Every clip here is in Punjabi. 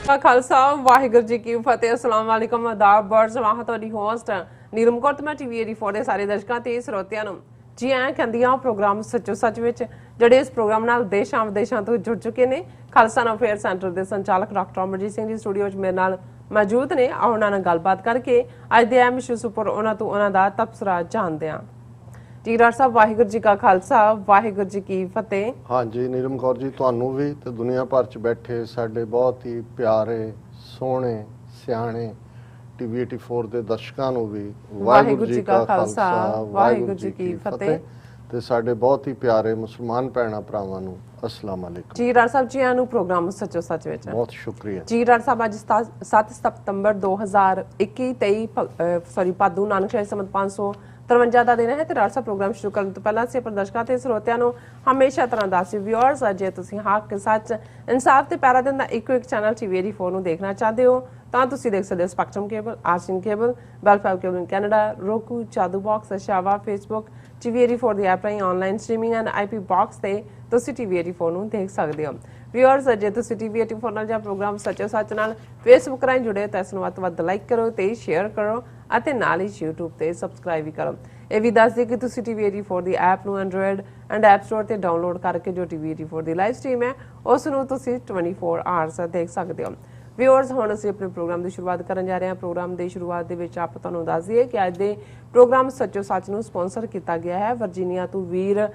खालसा वाहिगुरू जी की फतेह। अस्सलाम वालेकुम आदाब बर सलाह ਤੁਹਾਡੀ ਹੋਸਟ ਨੀਰਮ ਕੌਰ ਤੇ ਮੈਂ ਟੀਵੀ 84 ਦੇ ਸਾਰੇ ਦਰਸ਼ਕਾਂ ਤੇ ਸਰੋਤਿਆਂ ਨੂੰ ਜੀ ਆਇਆਂ ਕਹਿੰਦੀਆਂ ਪ੍ਰੋਗਰਾਮ ਸੱਚੋ ਸੱਚ ਵਿੱਚ ਜਿਹੜੇ ਇਸ ਪ੍ਰੋਗਰਾਮ ਨਾਲ ਦੇਸ਼ਾਂ ਵਿਦੇਸ਼ਾਂ ਤੋਂ ਜੁੜ ਚੁੱਕੇ ਨੇ। ਖਾਲਸਾ ਅਫੇਅਰ ਸੈਂਟਰ ਦੇ ਸੰਚਾਲਕ ਡਾਕਟਰ ਅਮਰਜੀਤ ਸਿੰਘ ਜੀ ਸਟੂਡੀਓ 'ਚ ਮੇਰੇ ਨਾਲ ਮੌਜੂਦ ਨੇ। ਉਹਨਾਂ ਨਾਲ ਗੱਲਬਾਤ ਕਰਕੇ ਅੱਜ ਦੇ ਅਹਿਮ ਇਸ਼ੂਜ਼ ਉੱਪਰ ਉਹਨਾਂ ਤੋਂ ਉਹਨਾਂ ਦਾ ਤਬਸਰਾ ਜਾਣਦੇ ਹਾਂ। ਜੀ ਡਾਕਟਰ ਸਾਹਿਬ ਵਾਹਿਗੁਰੂ ਜੀ ਕਾ ਖਾਲਸਾ ਵਾਹਿਗੁਰੂ ਜੀ ਕੀ ਫਤਿਹ। हाँ जी नीलम कौर जी ਤੁਹਾਨੂੰ ਵੀ ਤੇ ਦੁਨੀਆ ਭਰ ਚ ਬੈਠੇ ਸਾਡੇ ਬਹੁਤ ਹੀ ਪਿਆਰੇ ਸੋਹਣੇ ਸਿਆਣੇ ਟੀਵੀ 84 ਦੇ ਦਰਸ਼ਕਾਂ ਨੂੰ ਵੀ ਵਾਹਿਗੁਰੂ ਜੀ ਕਾ ਖਾਲਸਾ ਵਾਹਿਗੁਰੂ ਜੀ ਕੀ ਫਤਿਹ ਤੇ ਸਾਡੇ ਬਹੁਤ ਹੀ ਪਿਆਰੇ ਮੁਸਲਮਾਨ ਭੈਣਾਂ ਭਰਾਵਾਂ ਨੂੰ अस्सलाम वालेकुम। जी डॉक्टर साहब जी आनू प्रोग्राम सचो सच विच बहुत शुक्रिया जी। डॉक्टर साहब अज 7 सितंबर 2021 सॉरी पादू नानक शाही समत 553 ਦਾ ਦਿਨ ਹੈ ਤੇ ਡਾਕਟਰ ਸਾਹਿਬ ਪ੍ਰੋਗਰਾਮ ਸ਼ੁਰੂ ਕਰਨ ਤੋਂ ਪਹਿਲਾਂ ਅਸੀਂ ਆਪਣੇ ਦਰਸ਼ਕਾਂ ਤੇ ਸਰੋਤਿਆਂ ਨੂੰ ਹਮੇਸ਼ਾ ਤਰ੍ਹਾਂ ਦੱਸੀ ਵਿਊਅਰਸ ਜੇ ਤੁਸੀਂ ਹੱਕ ਸੱਚ ਇਨਸਾਫ ਤੇ ਪੈਰਾ ਦਿਨ ਦਾ ਇੱਕੋ ਇੱਕ ਚੈਨਲ ਟੀਵੀ 84 ਨੂੰ ਦੇਖਣਾ ਚਾਹਦੇ ਹੋ ਤਾਂ ਤੁਸੀਂ ਦੇਖ ਸਕਦੇ ਹੋ ਸਪੈਕਟਰਮ ਕੇਬਲ, ਆਸ਼ੀਨ cable, Bell Fibe cable in Canada, roku, ਚਾਦੂ ਬਾਕਸ, ਸ਼ਾਵਾ, ਫੇਸਬੁੱਕ, ਟੀਵੀ 84 ਦੀ ਐਪ ਰਾਹੀਂ online streaming and IP box ਤੇ ਤੁਸੀਂ ਟੀਵੀ 84 ਨੂੰ ਦੇਖ ਸਕਦੇ ਹੋ। ਵਿਊਅਰਸ ਜੇ ਤੁਸੀਂ ਟੀਵੀ 84 ਨਾਲ ਜਾਂ ਪ੍ਰੋਗਰਾਮ ਸੱਚੋ ਸੱਚ ਨਾਲ ਫੇਸਬੁੱਕ ਰਾਹੀਂ ਜੁੜੇ ਤਾਂ ਇਸ ਨੂੰ ਵੱਧ ਤੋਂ ਵੱਧ ਲਾਈਕ ਕਰੋ ਤੇ ਸ਼ੇਅਰ ਕਰੋ ਅਤੇ ਨਾਲ ਹੀ YouTube ਤੇ ਸਬਸਕ੍ਰਾਈਬ ਵੀ ਕਰੋ। ਇਹ ਵੀ ਦੱਸ ਦਿਓ ਕਿ ਤੁਸੀਂ ਟੀਵੀ 84 ਦੀ ਐਪ ਨੂੰ ਐਂਡਰੋਇਡ ਐਂਡ ਐਪ ਸਟੋਰ ਤੇ ਡਾਊਨਲੋਡ ਕਰਕੇ ਜੋ ਟੀਵੀ 84 ਦੀ ਲਾਈਵ ਸਟ੍ਰੀਮ ਹੈ ਉਸ ਨੂੰ ਤੁਸੀਂ 24 ਆਵਰਸ ਦੇਖ ਸਕਦੇ ਹੋ। ਵਿਊਅਰਸ ਹੁਣ ਅਸੀਂ ਆਪਣੇ ਪ੍ਰੋਗਰਾਮ ਦੀ ਸ਼ੁਰੂਆਤ ਕਰਨ ਜਾ ਰਹੇ ਹਾਂ। ਪ੍ਰੋਗਰਾਮ ਦੀ ਸ਼ੁਰੂਆਤ ਦੇ ਵਿੱਚ ਆਪ ਤੁਹਾਨੂੰ ਦੱਸ ਦਈਏ ਕਿ ਅੱਜ ਦੇ ਪ੍ਰੋਗਰਾਮ ਸੱਚੋ ਸੱਚ ਨੂੰ ਸਪਾਂਸਰ ਕੀਤਾ ਗਿਆ ਹੈ ਵਰਜੀਨੀਆ ਤੋਂ ਵੀਰ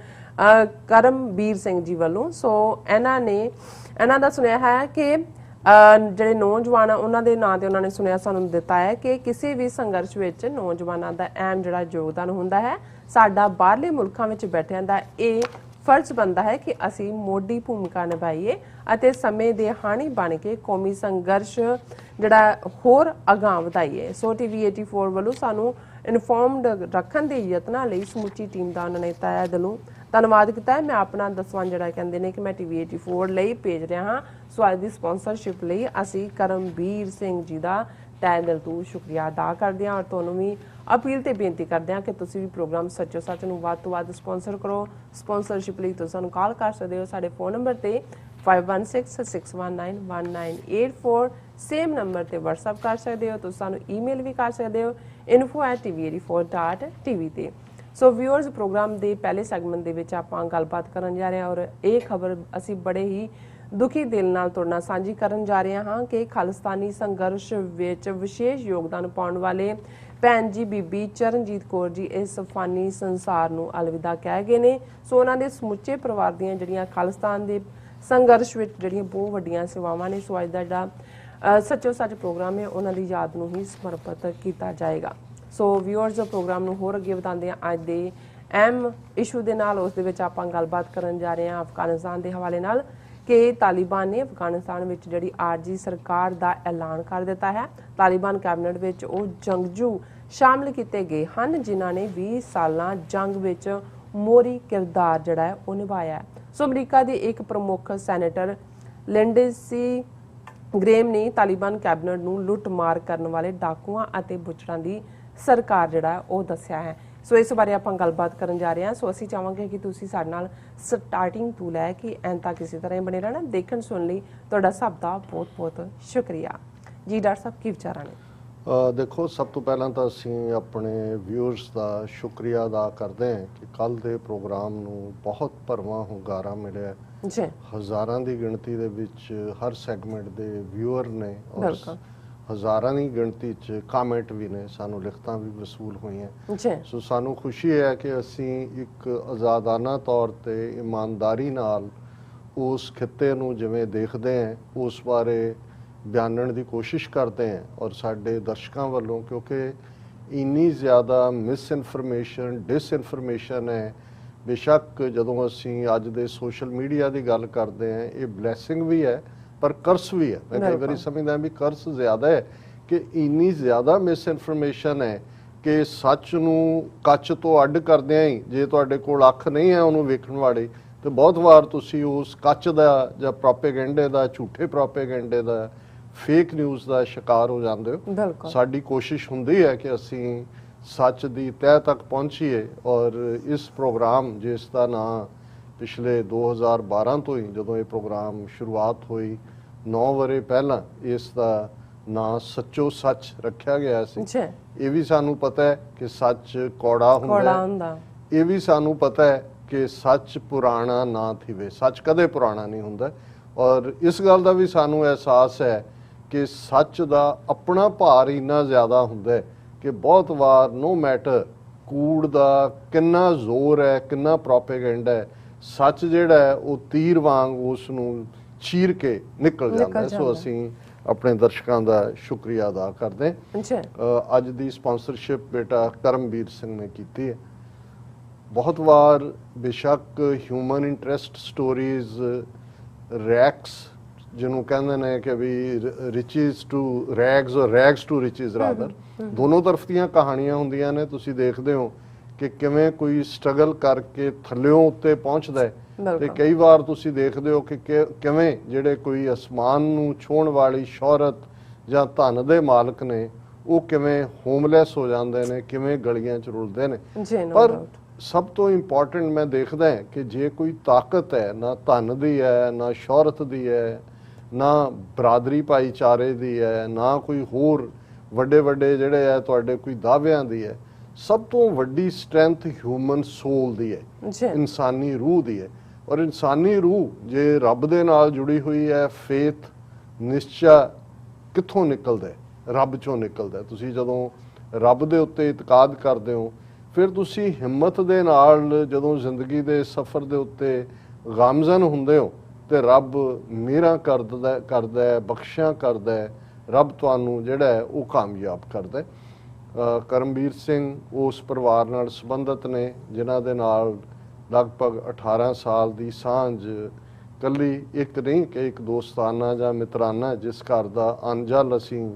ਕਰਮਬੀਰ ਸਿੰਘ ਜੀ ਵੱਲੋਂ। ਸੋ ਇਹਨਾਂ ਦਾ ਸੁਣਿਆ ਹੈ ਕਿ ਜਿਹੜੇ ਨੌਜਵਾਨ ਆ ਉਹਨਾਂ ਦੇ ਨਾਂ ਤੇ ਉਹਨਾਂ ਨੇ ਸੁਣਿਆ ਸਾਨੂੰ ਦਿੱਤਾ ਹੈ ਕਿ ਕਿਸੇ ਵੀ ਸੰਘਰਸ਼ ਵਿੱਚ ਨੌਜਵਾਨਾਂ ਦਾ ਅਹਿਮ ਜਿਹੜਾ ਯੋਗਦਾਨ ਹੁੰਦਾ ਹੈ। ਸਾਡਾ ਬਾਹਰਲੇ ਮੁਲਕਾਂ ਵਿੱਚ ਬੈਠਿਆਂ ਦਾ ਇਹ ਫਰਜ਼ ਬਣਦਾ ਹੈ ਕਿ ਅਸੀਂ ਮੋਢੀ ਭੂਮਿਕਾ ਨਿਭਾਈਏ ਅਤੇ ਸਮੇਂ ਦੇ ਹਾਣੀ ਬਣ ਕੇ ਕੌਮੀ ਸੰਘਰਸ਼ ਜਿਹੜਾ ਹੋਰ ਅਗਾਂਹ ਵਧਾਈਏ। ਸੋ ਟੀਵੀ 84 ਵੱਲੋਂ ਸਾਨੂੰ ਇਨਫੋਰਮਡ ਰੱਖਣ ਦੇ ਯਤਨਾਂ ਲਈ ਸਮੁੱਚੀ ਟੀਮ ਦਾ ਉਹਨਾਂ ਨੇ ਤਹਿ ਦਿਲੋਂ ਧੰਨਵਾਦ ਕੀਤਾ ਹੈ। ਮੈਂ ਆਪਣਾ ਦਸਵਾਂ ਜਿਹੜਾ ਕਹਿੰਦੇ ਨੇ ਕਿ ਮੈਂ ਟੀਵੀ 84 ਲਈ ਭੇਜ ਰਿਹਾ ਹਾਂ। ਸੋ ਅੱਜ ਦੀ ਸਪਾਂਸਰਸ਼ਿਪ ਲਈ ਅਸੀਂ ਕਰਮਬੀਰ ਸਿੰਘ ਜੀ ਦਾ ਤਹਿ ਦਿਲ ਤੋਂ ਸ਼ੁਕਰੀਆ ਅਦਾ ਕਰਦੇ ਹਾਂ ਔਰ ਤੁਹਾਨੂੰ ਵੀ ਅਪੀਲ ਤੇ ਬੇਨਤੀ ਕਰਦੇ ਹਾਂ ਕਿ ਤੁਸੀਂ ਵੀ ਪ੍ਰੋਗਰਾਮ ਸੱਚੋ ਸੱਚ ਨੂੰ ਵੱਧ ਤੋਂ ਵੱਧ ਸਪਾਂਸਰ ਕਰੋ। ਸਪਾਂਸਰਸ਼ਿਪ ਲਈ ਤੁਸੀਂ ਸਾਨੂੰ ਕਾਲ ਕਰ ਸਕਦੇ ਹੋ ਸਾਡੇ ਫੋਨ ਨੰਬਰ ਤੇ 5166191984 ਸੇਮ ਨੰਬਰ ਤੇ WhatsApp ਕਰ ਸਕਦੇ ਹੋ। ਤੁਸੀਂ ਸਾਨੂੰ ਈਮੇਲ ਵੀ ਕਰ ਸਕਦੇ ਹੋ info@tv84.tv ਤੇ। ਸੋ ਵਿਊਅਰਸ ਪ੍ਰੋਗਰਾਮ ਦੇ ਪਹਿਲੇ ਸੈਗਮੈਂਟ ਦੇ ਵਿੱਚ ਆਪਾਂ ਗੱਲਬਾਤ ਕਰਨ ਜਾ ਰਹੇ ਹਾਂ ਔਰ ਇਹ ਖਬਰ ਅਸੀਂ ਬੜੇ ਹੀ ਦੁਖੀ ਦਿਲ ਨਾਲ ਤੁਹਾਡੇ ਨਾਲ ਸਾਂਝੀ ਕਰਨ ਜਾ ਰਹੇ ਹਾਂ ਕਿ ਖਾਲਿਸਤਾਨੀ ਸੰਘਰਸ਼ ਵਿੱਚ ਵਿਸ਼ੇਸ਼ ਯੋਗਦਾਨ ਪਾਉਣ ਵਾਲੇ ਭੈਣ ਜੀ ਬੀਬੀ ਚਰਨਜੀਤ ਕੌਰ ਜੀ ਇਸ ਫਾਨੀ ਸੰਸਾਰ ਨੂੰ ਅਲਵਿਦਾ ਕਹਿ ਗਏ ਨੇ। ਸੋ ਉਹਨਾਂ ਦੇ ਸਮੁੱਚੇ ਪਰਿਵਾਰ ਦੀਆਂ ਜਿਹੜੀਆਂ ਖਾਲਿਸਤਾਨ ਦੇ ਸੰਘਰਸ਼ ਵਿੱਚ ਜਿਹੜੀਆਂ ਬਹੁਤ ਵੱਡੀਆਂ ਸੇਵਾਵਾਂ ਨੇ। ਸੋ ਅੱਜ ਦਾ ਜਿਹੜਾ ਸੱਚੋ ਸੱਚ ਪ੍ਰੋਗਰਾਮ ਹੈ ਉਹਨਾਂ ਦੀ ਯਾਦ ਨੂੰ ਹੀ ਸਮਰਪਿਤ ਕੀਤਾ ਜਾਏਗਾ। ਸੋ ਵਿਊਅਰਸ ਪ੍ਰੋਗਰਾਮ ਨੂੰ ਹੋਰ ਅੱਗੇ ਵਧਾਉਂਦੇ ਹਾਂ ਅੱਜ ਦੇ ਅਹਿਮ ਇਸ਼ੂ ਦੇ ਨਾਲ। ਉਸ ਦੇ ਵਿੱਚ ਆਪਾਂ ਗੱਲਬਾਤ ਕਰਨ ਜਾ ਰਹੇ ਹਾਂ ਅਫਗਾਨਿਸਤਾਨ ਦੇ ਹਵਾਲੇ ਨਾਲ ਕਿ ਤਾਲਿਬਾਨ ਨੇ ਅਫਗਾਨਿਸਤਾਨ ਵਿੱਚ ਜਿਹੜੀ ਆਰਜੀ ਸਰਕਾਰ ਦਾ ਐਲਾਨ ਕਰ ਦਿੱਤਾ ਹੈ। ਤਾਲਿਬਾਨ ਕੈਬਨਿਟ ਵਿੱਚ ਉਹ ਜੰਗਜੂ ਸ਼ਾਮਲ ਕੀਤੇ ਗਏ ਹਨ ਜਿਨ੍ਹਾਂ ਨੇ 20 ਸਾਲਾਂ ਜੰਗ ਵਿੱਚ ਮੋਹਰੀ ਕਿਰਦਾਰ ਜਿਹੜਾ ਹੈ ਉਹ ਨਿਭਾਇਆ ਹੈ। ਸੋ ਅਮਰੀਕਾ ਦੇ ਇੱਕ ਪ੍ਰਮੁੱਖ ਸੈਨੇਟਰ ਲਿੰਡਸੀ ਗ੍ਰੇਮ ਨੇ ਤਾਲਿਬਾਨ ਕੈਬਨਿਟ ਨੂੰ ਲੁੱਟ ਮਾਰ ਕਰਨ ਵਾਲੇ ਡਾਕੂਆਂ ਅਤੇ ਬੁੱਚੜਾਂ ਦੀ ਸਰਕਾਰ ਜਿਹੜਾ ਉਹ ਦੱਸਿਆ ਹੈ। ਸੋ ਇਸ ਬਾਰੇ ਆਪਾਂ ਗੱਲਬਾਤ ਕਰਨ ਜਾ ਰਹੇ ਹਾਂ। ਸੋ ਅਸੀਂ ਚਾਹਾਂਗੇ ਕਿ ਤੁਸੀਂ ਸਾਡੇ ਨਾਲ ਸਟਾਰਟਿੰਗ ਤੋਂ ਲੈ ਕੇ ਐਂਡ ਤੱਕ ਇਸੇ ਤਰ੍ਹਾਂ ਹੀ ਬਣੇ ਰਹਿਣਾ। ਦੇਖਣ ਸੁਣਨ ਲਈ ਤੁਹਾਡਾ ਸਭ ਦਾ ਬਹੁਤ ਬਹੁਤ ਸ਼ੁਕਰੀਆ ਜੀ। ਡਾਕਟਰ ਸਾਹਿਬ ਕੀ ਵਿਚਾਰਾਂ ਨੇ? ਦੇਖੋ ਸਭ ਤੋਂ ਪਹਿਲਾਂ ਤਾਂ ਅਸੀਂ ਆਪਣੇ ਵਿਊਅਰਸ ਦਾ ਸ਼ੁਕਰੀਆ ਅਦਾ ਕਰਦੇ ਹਾਂ ਕਿ ਕੱਲ ਦੇ ਪ੍ਰੋਗਰਾਮ ਨੂੰ ਬਹੁਤ ਭਰਵਾਂ ਹੁੰਗਾਰਾ ਮਿਲਿਆ ਜੀ। ਹਜ਼ਾਰਾਂ ਦੀ ਗਿਣਤੀ ਦੇ ਵਿੱਚ ਹਰ ਸੈਗਮੈਂਟ ਦੇ ਵਿਊਅਰ ਨੇ ਔਰ ਹਜ਼ਾਰਾਂ ਦੀ ਗਿਣਤੀ 'ਚ ਕਾਮੈਂਟ ਵੀ ਨੇ, ਸਾਨੂੰ ਲਿਖਤਾਂ ਵੀ ਵਸੂਲ ਹੋਈਆਂ। ਸੋ ਸਾਨੂੰ ਖੁਸ਼ੀ ਹੈ ਕਿ ਅਸੀਂ ਇੱਕ ਆਜ਼ਾਦਾਨਾ ਤੌਰ ਤੇ ਇਮਾਨਦਾਰੀ ਨਾਲ ਉਸ ਖਿੱਤੇ ਨੂੰ ਜਿਵੇਂ ਦੇਖਦੇ ਹਾਂ ਉਸ ਬਾਰੇ ਬਿਆਨਣ ਦੀ ਕੋਸ਼ਿਸ਼ ਕਰਦੇ ਹਾਂ ਔਰ ਸਾਡੇ ਦਰਸ਼ਕਾਂ ਵੱਲੋਂ ਕਿਉਂਕਿ ਇੰਨੀ ਜ਼ਿਆਦਾ ਮਿਸਇਨਫੋਰਮੇਸ਼ਨ ਡਿਸਇਨਫੋਰਮੇਸ਼ਨ ਹੈ। ਬੇਸ਼ੱਕ ਜਦੋਂ ਅਸੀਂ ਅੱਜ ਦੇ ਸੋਸ਼ਲ ਮੀਡੀਆ ਦੀ ਗੱਲ ਕਰਦੇ ਹਾਂ ਇਹ ਬਲੈਸਿੰਗ ਵੀ ਹੈ ਪਰ ਕਰਸ ਵੀ ਹੈ। ਮੈਂ ਕਈ ਵਾਰੀ ਸਮਝਦਾ ਵੀ ਕਰਸ ਜ਼ਿਆਦਾ ਹੈ ਕਿ ਇੰਨੀ ਜ਼ਿਆਦਾ ਮਿਸਇਨਫੋਰਮੇਸ਼ਨ ਹੈ ਕਿ ਸੱਚ ਨੂੰ ਕੱਚ ਤੋਂ ਅੱਡ ਕਰਦਿਆਂ ਹੀ ਜੇ ਤੁਹਾਡੇ ਕੋਲ ਅੱਖ ਨਹੀਂ ਹੈ ਉਹਨੂੰ ਵੇਖਣ ਵਾਲੀ ਤੇ ਬਹੁਤ ਵਾਰ ਤੁਸੀਂ ਉਸ ਕੱਚ ਦਾ ਜਾਂ ਪ੍ਰੋਪੇਗੈਂਡੇ ਦਾ ਝੂਠੇ ਪ੍ਰੋਪੇਗੈਂਡੇ ਦਾ ਫੇਕ ਨਿਊਜ਼ ਦਾ ਸ਼ਿਕਾਰ ਹੋ ਜਾਂਦੇ ਹੋ। ਸਾਡੀ ਕੋਸ਼ਿਸ਼ ਹੁੰਦੀ ਹੈ ਕਿ ਅਸੀਂ ਸੱਚ ਦੀ ਤਹਿ ਤੱਕ ਪਹੁੰਚੀਏ ਔਰ ਇਸ ਪ੍ਰੋਗਰਾਮ ਜਿਸ ਦਾ ਨਾਂ ਪਿਛਲੇ 2012 ਤੋਂ ਹੀ ਜਦੋਂ ਇਹ ਪ੍ਰੋਗਰਾਮ ਸ਼ੁਰੂਆਤ ਹੋਈ 9 ਵਰੇ ਪਹਿਲਾਂ ਇਸ ਦਾ ਨਾਂ ਸੱਚੋ ਸੱਚ ਰੱਖਿਆ ਗਿਆ ਸੀ। ਜੀ ਇਹ ਵੀ ਸਾਨੂੰ ਪਤਾ ਹੈ ਕਿ ਸੱਚ ਕੌੜਾ ਹੁੰਦਾ ਹੈ। ਇਹ ਵੀ ਸਾਨੂੰ ਪਤਾ ਹੈ ਕਿ ਸੱਚ ਪੁਰਾਣਾ ਨਾ ਥੀਵੇ, ਸੱਚ ਕਦੇ ਪੁਰਾਣਾ ਨਹੀਂ ਹੁੰਦਾ। ਔਰ ਇਸ ਗੱਲ ਦਾ ਵੀ ਸਾਨੂੰ ਅਹਿਸਾਸ ਹੈ ਕਿ ਸੱਚ ਦਾ ਆਪਣਾ ਭਾਰ ਇੰਨਾ ਜ਼ਿਆਦਾ ਹੁੰਦਾ ਹੈ ਕਿ ਬਹੁਤ ਵਾਰ ਨੋ ਮੈਟਰ ਕੂੜ ਦਾ ਕਿੰਨਾ ਜ਼ੋਰ ਹੈ, ਕਿੰਨਾ ਪ੍ਰੋਪੇਗੈਂਡਾ ਹੈ, ਸੱਚ ਜਿਹੜਾ ਹੈ ਉਹ ਤੀਰ ਵਾਂਗ ਉਸ ਨੂੰ ਚੀਰ ਕੇ ਨਿਕਲ ਜਾਂਦਾ ਹੈ। ਸੋ ਅਸੀਂ ਆਪਣੇ ਦਰਸ਼ਕਾਂ ਦਾ ਸ਼ੁਕਰੀਆ ਅਦਾ ਕਰਦੇ ਹਾਂ। ਅੱਜ ਦੀ ਸਪਾਂਸਰਸ਼ਿਪ ਬੇਟਾ ਕਰਮਵੀਰ ਸਿੰਘ ਨੇ ਕੀਤੀ ਹੈ। ਬਹੁਤ ਵਾਰ ਬੇਸ਼ੱਕ ਹਿਊਮਨ ਇੰਟਰਸਟ ਸਟੋਰੀਜ਼ ਰੈਕਸ ਜਿਹਨੂੰ ਕਹਿੰਦੇ ਨੇ ਕਿ ਵੀ ਰਿਚਿਜ਼ ਟੂ ਰੈਗਸ ਔਰ ਰੈਗਸ ਟੂ ਰਿਚਿਜ਼ ਰਾਦਰ, ਦੋਨੋਂ ਤਰਫ ਦੀਆਂ ਕਹਾਣੀਆਂ ਹੁੰਦੀਆਂ ਨੇ। ਤੁਸੀਂ ਦੇਖਦੇ ਹੋ ਕਿ ਕਿਵੇਂ ਕੋਈ ਸਟਰਗਲ ਕਰਕੇ ਥੱਲਿਓਂ ਉੱਤੇ ਪਹੁੰਚਦਾ ਹੈ, ਤੇ ਕਈ ਵਾਰ ਤੁਸੀਂ ਦੇਖਦੇ ਹੋ ਕਿ ਕਿਵੇਂ ਜਿਹੜੇ ਕੋਈ ਅਸਮਾਨ ਨੂੰ ਛੂਹਣ ਵਾਲੀ ਸ਼ੋਹਰਤ ਜਾਂ ਧਨ ਦੇ ਮਾਲਕ ਨੇ ਉਹ ਕਿਵੇਂ ਹੋਮਲੈਸ ਹੋ ਜਾਂਦੇ ਨੇ, ਕਿਵੇਂ ਗਲੀਆਂ 'ਚ ਰੁਲਦੇ ਨੇ। ਪਰ ਸਭ ਤੋਂ ਇੰਪੋਰਟੈਂਟ ਮੈਂ ਦੇਖਦਾ ਹੈ ਕਿ ਜੇ ਕੋਈ ਤਾਕਤ ਹੈ, ਨਾ ਧਨ ਦੀ ਹੈ, ਨਾ ਸ਼ੋਹਰਤ ਦੀ ਹੈ, ਨਾ ਬਰਾਦਰੀ ਭਾਈਚਾਰੇ ਦੀ ਹੈ, ਨਾ ਕੋਈ ਹੋਰ ਵੱਡੇ ਵੱਡੇ ਜਿਹੜੇ ਹੈ ਤੁਹਾਡੇ ਕੋਈ ਦਾਅਵਿਆਂ ਦੀ ਹੈ, ਸਭ ਤੋਂ ਵੱਡੀ ਸਟਰੈਂਥ ਹਿਊਮਨ ਸੋਲ ਦੀ ਹੈ, ਇਨਸਾਨੀ ਰੂਹ ਦੀ ਹੈ। ਔਰ ਇਨਸਾਨੀ ਰੂਹ ਜੇ ਰੱਬ ਦੇ ਨਾਲ ਜੁੜੀ ਹੋਈ ਹੈ, ਫੇਥ ਨਿਸ਼ਚਾ ਕਿੱਥੋਂ ਨਿਕਲਦਾ ਹੈ? ਰੱਬ ਚੋਂ ਨਿਕਲਦਾ ਹੈ। ਤੁਸੀਂ ਜਦੋਂ ਰੱਬ ਦੇ ਉੱਤੇ ਇਤਕਾਦ ਕਰਦੇ ਹੋ, ਫਿਰ ਤੁਸੀਂ ਹਿੰਮਤ ਦੇ ਨਾਲ ਜਦੋਂ ਜ਼ਿੰਦਗੀ ਦੇ ਸਫ਼ਰ ਦੇ ਉੱਤੇ ਗਾਮਜ਼ਨ ਹੁੰਦੇ ਹੋ ਤੇ ਰੱਬ ਮਿਹਰਾਂ ਕਰਦਾ ਹੈ, ਬਖਸ਼ਿਸ਼ਾਂ ਕਰਦਾ ਹੈ, ਰੱਬ ਤੁਹਾਨੂੰ ਜਿਹੜਾ ਹੈ ਉਹ ਕਾਮਯਾਬ ਕਰਦਾ ਹੈ। ਕਰਮਵੀਰ ਸਿੰਘ ਉਸ ਪਰਿਵਾਰ ਨਾਲ ਸੰਬੰਧਿਤ ਨੇ ਜਿਨ੍ਹਾਂ ਦੇ ਨਾਲ ਲਗਭਗ 18 ਸਾਲ ਦੀ ਸਾਂਝ ਕੱਲੀ ਇੱਕ ਨਹੀਂ ਕਿ ਇੱਕ ਦੋਸਤਾਨਾ ਜਾਂ ਮਿੱਤਰਾਨਾ ਜਿਸ ਘਰ ਦਾ ਅਣਜਲ ਅਸੀਂ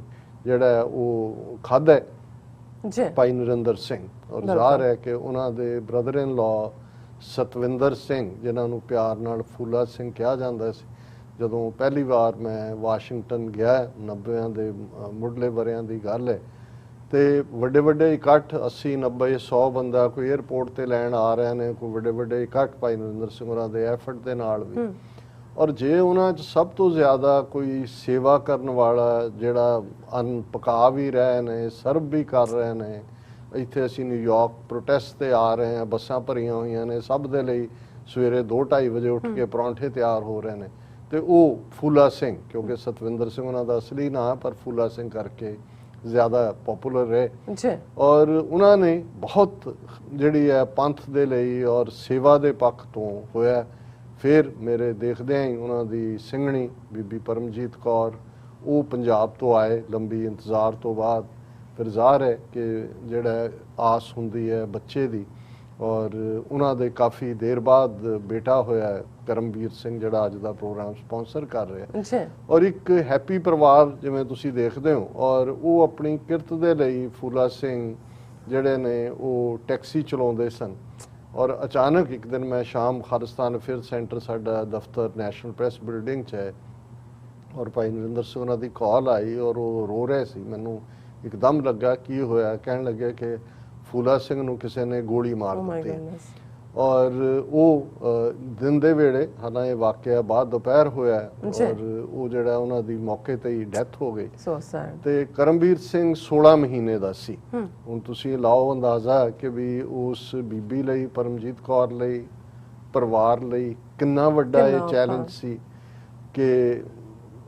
ਜਿਹੜਾ ਉਹ ਖਾਧਾ ਭਾਈ ਨਰਿੰਦਰ ਸਿੰਘ। ਔਰ ਜ਼ਾਹਰ ਹੈ ਕਿ ਉਹਨਾਂ ਦੇ ਬ੍ਰਦਰ ਇਨ ਲਾ ਸਤਵਿੰਦਰ ਸਿੰਘ ਜਿਨ੍ਹਾਂ ਨੂੰ ਪਿਆਰ ਨਾਲ ਫੂਲਾ ਸਿੰਘ ਕਿਹਾ ਜਾਂਦਾ ਸੀ, ਜਦੋਂ ਪਹਿਲੀ ਵਾਰ ਮੈਂ ਵਾਸ਼ਿੰਗਟਨ ਗਿਆ 90 ਦੇ ਮੁੱਢਲੇ ਵਰਿਆਂ ਦੀ ਗੱਲ ਹੈ, ਤੇ ਵੱਡੇ ਵੱਡੇ ਇਕੱਠ 80 90 100 ਬੰਦਾ ਕੋਈ 에ਅਰਪੋਰਟ ਤੇ ਲੈਣ ਆ ਰਹੇ ਨੇ, ਕੋਈ ਵੱਡੇ ਵੱਡੇ ਇਕੱਠ ਭਾਈ ਨਰਿੰਦਰ ਸਿੰਘ ਹੋਰਾਂ ਦੇ ਐਫਰਟ ਦੇ ਨਾਲ ਵੀ। ਔਰ ਜੇ ਉਹਨਾਂ 'ਚ ਸਭ ਤੋਂ ਜ਼ਿਆਦਾ ਕੋਈ ਸੇਵਾ ਕਰਨ ਵਾਲਾ ਜਿਹੜਾ ਅੰਨ ਪਕਾ ਵੀ ਰਹੇ ਨੇ, ਸਰਵ ਵੀ ਕਰ ਰਹੇ ਨੇ, ਇੱਥੇ ਅਸੀਂ ਨਿਊਯਾਰਕ ਪ੍ਰੋਟੈਸਟ ਤੇ ਆ ਰਹੇ ਹਾਂ, ਬੱਸਾਂ ਭਰੀਆਂ ਹੋਈਆਂ ਨੇ, ਸਭ ਦੇ ਲਈ ਸਵੇਰੇ 2-2:30 ਵਜੇ ਉੱਠ ਕੇ ਪਰੌਂਠੇ ਤਿਆਰ ਹੋ ਰਹੇ ਨੇ, ਤੇ ਉਹ ਫੂਲਾ ਸਿੰਘ, ਕਿਉਂਕਿ ਸਤਵਿੰਦਰ ਸਿੰਘ ਉਹਨਾਂ ਦਾ ਅਸਲੀ ਨਾਂ ਪਰ ਫੂਲਾ ਸਿੰਘ ਕਰਕੇ ਜ਼ਿਆਦਾ ਪਪੂਲਰ ਰਹੇ। ਔਰ ਉਹਨਾਂ ਨੇ ਬਹੁਤ ਜਿਹੜੀ ਹੈ ਪੰਥ ਦੇ ਲਈ ਔਰ ਸੇਵਾ ਦੇ ਪੱਖ ਤੋਂ ਹੋਇਆ। ਫਿਰ ਮੇਰੇ ਦੇਖਦਿਆਂ ਹੀ ਉਹਨਾਂ ਦੀ ਸਿੰਘਣੀ ਬੀਬੀ ਪਰਮਜੀਤ ਕੌਰ ਉਹ ਪੰਜਾਬ ਤੋਂ ਆਏ ਲੰਬੀ ਇੰਤਜ਼ਾਰ ਤੋਂ ਬਾਅਦ। ਫਿਰ ਜ਼ਾਹਰ ਹੈ ਕਿ ਜਿਹੜਾ ਆਸ ਹੁੰਦੀ ਹੈ ਬੱਚੇ ਦੀ, ਔਰ ਉਹਨਾਂ ਦੇ ਕਾਫੀ ਦੇਰ ਬਾਅਦ ਬੇਟਾ ਹੋਇਆ ਕਰਮਵੀਰ ਸਿੰਘ ਜਿਹੜਾ ਅੱਜ ਦਾ ਪ੍ਰੋਗਰਾਮ ਸਪਾਂਸਰ ਕਰ ਰਿਹਾ। ਔਰ ਇੱਕ ਹੈਪੀ ਪਰਿਵਾਰ ਜਿਵੇਂ ਤੁਸੀਂ ਦੇਖਦੇ ਹੋ। ਔਰ ਉਹ ਆਪਣੀ ਕਿਰਤ ਦੇ ਲਈ ਫੂਲਾ ਸਿੰਘ ਜਿਹੜੇ ਨੇ ਉਹ ਟੈਕਸੀ ਚਲਾਉਂਦੇ ਸਨ। ਔਰ ਅਚਾਨਕ ਇੱਕ ਦਿਨ ਮੈਂ ਸ਼ਾਮ ਖਾਲਿਸਤਾਨ ਅਫੇਅਰਸ ਸੈਂਟਰ ਸਾਡਾ ਦਫ਼ਤਰ ਨੈਸ਼ਨਲ ਪ੍ਰੈਸ ਬਿਲਡਿੰਗ 'ਚ ਹੈ, ਔਰ ਭਾਈ ਨਰਿੰਦਰ ਸਿੰਘ ਉਹਨਾਂ ਦੀ ਕਾਲ ਆਈ ਔਰ ਉਹ ਰੋ ਰਹੇ ਸੀ। ਮੈਨੂੰ ਇੱਕਦਮ ਲੱਗਾ ਕੀ ਹੋਇਆ, ਕਹਿਣ ਲੱਗੇ ਕਿ ਫੂਲਾ ਸਿੰਘ ਨੂੰ ਕਿਸੇ ਨੇ ਗੋਲੀ ਮਾਰ ਦਿੱਤੀ। ਔਰ ਉਹ ਦਿਨ ਦੇ ਵੇਲੇ, ਹਾਲਾਂਕਿ ਇਹ ਵਾਕਿਆ ਬਾਅਦ ਦੁਪਹਿਰ ਹੋਇਆ, ਔਰ ਉਹ ਜਿਹੜਾ ਉਹਨਾਂ ਦੀ ਮੌਕੇ ਤੇ ਹੀ ਡੈਥ ਹੋ ਗਈ। ਤੇ ਕਰਮਵੀਰ ਸਿੰਘ 16 ਮਹੀਨੇ ਦਾ ਸੀ। ਹੁਣ ਤੁਸੀਂ ਲਾਓ ਅੰਦਾਜ਼ਾ ਕਿ ਵੀ ਉਸ ਬੀਬੀ ਲਈ, ਪਰਮਜੀਤ ਕੌਰ ਲਈ, ਪਰਿਵਾਰ ਲਈ ਕਿੰਨਾ ਵੱਡਾ ਇਹ ਚੈਲੰਜ ਸੀ ਕਿ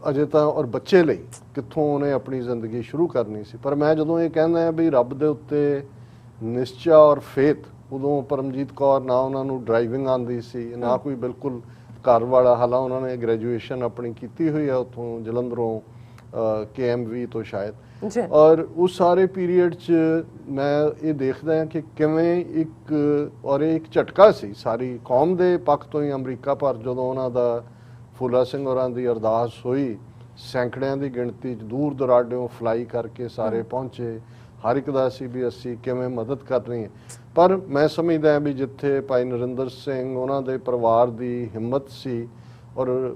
ਅਜੇ ਤਾਂ, ਔਰ ਬੱਚੇ ਲਈ ਕਿੱਥੋਂ ਉਹਨੇ ਆਪਣੀ ਜ਼ਿੰਦਗੀ ਸ਼ੁਰੂ ਕਰਨੀ ਸੀ। ਪਰ ਮੈਂ ਜਦੋਂ ਇਹ ਕਹਿੰਦਾ ਹਾਂ ਵੀ ਰੱਬ ਦੇ ਉੱਤੇ ਨਿਸ਼ਚਾ ਔਰ ਫੇਥ, ਉਦੋਂ ਪਰਮਜੀਤ ਕੌਰ ਨਾ ਉਹਨਾਂ ਨੂੰ ਡਰਾਈਵਿੰਗ ਆਉਂਦੀ ਸੀ, ਨਾ ਕੋਈ ਬਿਲਕੁਲ ਘਰ ਵਾਲਾ। ਹਾਲਾਂ ਉਹਨਾਂ ਨੇ ਗ੍ਰੈਜੂਏਸ਼ਨ ਆਪਣੀ ਕੀਤੀ ਹੋਈ ਹੈ ਉੱਥੋਂ ਜਲੰਧਰੋਂ KMV ਤੋਂ ਸ਼ਾਇਦ। ਔਰ ਉਸ ਸਾਰੇ ਪੀਰੀਅਡ 'ਚ ਮੈਂ ਇਹ ਦੇਖਦਾ ਹਾਂ ਕਿ ਕਿਵੇਂ ਇੱਕ, ਔਰ ਇਹ ਇੱਕ ਝਟਕਾ ਸੀ ਸਾਰੀ ਕੌਮ ਦੇ ਪੱਖ ਤੋਂ ਹੀ ਅਮਰੀਕਾ ਭਰ ਜਦੋਂ ਉਹਨਾਂ ਦਾ ਫੂਲਾ ਸਿੰਘ ਹੋਰਾਂ ਦੀ ਅਰਦਾਸ ਹੋਈ, ਸੈਂਕੜਿਆਂ ਦੀ ਗਿਣਤੀ 'ਚ ਦੂਰ ਦੁਰਾਡਿਓਂ ਫਲਾਈ ਕਰਕੇ ਸਾਰੇ ਪਹੁੰਚੇ। ਹਰ ਇੱਕ ਦਾ ਸੀ ਵੀ ਅਸੀਂ ਕਿਵੇਂ ਮਦਦ ਕਰਨੀ ਹੈ। ਪਰ ਮੈਂ ਸਮਝਦਾ ਹਾਂ ਵੀ ਜਿੱਥੇ ਭਾਈ ਨਰਿੰਦਰ ਸਿੰਘ ਉਹਨਾਂ ਦੇ ਪਰਿਵਾਰ ਦੀ ਹਿੰਮਤ ਸੀ, ਔਰ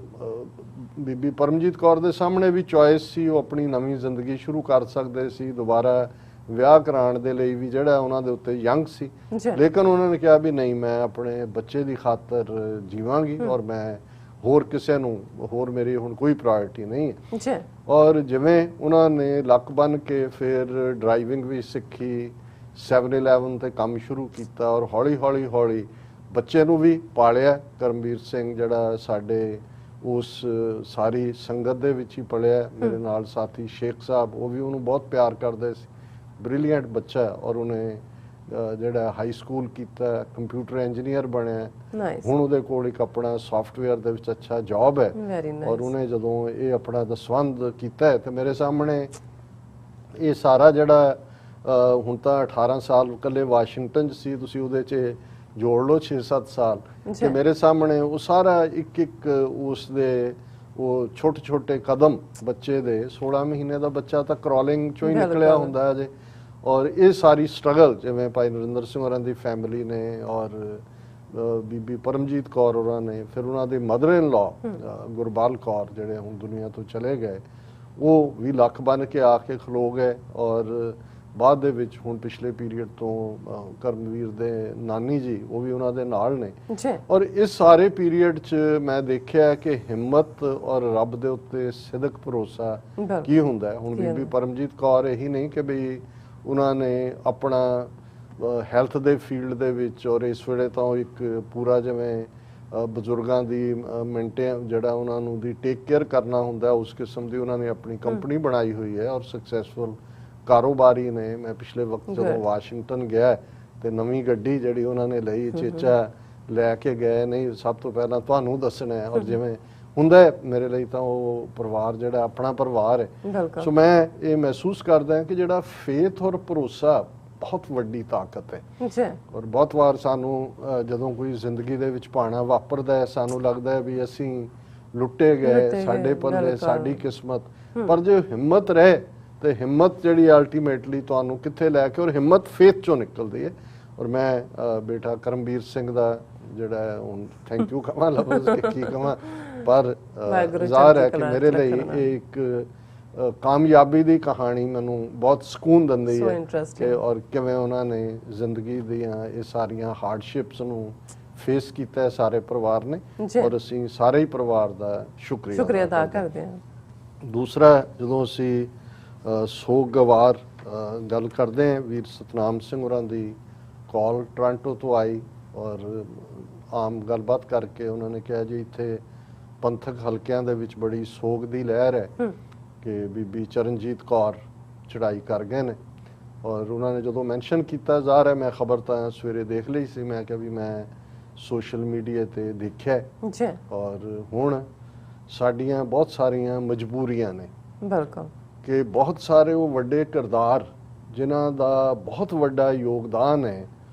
ਬੀਬੀ ਪਰਮਜੀਤ ਕੌਰ ਦੇ ਸਾਹਮਣੇ ਵੀ ਚੋਇਸ ਸੀ, ਉਹ ਆਪਣੀ ਨਵੀਂ ਜ਼ਿੰਦਗੀ ਸ਼ੁਰੂ ਕਰ ਸਕਦੇ ਸੀ, ਦੁਬਾਰਾ ਵਿਆਹ ਕਰਾਉਣ ਦੇ ਲਈ ਵੀ ਜਿਹੜਾ ਉਹਨਾਂ ਦੇ ਉੱਤੇ ਯੰਗ ਸੀ। ਲੇਕਿਨ ਉਹਨਾਂ ਨੇ ਕਿਹਾ ਵੀ ਨਹੀਂ, ਮੈਂ ਆਪਣੇ ਬੱਚੇ ਦੀ ਖਾਤਰ ਜੀਵਾਂਗੀ ਔਰ ਮੈਂ ਹੋਰ ਕਿਸੇ ਨੂੰ ਹੋਰ ਮੇਰੀ ਹੁਣ ਕੋਈ ਪ੍ਰਾਇੋਰਟੀ ਨਹੀਂ ਹੈ ਜੀ। ਔਰ ਜਿਵੇਂ ਉਹਨਾਂ ਨੇ ਲੱਕ ਬੰਨ ਕੇ ਫਿਰ ਡਰਾਈਵਿੰਗ ਵੀ ਸਿੱਖੀ, 7-11 ਤੇ ਕੰਮ ਸ਼ੁਰੂ ਕੀਤਾ ਔਰ ਹੌਲੀ ਹੌਲੀ ਹੌਲੀ ਬੱਚੇ ਨੂੰ ਵੀ ਪਾਲਿਆ। ਕਰਮਵੀਰ ਸਿੰਘ ਜਿਹੜਾ ਸਾਡੇ ਉਸ ਸਾਰੀ ਸੰਗਤ ਦੇ ਵਿੱਚ ਹੀ ਪਲਿਆ। ਮੇਰੇ ਨਾਲ ਸਾਥੀ ਸ਼ੇਖ ਸਾਹਿਬ, ਉਹ ਵੀ ਉਹਨੂੰ ਬਹੁਤ ਪਿਆਰ ਕਰਦੇ ਸੀ। ਬ੍ਰਿਲੀਅੰਟ ਬੱਚਾ ਔਰ ਉਹਨੇ ਜਿਹੜਾ ਹਾਈ ਸਕੂਲ ਕੀਤਾ, ਕੰਪਿਊਟਰ ਇੰਜੀਨੀਅਰ ਬਣਿਆ। ਹੁਣ ਉਹਦੇ ਕੋਲ ਇੱਕ ਆਪਣਾ ਸੌਫਟਵੇਅਰ ਦੇ ਵਿੱਚ ਅੱਛਾ ਜੌਬ ਹੈ। ਔਰ ਉਹਨੇ ਜਦੋਂ ਇਹ ਆਪਣਾ ਦਸਵੰਧ ਕੀਤਾ ਹੈ ਤੇ ਮੇਰੇ ਸਾਹਮਣੇ ਇਹ ਸਾਰਾ ਜਿਹੜਾ ਹੁਣ ਤਾਂ 18 ਸਾਲ ਇਕੱਲੇ ਵਾਸ਼ਿੰਗਟਨ 'ਚ ਸੀ, ਤੁਸੀਂ ਉਹਦੇ 'ਚ ਜੋੜ ਲਓ 6-7 ਸਾਲ, ਤੇ ਮੇਰੇ ਸਾਹਮਣੇ ਉਹ ਸਾਰਾ ਇੱਕ ਇੱਕ ਉਸ ਦੇ ਉਹ ਛੋਟੇ ਛੋਟੇ ਕਦਮ ਬੱਚੇ ਦੇ 16 ਮਹੀਨੇ ਦਾ ਬੱਚਾ ਤਾਂ ਕ੍ਰੋਲਿੰਗ ਚੋਂ ਹੀ ਨਿਕਲਿਆ ਹੁੰਦਾ ਅਜੇ। ਔਰ ਇਹ ਸਾਰੀ ਸਟਰਗਲ ਜਿਵੇਂ ਭਾਈ ਨਰਿੰਦਰ ਸਿੰਘ ਹੋਰਾਂ ਦੀ ਫੈਮਿਲੀ ਨੇ ਔਰ ਬੀਬੀ ਪਰਮਜੀਤ ਕੌਰ ਹੋਰਾਂ ਨੇ, ਫਿਰ ਉਹਨਾਂ ਦੇ ਮਦਰ ਇਨ ਲਾ ਗੁਰਬਾਲ ਕੌਰ ਜਿਹੜੇ ਹੁਣ ਦੁਨੀਆ ਤੋਂ ਚਲੇ ਗਏ, ਉਹ ਵੀ ਲੱਕ ਬੰਨ ਕੇ ਆ ਕੇ ਖਲੋ ਗਏ। ਔਰ ਬਾਅਦ ਦੇ ਵਿੱਚ ਹੁਣ ਪਿਛਲੇ ਪੀਰੀਅਡ ਤੋਂ ਕਰਮਵੀਰ ਦੇ ਨਾਨੀ ਜੀ, ਉਹ ਵੀ ਉਹਨਾਂ ਦੇ ਨਾਲ ਨੇ। ਔਰ ਇਸ ਸਾਰੇ ਪੀਰੀਅਡ 'ਚ ਮੈਂ ਦੇਖਿਆ ਕਿ ਹਿੰਮਤ ਔਰ ਰੱਬ ਦੇ ਉੱਤੇ ਸਿਦਕ ਭਰੋਸਾ ਕੀ ਹੁੰਦਾ ਹੈ। ਹੁਣ ਬੀਬੀ ਪਰਮਜੀਤ ਕੌਰ ਇਹੀ ਨਹੀਂ ਕਿ ਬਈ ਉਹਨਾਂ ਨੇ ਆਪਣਾ ਹੈਲਥ ਦੇ ਫੀਲਡ ਦੇ ਵਿੱਚ ਔਰ ਇਸ ਵੇਲੇ ਤਾਂ ਇੱਕ ਪੂਰਾ ਜਿਵੇਂ ਬਜ਼ੁਰਗਾਂ ਦੀ ਮੇਨਟੇਨ ਜਿਹੜਾ ਉਹਨਾਂ ਨੂੰ ਦੀ ਟੇਕ ਕੇਅਰ ਕਰਨਾ ਹੁੰਦਾ, ਉਸ ਕਿਸਮ ਦੀ ਉਹਨਾਂ ਨੇ ਆਪਣੀ ਕੰਪਨੀ ਬਣਾਈ ਹੋਈ ਹੈ ਔਰ ਸਕਸੈਸਫੁਲ ਕਾਰੋਬਾਰੀ ਨੇ। ਮੈਂ ਪਿਛਲੇ ਵਕਤ ਜਦੋਂ ਵਾਸ਼ਿੰਗਟਨ ਗਿਆ ਤੇ ਨਵੀਂ ਗੱਡੀ ਜਿਹੜੀ ਉਹਨਾਂ ਨੇ ਲਈ ਚੇਚਾ ਲੈ ਕੇ ਗਏ, ਨਹੀਂ ਸਭ ਤੋਂ ਪਹਿਲਾਂ ਤੁਹਾਨੂੰ ਦੱਸਣਾ ਹੈ। ਔਰ ਜਿਵੇਂ ਹੁੰਦਾ ਮੇਰੇ ਲਈ ਤਾਂ ਉਹ ਪਰਿਵਾਰ ਜਿਹੜਾ ਆਪਣਾ ਪਰਿਵਾਰ ਹੈ। ਸੋ ਮੈਂ ਇਹ ਮਹਿਸੂਸ ਕਰਦਾ ਕਿ ਜਿਹੜਾ ਫੇਥ ਔਰ ਭਰੋਸਾ ਬਹੁਤ ਵੱਡੀ ਤਾਕਤ ਹੈ। ਔਰ ਬਹੁਤ ਵਾਰ ਸਾਨੂੰ ਜਦੋਂ ਕੋਈ ਜ਼ਿੰਦਗੀ ਦੇ ਵਿੱਚ ਭਾਣਾ ਵਾਪਰਦਾ ਹੈ, ਸਾਨੂੰ ਲੱਗਦਾ ਹੈ ਵੀ ਅਸੀਂ ਲੁੱਟੇ ਗਏ, ਸਾਡੇ ਪੱਲੇ ਸਾਡੀ ਕਿਸਮਤ। ਪਰ ਜੇ ਹਿੰਮਤ ਰਹੇ ਤੇ ਹਿੰਮਤ ਜਿਹੜੀ ਅਲਟੀਮੇਟਲੀ ਤੁਹਾਨੂੰ ਕਿੱਥੇ ਲੈ ਕੇ, ਔਰ ਹਿੰਮਤ ਫੇਥ ਚੋਂ ਨਿਕਲਦੀ ਹੈ। ਔਰ ਮੈਂ ਬੇਟਾ ਕਰਮਵੀਰ ਸਿੰਘ ਦਾ ਜਿਹੜਾ ਹੁਣ ਥੈਂਕ ਯੂ ਕਹਾਂ ਲਫ਼ਜ਼ ਕੀ ਕਹਾਂ, ਪਰ ਜ਼ਾਹਰ ਹੈ ਕਿ ਮੇਰੇ ਲਈ ਇਹ ਇੱਕ ਕਾਮਯਾਬੀ ਦੀ ਕਹਾਣੀ ਮੈਨੂੰ ਬਹੁਤ ਸਕੂਨ ਦਿੰਦੀ ਹੈ ਕਿ ਔਰ ਕਿਵੇਂ ਉਹਨਾਂ ਨੇ ਜ਼ਿੰਦਗੀ ਦੀਆਂ ਇਹ ਸਾਰੀਆਂ ਹਾਰਡਸ਼ਿਪਸ ਨੂੰ ਫੇਸ ਕੀਤਾ ਹੈ ਸਾਰੇ ਪਰਿਵਾਰ ਨੇ। ਔਰ ਅਸੀਂ ਸਾਰੇ ਹੀ ਪਰਿਵਾਰ ਦਾ ਸ਼ੁਕਰੀਆ ਅਦਾ ਕਰਦੇ ਹਾਂ। ਦੂਸਰਾ, ਜਦੋਂ ਅਸੀਂ ਸੋਗਵਾਰ ਗੱਲ ਕਰਦੇ ਹਾਂ, ਵੀਰ ਸਤਨਾਮ ਸਿੰਘ ਹੋਰਾਂ ਦੀ ਕਾਲ ਟੋਰਾਂਟੋ ਤੋਂ ਆਈ ਔਰ ਆਮ ਗੱਲਬਾਤ ਕਰਕੇ ਉਹਨਾਂ ਨੇ ਕਿਹਾ ਜੀ ਇੱਥੇ ਪੰਥਕ ਹਲਕਿਆਂ ਦੇ ਵਿੱਚ ਬੜੀ ਸੋਗ ਦੀ ਲਹਿਰ ਹੈ ਕਿ ਬੀਬੀ ਚਰਨਜੀਤ ਕੌਰ ਚੜਾਈ ਕਰ ਗਏ ਨੇ। ਔਰ ਉਹਨਾਂ ਨੇ ਜਦੋਂ ਮੈਂਸ਼ਨ ਕੀਤਾ, ਜ਼ਾਹਰ ਹੈ ਮੈਂ ਖਬਰ ਤਾਂ ਸਵੇਰੇ ਦੇਖ ਲਈ ਸੀ, ਮੈਂ ਕਿਹਾ ਵੀ ਮੈਂ ਸੋਸ਼ਲ ਮੀਡੀਆ ਤੇ ਦੇਖਿਆ ਔਰ ਹੁਣ ਸਾਡੀਆਂ ਬਹੁਤ ਸਾਰੀਆਂ ਮਜਬੂਰੀਆਂ ਨੇ। ਬਿਲਕੁਲ ਕਿ ਬਹੁਤ ਸਾਰੇ ਉਹ ਵੱਡੇ ਕਿਰਦਾਰ ਜਿਨ੍ਹਾਂ ਦਾ ਬਹੁਤ ਵੱਡਾ ਯੋਗਦਾਨ ਹੈ,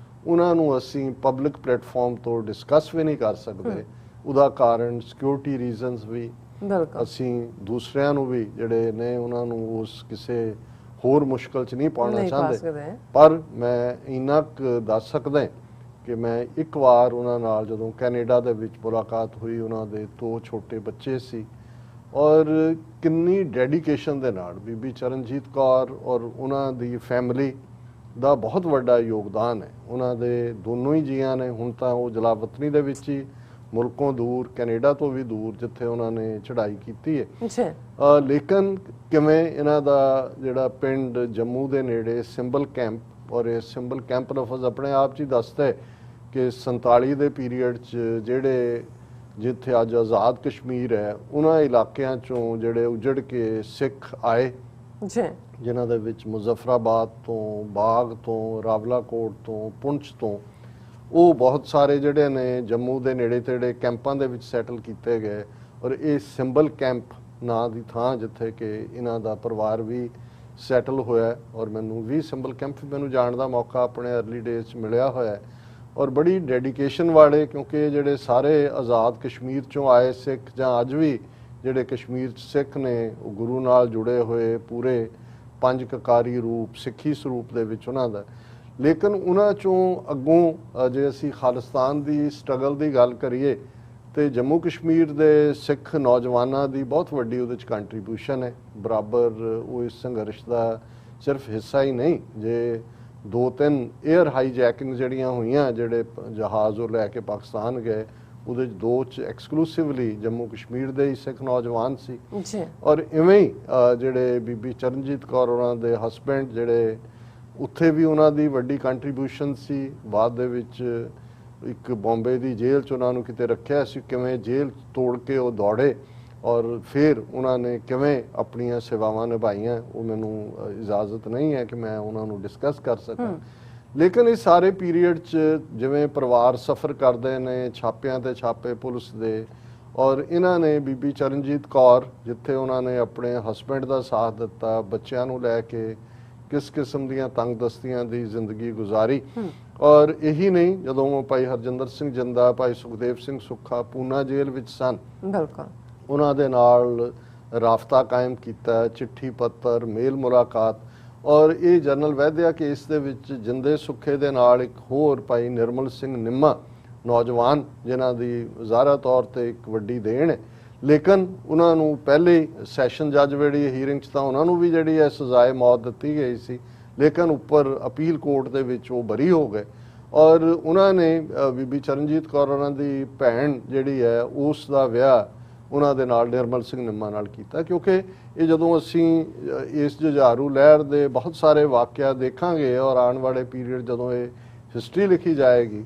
ਉਹਨਾਂ ਨੂੰ ਅਸੀਂ ਪਬਲਿਕ ਪਲੇਟਫਾਰਮ ਤੋਂ ਡਿਸਕਸ ਵੀ ਨਹੀਂ ਕਰ ਸਕਦੇ। ਉਹਦਾ ਕਾਰਨ ਸਿਕਿਉਰਿਟੀ ਰੀਜ਼ਨਸ ਵੀ, ਅਸੀਂ ਦੂਸਰਿਆਂ ਨੂੰ ਵੀ ਜਿਹੜੇ ਨੇ ਉਹਨਾਂ ਨੂੰ ਉਸ ਕਿਸੇ ਹੋਰ ਮੁਸ਼ਕਲ 'ਚ ਨਹੀਂ ਪਾਉਣਾ ਚਾਹੁੰਦੇ। ਪਰ ਮੈਂ ਇੰਨਾ ਕੁ ਦੱਸ ਸਕਦਾ ਕਿ ਮੈਂ ਇੱਕ ਵਾਰ ਉਹਨਾਂ ਨਾਲ ਜਦੋਂ ਕੈਨੇਡਾ ਦੇ ਵਿੱਚ ਮੁਲਾਕਾਤ ਹੋਈ, ਉਹਨਾਂ ਦੇ 2 ਛੋਟੇ ਬੱਚੇ ਸੀ ਔਰ ਕਿੰਨੀ ਡੈਡੀਕੇਸ਼ਨ ਦੇ ਨਾਲ ਬੀਬੀ ਚਰਨਜੀਤ ਕੌਰ ਔਰ ਉਹਨਾਂ ਦੀ ਫੈਮਿਲੀ ਦਾ ਬਹੁਤ ਵੱਡਾ ਯੋਗਦਾਨ ਹੈ। ਉਹਨਾਂ ਦੇ ਦੋਨੋਂ ਹੀ ਜੀਆਂ ਨੇ, ਹੁਣ ਤਾਂ ਉਹ ਜਲਾਵਤਨੀ ਦੇ ਵਿੱਚ ਹੀ ਮੁਲਕੋਂ ਦੂਰ, ਕੈਨੇਡਾ ਤੋਂ ਵੀ ਦੂਰ, ਜਿੱਥੇ ਉਹਨਾਂ ਨੇ ਚੜ੍ਹਾਈ ਕੀਤੀ ਹੈ। ਲੇਕਿਨ ਕਿਵੇਂ ਇਹਨਾਂ ਦਾ ਜਿਹੜਾ ਪਿੰਡ ਜੰਮੂ ਦੇ ਨੇੜੇ ਸਿੰਬਲ ਕੈਂਪ, ਔਰ ਇਹ ਸਿੰਬਲ ਕੈਂਪ ਲਫ਼ਜ਼ ਆਪਣੇ ਆਪ 'ਚ ਹੀ ਦੱਸਦਾ ਹੈ ਕਿ 47 ਦੇ ਪੀਰੀਅਡ 'ਚ ਜਿਹੜੇ ਜਿੱਥੇ ਅੱਜ ਆਜ਼ਾਦ ਕਸ਼ਮੀਰ ਹੈ, ਉਹਨਾਂ ਇਲਾਕਿਆਂ 'ਚੋਂ ਜਿਹੜੇ ਉਜੜ ਕੇ ਸਿੱਖ ਆਏ, ਜਿਨ੍ਹਾਂ ਦੇ ਵਿੱਚ ਮੁਜ਼ੱਫਰਾਬਾਦ ਤੋਂ, ਬਾਗ ਤੋਂ, ਰਾਵਲਾਕੋਟ ਤੋਂ, ਪੁੰਛ ਤੋਂ, ਉਹ ਬਹੁਤ ਸਾਰੇ ਜਿਹੜੇ ਨੇ ਜੰਮੂ ਦੇ ਨੇੜੇ ਤੇੜੇ ਕੈਂਪਾਂ ਦੇ ਵਿੱਚ ਸੈਟਲ ਕੀਤੇ ਗਏ। ਔਰ ਇਹ ਸਿੰਬਲ ਕੈਂਪ ਨਾਂ ਦੀ ਥਾਂ ਜਿੱਥੇ ਕਿ ਇਹਨਾਂ ਦਾ ਪਰਿਵਾਰ ਵੀ ਸੈਟਲ ਹੋਇਆ। ਔਰ ਮੈਨੂੰ ਵੀ ਸਿੰਬਲ ਕੈਂਪ ਮੈਨੂੰ ਜਾਣ ਦਾ ਮੌਕਾ ਆਪਣੇ ਅਰਲੀ ਡੇਜ਼ 'ਚ ਮਿਲਿਆ ਹੋਇਆ ਔਰ ਬੜੀ ਡੈਡੀਕੇਸ਼ਨ ਵਾਲੇ, ਕਿਉਂਕਿ ਜਿਹੜੇ ਸਾਰੇ ਆਜ਼ਾਦ ਕਸ਼ਮੀਰ 'ਚੋਂ ਆਏ ਸਿੱਖ ਜਾਂ ਅੱਜ ਵੀ ਜਿਹੜੇ ਕਸ਼ਮੀਰ 'ਚ ਸਿੱਖ ਨੇ, ਉਹ ਗੁਰੂ ਨਾਲ ਜੁੜੇ ਹੋਏ ਪੂਰੇ 5 ਕਕਾਰੀ ਰੂਪ ਸਿੱਖੀ ਸਰੂਪ ਦੇ ਵਿੱਚ ਉਹਨਾਂ ਦਾ। ਲੇਕਿਨ ਉਹਨਾਂ 'ਚੋਂ ਅੱਗੋਂ ਜੇ ਅਸੀਂ ਖਾਲਿਸਤਾਨ ਦੀ ਸਟਰਗਲ ਦੀ ਗੱਲ ਕਰੀਏ ਤੇ ਜੰਮੂ ਕਸ਼ਮੀਰ ਦੇ ਸਿੱਖ ਨੌਜਵਾਨਾਂ ਦੀ ਬਹੁਤ ਵੱਡੀ ਉਹਦੇ 'ਚ ਕੰਟਰੀਬਿਊਸ਼ਨ ਹੈ। ਬਰਾਬਰ ਉਹ ਇਸ ਸੰਘਰਸ਼ ਦਾ ਸਿਰਫ ਹਿੱਸਾ ਹੀ ਨਹੀਂ, ਜੇ 2-3 ਏਅਰ ਹਾਈਜੈਕਿੰਗ ਜਿਹੜੀਆਂ ਹੋਈਆਂ, ਜਿਹੜੇ ਜਹਾਜ਼ ਉਹ ਲੈ ਕੇ ਪਾਕਿਸਤਾਨ ਗਏ, ਉਹਦੇ 'ਚ 2 'ਚ ਐਕਸਕਲੂਸਿਵਲੀ ਜੰਮੂ ਕਸ਼ਮੀਰ ਦੇ ਹੀ ਸਿੱਖ ਨੌਜਵਾਨ ਸੀ ਜੀ। ਔਰ ਇਵੇਂ ਹੀ ਜਿਹੜੇ ਬੀਬੀ ਚਰਨਜੀਤ ਕੌਰ ਉਹਨਾਂ ਦੇ ਹਸਬੈਂਡ ਜਿਹੜੇ ਉੱਥੇ ਵੀ ਉਹਨਾਂ ਦੀ ਵੱਡੀ ਕੰਟਰੀਬਿਊਸ਼ਨ ਸੀ। ਬਾਅਦ ਦੇ ਵਿੱਚ ਇੱਕ ਬੰਬੇ ਦੀ ਜੇਲ੍ਹ 'ਚ ਉਹਨਾਂ ਨੂੰ ਕਿਤੇ ਰੱਖਿਆ ਸੀ, ਕਿਵੇਂ ਜੇਲ੍ਹ ਤੋੜ ਕੇ ਉਹ ਦੌੜੇ ਔਰ ਫਿਰ ਉਹਨਾਂ ਨੇ ਕਿਵੇਂ ਆਪਣੀਆਂ ਸੇਵਾਵਾਂ ਨਿਭਾਈਆਂ, ਉਹ ਮੈਨੂੰ ਇਜਾਜ਼ਤ ਨਹੀਂ ਹੈ ਕਿ ਮੈਂ ਉਹਨਾਂ ਨੂੰ ਡਿਸਕਸ ਕਰ ਸਕਾਂ। ਲੇਕਿਨ ਇਸ ਸਾਰੇ ਪੀਰੀਅਡ 'ਚ ਜਿਵੇਂ ਪਰਿਵਾਰ ਸਫ਼ਰ ਕਰਦੇ ਨੇ, ਛਾਪਿਆਂ ਤੇ ਛਾਪੇ ਪੁਲਿਸ ਦੇ, ਔਰ ਇਹਨਾਂ ਨੇ ਬੀਬੀ ਚਰਨਜੀਤ ਕੌਰ ਜਿੱਥੇ ਉਹਨਾਂ ਨੇ ਆਪਣੇ ਹਸਬੈਂਡ ਦਾ ਸਾਥ ਦਿੱਤਾ, ਬੱਚਿਆਂ ਨੂੰ ਲੈ ਕੇ ਕਿਸ ਕਿਸਮ ਦੀਆਂ ਤੰਗਦਸਤੀਆਂ ਦੀ ਜ਼ਿੰਦਗੀ ਗੁਜ਼ਾਰੀ। ਔਰ ਇਹੀ ਨਹੀਂ, ਜਦੋਂ ਭਾਈ ਹਰਜਿੰਦਰ ਸਿੰਘ ਜਿੰਦਾ, ਭਾਈ ਸੁਖਦੇਵ ਸਿੰਘ ਸੁੱਖਾ ਪੂਨਾ ਜੇਲ੍ਹ ਵਿੱਚ ਸਨ, ਬਿਲਕੁਲ ਉਹਨਾਂ ਦੇ ਨਾਲ ਰਾਬਤਾ ਕਾਇਮ ਕੀਤਾ, ਚਿੱਠੀ ਪੱਤਰ, ਮੇਲ ਮੁਲਾਕਾਤ। ਔਰ ਇਹ ਜਨਰਲ ਵੈਦਿਆ ਕੇਸ ਦੇ ਵਿੱਚ ਜਿੰਦੇ ਸੁੱਖੇ ਦੇ ਨਾਲ ਇੱਕ ਹੋਰ ਭਾਈ ਨਿਰਮਲ ਸਿੰਘ ਨਿੰਮਾ ਨੌਜਵਾਨ, ਜਿਨ੍ਹਾਂ ਦੀ ਜ਼ਾਹਰਾ ਤੌਰ ਤੇ ਇੱਕ ਵੱਡੀ ਦੇਣ ਹੈ, ਲੇਕਿਨ ਉਹਨਾਂ ਨੂੰ ਪਹਿਲੇ ਸੈਸ਼ਨ ਜੱਜ ਜਿਹੜੀ ਹੀਅਰਿੰਗ 'ਚ ਤਾਂ ਉਹਨਾਂ ਨੂੰ ਵੀ ਜਿਹੜੀ ਹੈ ਸਜ਼ਾਏ ਮੌਤ ਦਿੱਤੀ ਗਈ ਸੀ, ਲੇਕਿਨ ਉੱਪਰ ਅਪੀਲ ਕੋਰਟ ਦੇ ਵਿੱਚ ਉਹ ਬਰੀ ਹੋ ਗਏ। ਔਰ ਉਹਨਾਂ ਨੇ ਬੀਬੀ ਚਰਨਜੀਤ ਕੌਰ ਉਹਨਾਂ ਦੀ ਭੈਣ ਜਿਹੜੀ ਹੈ ਉਸ ਦਾ ਵਿਆਹ ਉਹਨਾਂ ਦੇ ਨਾਲ ਨਿਰਮਲ ਸਿੰਘ ਨਿੰਮਾ ਨਾਲ ਕੀਤਾ, ਕਿਉਂਕਿ ਇਹ ਜਦੋਂ ਅਸੀਂ ਇਸ ਜੁਝਾਰੂ ਲਹਿਰ ਦੇ ਬਹੁਤ ਸਾਰੇ ਵਾਕਿਆ ਦੇਖਾਂਗੇ ਔਰ ਆਉਣ ਵਾਲੇ ਪੀਰੀਅਡ ਜਦੋਂ ਇਹ ਹਿਸਟਰੀ ਲਿਖੀ ਜਾਏਗੀ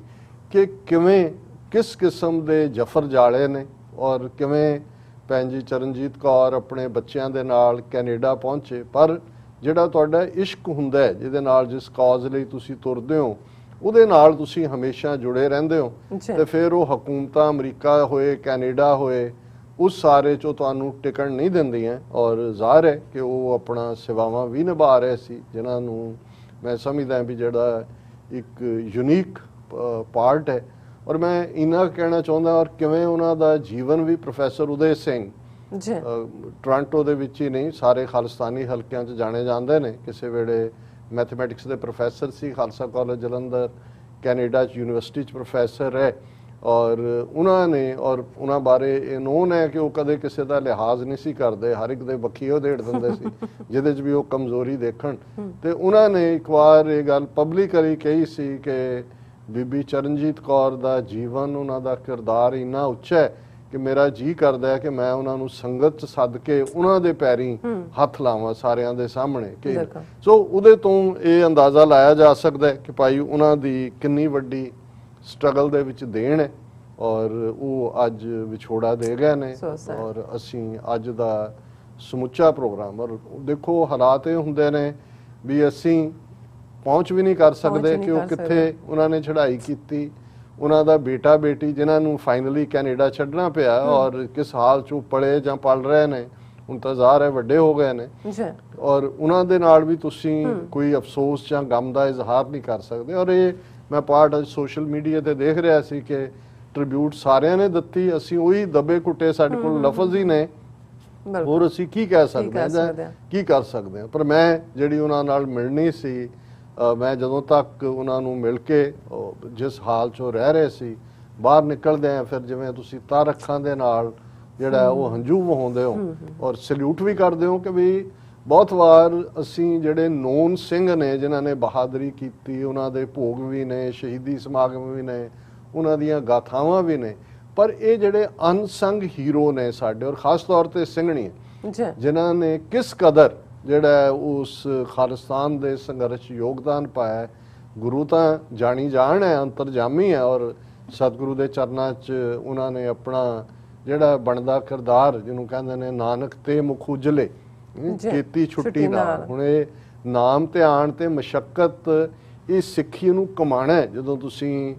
ਕਿ ਕਿਵੇਂ ਕਿਸ ਕਿਸਮ ਦੇ ਜਫਰ ਜਾਲੇ ਨੇ ਔਰ ਕਿਵੇਂ ਭੈਣ ਜੀ ਚਰਨਜੀਤ ਕੌਰ ਆਪਣੇ ਬੱਚਿਆਂ ਦੇ ਨਾਲ ਕੈਨੇਡਾ ਪਹੁੰਚੇ। ਪਰ ਜਿਹੜਾ ਤੁਹਾਡਾ ਇਸ਼ਕ ਹੁੰਦਾ ਹੈ, ਜਿਹਦੇ ਨਾਲ ਜਿਸ ਕਾਜ਼ ਲਈ ਤੁਸੀਂ ਤੁਰਦੇ ਹੋ, ਉਹਦੇ ਨਾਲ ਤੁਸੀਂ ਹਮੇਸ਼ਾ ਜੁੜੇ ਰਹਿੰਦੇ ਹੋ, ਤੇ ਫਿਰ ਉਹ ਹਕੂਮਤਾਂ ਅਮਰੀਕਾ ਹੋਏ, ਕੈਨੇਡਾ ਹੋਏ, ਉਸ ਸਾਰੇ 'ਚੋਂ ਤੁਹਾਨੂੰ ਟਿਕਣ ਨਹੀਂ ਦਿੰਦੀਆਂ। ਔਰ ਜ਼ਾਹਰ ਹੈ ਕਿ ਉਹ ਆਪਣਾ ਸੇਵਾਵਾਂ ਵੀ ਨਿਭਾ ਰਹੇ ਸੀ, ਜਿਨ੍ਹਾਂ ਨੂੰ ਮੈਂ ਸਮਝਦਾ ਵੀ ਜਿਹੜਾ ਇੱਕ ਯੂਨੀਕ ਪਾਰਟ ਹੈ। ਔਰ ਮੈਂ ਇੰਨਾ ਕਹਿਣਾ ਚਾਹੁੰਦਾ, ਔਰ ਕਿਵੇਂ ਉਹਨਾਂ ਦਾ ਜੀਵਨ ਵੀ ਪ੍ਰੋਫੈਸਰ ਉਦੈ ਸਿੰਘ ਟੋਰਾਂਟੋ ਦੇ ਵਿੱਚ ਹੀ ਨਹੀਂ, ਸਾਰੇ ਖਾਲਿਸਤਾਨੀ ਹਲਕਿਆਂ 'ਚ ਜਾਣੇ ਜਾਂਦੇ ਨੇ, ਕਿਸੇ ਵੇਲੇ ਮੈਥਮੈਟਿਕਸ ਦੇ ਪ੍ਰੋਫੈਸਰ ਸੀ ਖਾਲਸਾ ਕਾਲਜ ਜਲੰਧਰ, ਕੈਨੇਡਾ 'ਚ ਯੂਨੀਵਰਸਿਟੀ 'ਚ ਪ੍ਰੋਫੈਸਰ ਹੈ। ਔਰ ਉਹਨਾਂ ਨੇ, ਔਰ ਉਹਨਾਂ ਬਾਰੇ ਇਹ ਨੋਨ ਹੈ ਕਿ ਉਹ ਕਦੇ ਕਿਸੇ ਦਾ ਲਿਹਾਜ਼ ਨਹੀਂ ਸੀ ਕਰਦੇ, ਹਰ ਇੱਕ ਦੇ ਬੱਖੀ ਉਹ ਦੇੜ ਦਿੰਦੇ ਸੀ ਜਿਹਦੇ 'ਚ ਵੀ ਉਹ ਕਮਜ਼ੋਰੀ ਦੇਖਣ। ਤੇ ਉਹਨਾਂ ਨੇ ਇੱਕ ਵਾਰ ਇਹ ਗੱਲ ਪਬਲਿਕਲੀ ਕਹੀ ਸੀ ਕਿ ਬੀਬੀ ਚਰਨਜੀਤ ਕੌਰ ਦਾ ਜੀਵਨ, ਉਹਨਾਂ ਦਾ ਕਿਰਦਾਰ ਇੰਨਾ ਉੱਚਾ ਹੈ ਕਿ ਮੇਰਾ ਜੀ ਕਰਦਾ ਹੈ ਕਿ ਮੈਂ ਉਹਨਾਂ ਨੂੰ ਸੰਗਤ 'ਚ ਸੱਦ ਕੇ ਉਹਨਾਂ ਦੇ ਪੈਰੀਂ ਹੱਥ ਲਾਵਾਂ ਸਾਰਿਆਂ ਦੇ ਸਾਹਮਣੇ। ਕਿ ਸੋ ਉਹਦੇ ਤੋਂ ਇਹ ਅੰਦਾਜ਼ਾ ਲਾਇਆ ਜਾ ਸਕਦਾ ਹੈ ਕਿ ਭਾਈ ਉਹਨਾਂ ਦੀ ਕਿੰਨੀ ਵੱਡੀ ਸਟਰਗਲ ਦੇ ਵਿੱਚ ਦੇਣ ਹੈ, ਔਰ ਉਹ ਅੱਜ ਵਿਛੋੜਾ ਦੇ ਗਏ ਨੇ। ਔਰ ਅਸੀਂ ਅੱਜ ਦਾ ਸਮੁੱਚਾ ਪ੍ਰੋਗਰਾਮ, ਔਰ ਦੇਖੋ ਹਾਲਾਤ ਇਹ ਹੁੰਦੇ ਨੇ ਵੀ ਅਸੀਂ ਪਹੁੰਚ ਵੀ ਨਹੀਂ ਕਰ ਸਕਦੇ ਕਿ ਉਹ ਕਿੱਥੇ ਉਹਨਾਂ ਨੇ ਚੜ੍ਹਾਈ ਕੀਤੀ, ਉਹਨਾਂ ਦਾ ਬੇਟਾ ਬੇਟੀ ਜਿਨ੍ਹਾਂ ਨੂੰ ਫਾਈਨਲੀ ਕੈਨੇਡਾ ਛੱਡਣਾ ਪਿਆ, ਔਰ ਕਿਸ ਹਾਲ 'ਚ ਪਲੇ ਜਾਂ ਪਲ ਰਹੇ ਨੇ, ਹੁਣ ਤਾਂ ਜ਼ਾਹਰ ਹੈ ਵੱਡੇ ਹੋ ਗਏ ਨੇ, ਔਰ ਉਹਨਾਂ ਦੇ ਨਾਲ ਵੀ ਤੁਸੀਂ ਕੋਈ ਅਫਸੋਸ ਜਾਂ ਗਮ ਦਾ ਇਜ਼ਹਾਰ ਨਹੀਂ ਕਰ ਸਕਦੇ। ਔਰ ਇਹ ਮੈਂ ਪਾਰਟ ਅੱਜ ਸੋਸ਼ਲ ਮੀਡੀਆ ਤੇ ਦੇਖ ਰਿਹਾ ਸੀ ਕਿ ਟ੍ਰਿਬਿਊਟ ਸਾਰਿਆਂ ਨੇ ਦਿੱਤੀ, ਅਸੀਂ ਉਹੀ ਦੱਬੇ ਕੁੱਟੇ, ਸਾਡੇ ਕੋਲ ਲਫ਼ਜ਼ ਹੀ ਨੇ, ਹੋਰ ਅਸੀਂ ਕੀ ਕਹਿ ਸਕਦੇ ਹਾਂ, ਕੀ ਕਰ ਸਕਦੇ ਹਾਂ। ਪਰ ਮੈਂ ਜਿਹੜੀ ਉਹਨਾਂ ਨਾਲ ਮਿਲਣੀ ਸੀ, ਮੈਂ ਜਦੋਂ ਤੱਕ ਉਹਨਾਂ ਨੂੰ ਮਿਲ ਕੇ ਜਿਸ ਹਾਲ 'ਚ ਉਹ ਰਹਿ ਰਹੇ ਸੀ, ਬਾਹਰ ਨਿਕਲਦੇ ਆ ਫਿਰ ਜਿਵੇਂ ਤੁਸੀਂ ਤਰ ਅੱਖਾਂ ਦੇ ਨਾਲ ਜਿਹੜਾ ਉਹ ਹੰਝੂ ਵਹਾਉਂਦੇ ਹੋ ਔਰ ਸਲੂਟ ਵੀ ਕਰਦੇ ਹੋ ਕਿ ਵੀ ਬਹੁਤ ਵਾਰ ਅਸੀਂ ਜਿਹੜੇ ਨੌਨ ਸਿੰਘ ਨੇ ਜਿਨ੍ਹਾਂ ਨੇ ਬਹਾਦਰੀ ਕੀਤੀ, ਉਹਨਾਂ ਦੇ ਭੋਗ ਵੀ ਨੇ, ਸ਼ਹੀਦੀ ਸਮਾਗਮ ਵੀ ਨੇ, ਉਹਨਾਂ ਦੀਆਂ ਗਾਥਾਵਾਂ ਵੀ ਨੇ, ਪਰ ਇਹ ਜਿਹੜੇ ਅਨਸੰਗ ਹੀਰੋ ਨੇ ਸਾਡੇ, ਔਰ ਖਾਸ ਤੌਰ ਤੇ ਸਿੰਘਣੀਆਂ, ਜਿਨ੍ਹਾਂ ਨੇ ਕਿਸ ਕਦਰ ਜਿਹੜਾ ਉਸ ਖਾਲਿਸਤਾਨ ਦੇ ਸੰਘਰਸ਼ ਯੋਗਦਾਨ ਪਾਇਆ। ਗੁਰੂ ਤਾਂ ਜਾਣੀ ਜਾਣ ਹੈ, ਅੰਤਰਜਾਮੀ ਹੈ, ਔਰ ਸਤਿਗੁਰੂ ਦੇ ਚਰਨਾਂ 'ਚ ਉਹਨਾਂ ਨੇ ਆਪਣਾ ਜਿਹੜਾ ਬਣਦਾ ਕਿਰਦਾਰ, ਜਿਹਨੂੰ ਕਹਿੰਦੇ ਨੇ ਨਾਨਕ ਤੇ ਮੁਖ ਉਜਲੇ ਕੀਤੀ ਛੁੱਟੀ ਨਾਲ। ਹੁਣ ਇਹ ਨਾਮ ਧਿਆਨ ਤੇ ਮਸ਼ੱਕਤ, ਇਹ ਸਿੱਖੀ ਨੂੰ ਕਮਾਣਾ ਹੈ। ਜਦੋਂ ਤੁਸੀਂ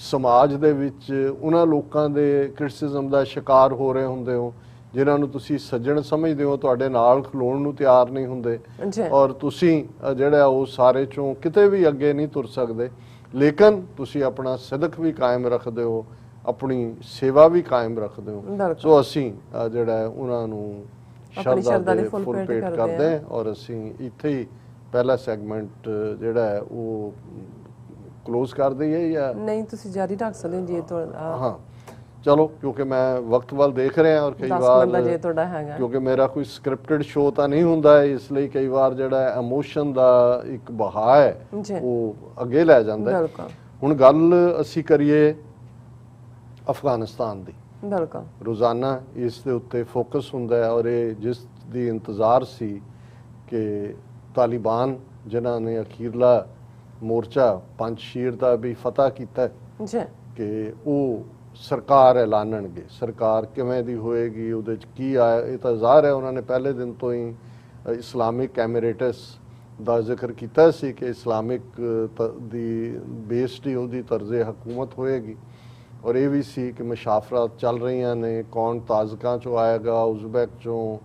ਸਮਾਜ ਦੇ ਵਿੱਚ ਉਹਨਾਂ ਲੋਕਾਂ ਦੇ ਕ੍ਰਿਟਿਸਿਜ਼ਮ ਦਾ ਸ਼ਿਕਾਰ ਹੋ ਰਹੇ ਹੁੰਦੇ ਹੋ ਜਿਨ੍ਹਾਂ ਨੂੰ ਤੁਸੀਂ ਸੱਜਣ ਸਮਝਦੇ ਹੋ, ਤੁਹਾਡੇ ਨਾਲ ਖਲੋਣ ਨੂੰ ਤਿਆਰ ਨਹੀਂ ਹੁੰਦੇ, ਔਰ ਤੁਸੀਂ ਜਿਹੜਾ ਉਹ ਸਾਰੇ ਚੋਂ ਕਿਤੇ ਵੀ ਅੱਗੇ ਨਹੀਂ ਤੁਰ ਸਕਦੇ, ਲੇਕਿਨ ਤੁਸੀਂ ਆਪਣਾ ਸਿਦਕ ਵੀ ਕਾਇਮ ਰੱਖਦੇ ਹੋ, ਆਪਣੀ ਸੇਵਾ ਵੀ ਕਾਇਮ ਰੱਖਦੇ ਹੋ। ਸੋ ਅਸੀਂ ਜਿਹੜਾ ਉਹਨਾਂ ਨੂੰ ਸ਼ਰਧਾ ਦੇ ਫੁੱਲ ਪੇਟ ਕਰਦੇ ਹਾਂ, ਔਰ ਅਸੀਂ ਇੱਥੇ ਹੀ ਪਹਿਲਾ ਸੈਗਮੈਂਟ ਜਿਹੜਾ ਹੈ ਉਹ ਕਲੋਜ਼ ਕਰ ਦਈਏ ਜਾਂ ਨਹੀਂ? ਤੁਸੀਂ ਜਾਰੀ ਰੱਖ ਸਕਦੇ ਹੋ ਜੀ ਤੁਹਾਡਾ। ਹਾਂ ਚਲੋ, ਕਿਉਂਕਿ ਮੈਂ ਵਕਤ ਵੱਲ ਦੇਖ ਰਿਹਾ, ਔਰ ਕਈ ਵਾਰ ਕਿਉਂਕਿ ਮੇਰਾ ਕੋਈ ਸਕ੍ਰਿਪਟਡ ਸ਼ੋਅ ਤਾਂ ਨਹੀਂ ਹੁੰਦਾ, ਇਸ ਲਈ ਕਈ ਵਾਰ ਜਿਹੜਾ ਇਮੋਸ਼ਨ ਦਾ ਇੱਕ ਬਹਾਅ ਹੈ ਉਹ ਅੱਗੇ ਲੈ ਜਾਂਦਾ। ਹੁਣ ਗੱਲ ਅਸੀਂ ਕਰੀਏ ਅਫਗਾਨਿਸਤਾਨ ਦੀ। ਬਿਲਕੁਲ ਰੋਜ਼ਾਨਾ ਇਸ ਦੇ ਉੱਤੇ ਫੋਕਸ ਹੁੰਦਾ ਹੈ ਔਰ ਇਹ ਜਿਸ ਦੀ ਇੰਤਜ਼ਾਰ ਸੀ ਕਿ ਤਾਲਿਬਾਨ ਜਿਨ੍ਹਾਂ ਨੇ ਅਖੀਰਲਾ ਮੋਰਚਾ ਪੰਜਸ਼ੀਰ ਦਾ ਵੀ ਫਤਹ ਕੀਤਾ ਜੀ ਕਿ ਉਹ ਸਰਕਾਰ ਐਲਾਨਣਗੇ। ਸਰਕਾਰ ਕਿਵੇਂ ਦੀ ਹੋਏਗੀ, ਉਹਦੇ 'ਚ ਕੀ ਆਇਆ, ਇਹ ਤਾਂ ਜ਼ਾਹਰ ਹੈ ਉਹਨਾਂ ਨੇ ਪਹਿਲੇ ਦਿਨ ਤੋਂ ਹੀ ਇਸਲਾਮਿਕ ਐਮੀਰੇਟਸ ਦਾ ਜ਼ਿਕਰ ਕੀਤਾ ਸੀ ਕਿ ਇਸਲਾਮਿਕ ਦੀ ਬੇਸਡ ਹੀ ਉਹਦੀ ਤਰਜ਼ੇ ਹਕੂਮਤ ਹੋਏਗੀ। ਔਰ ਇਹ ਵੀ ਸੀ ਕਿ ਮੁਸ਼ਾਫਰਾਤ ਚੱਲ ਰਹੀਆਂ ਨੇ, ਕੌਣ ਤਾਜ਼ਕਾਂ 'ਚੋਂ ਆਏਗਾ, ਉਜ਼ਬੈਕ 'ਚੋਂ,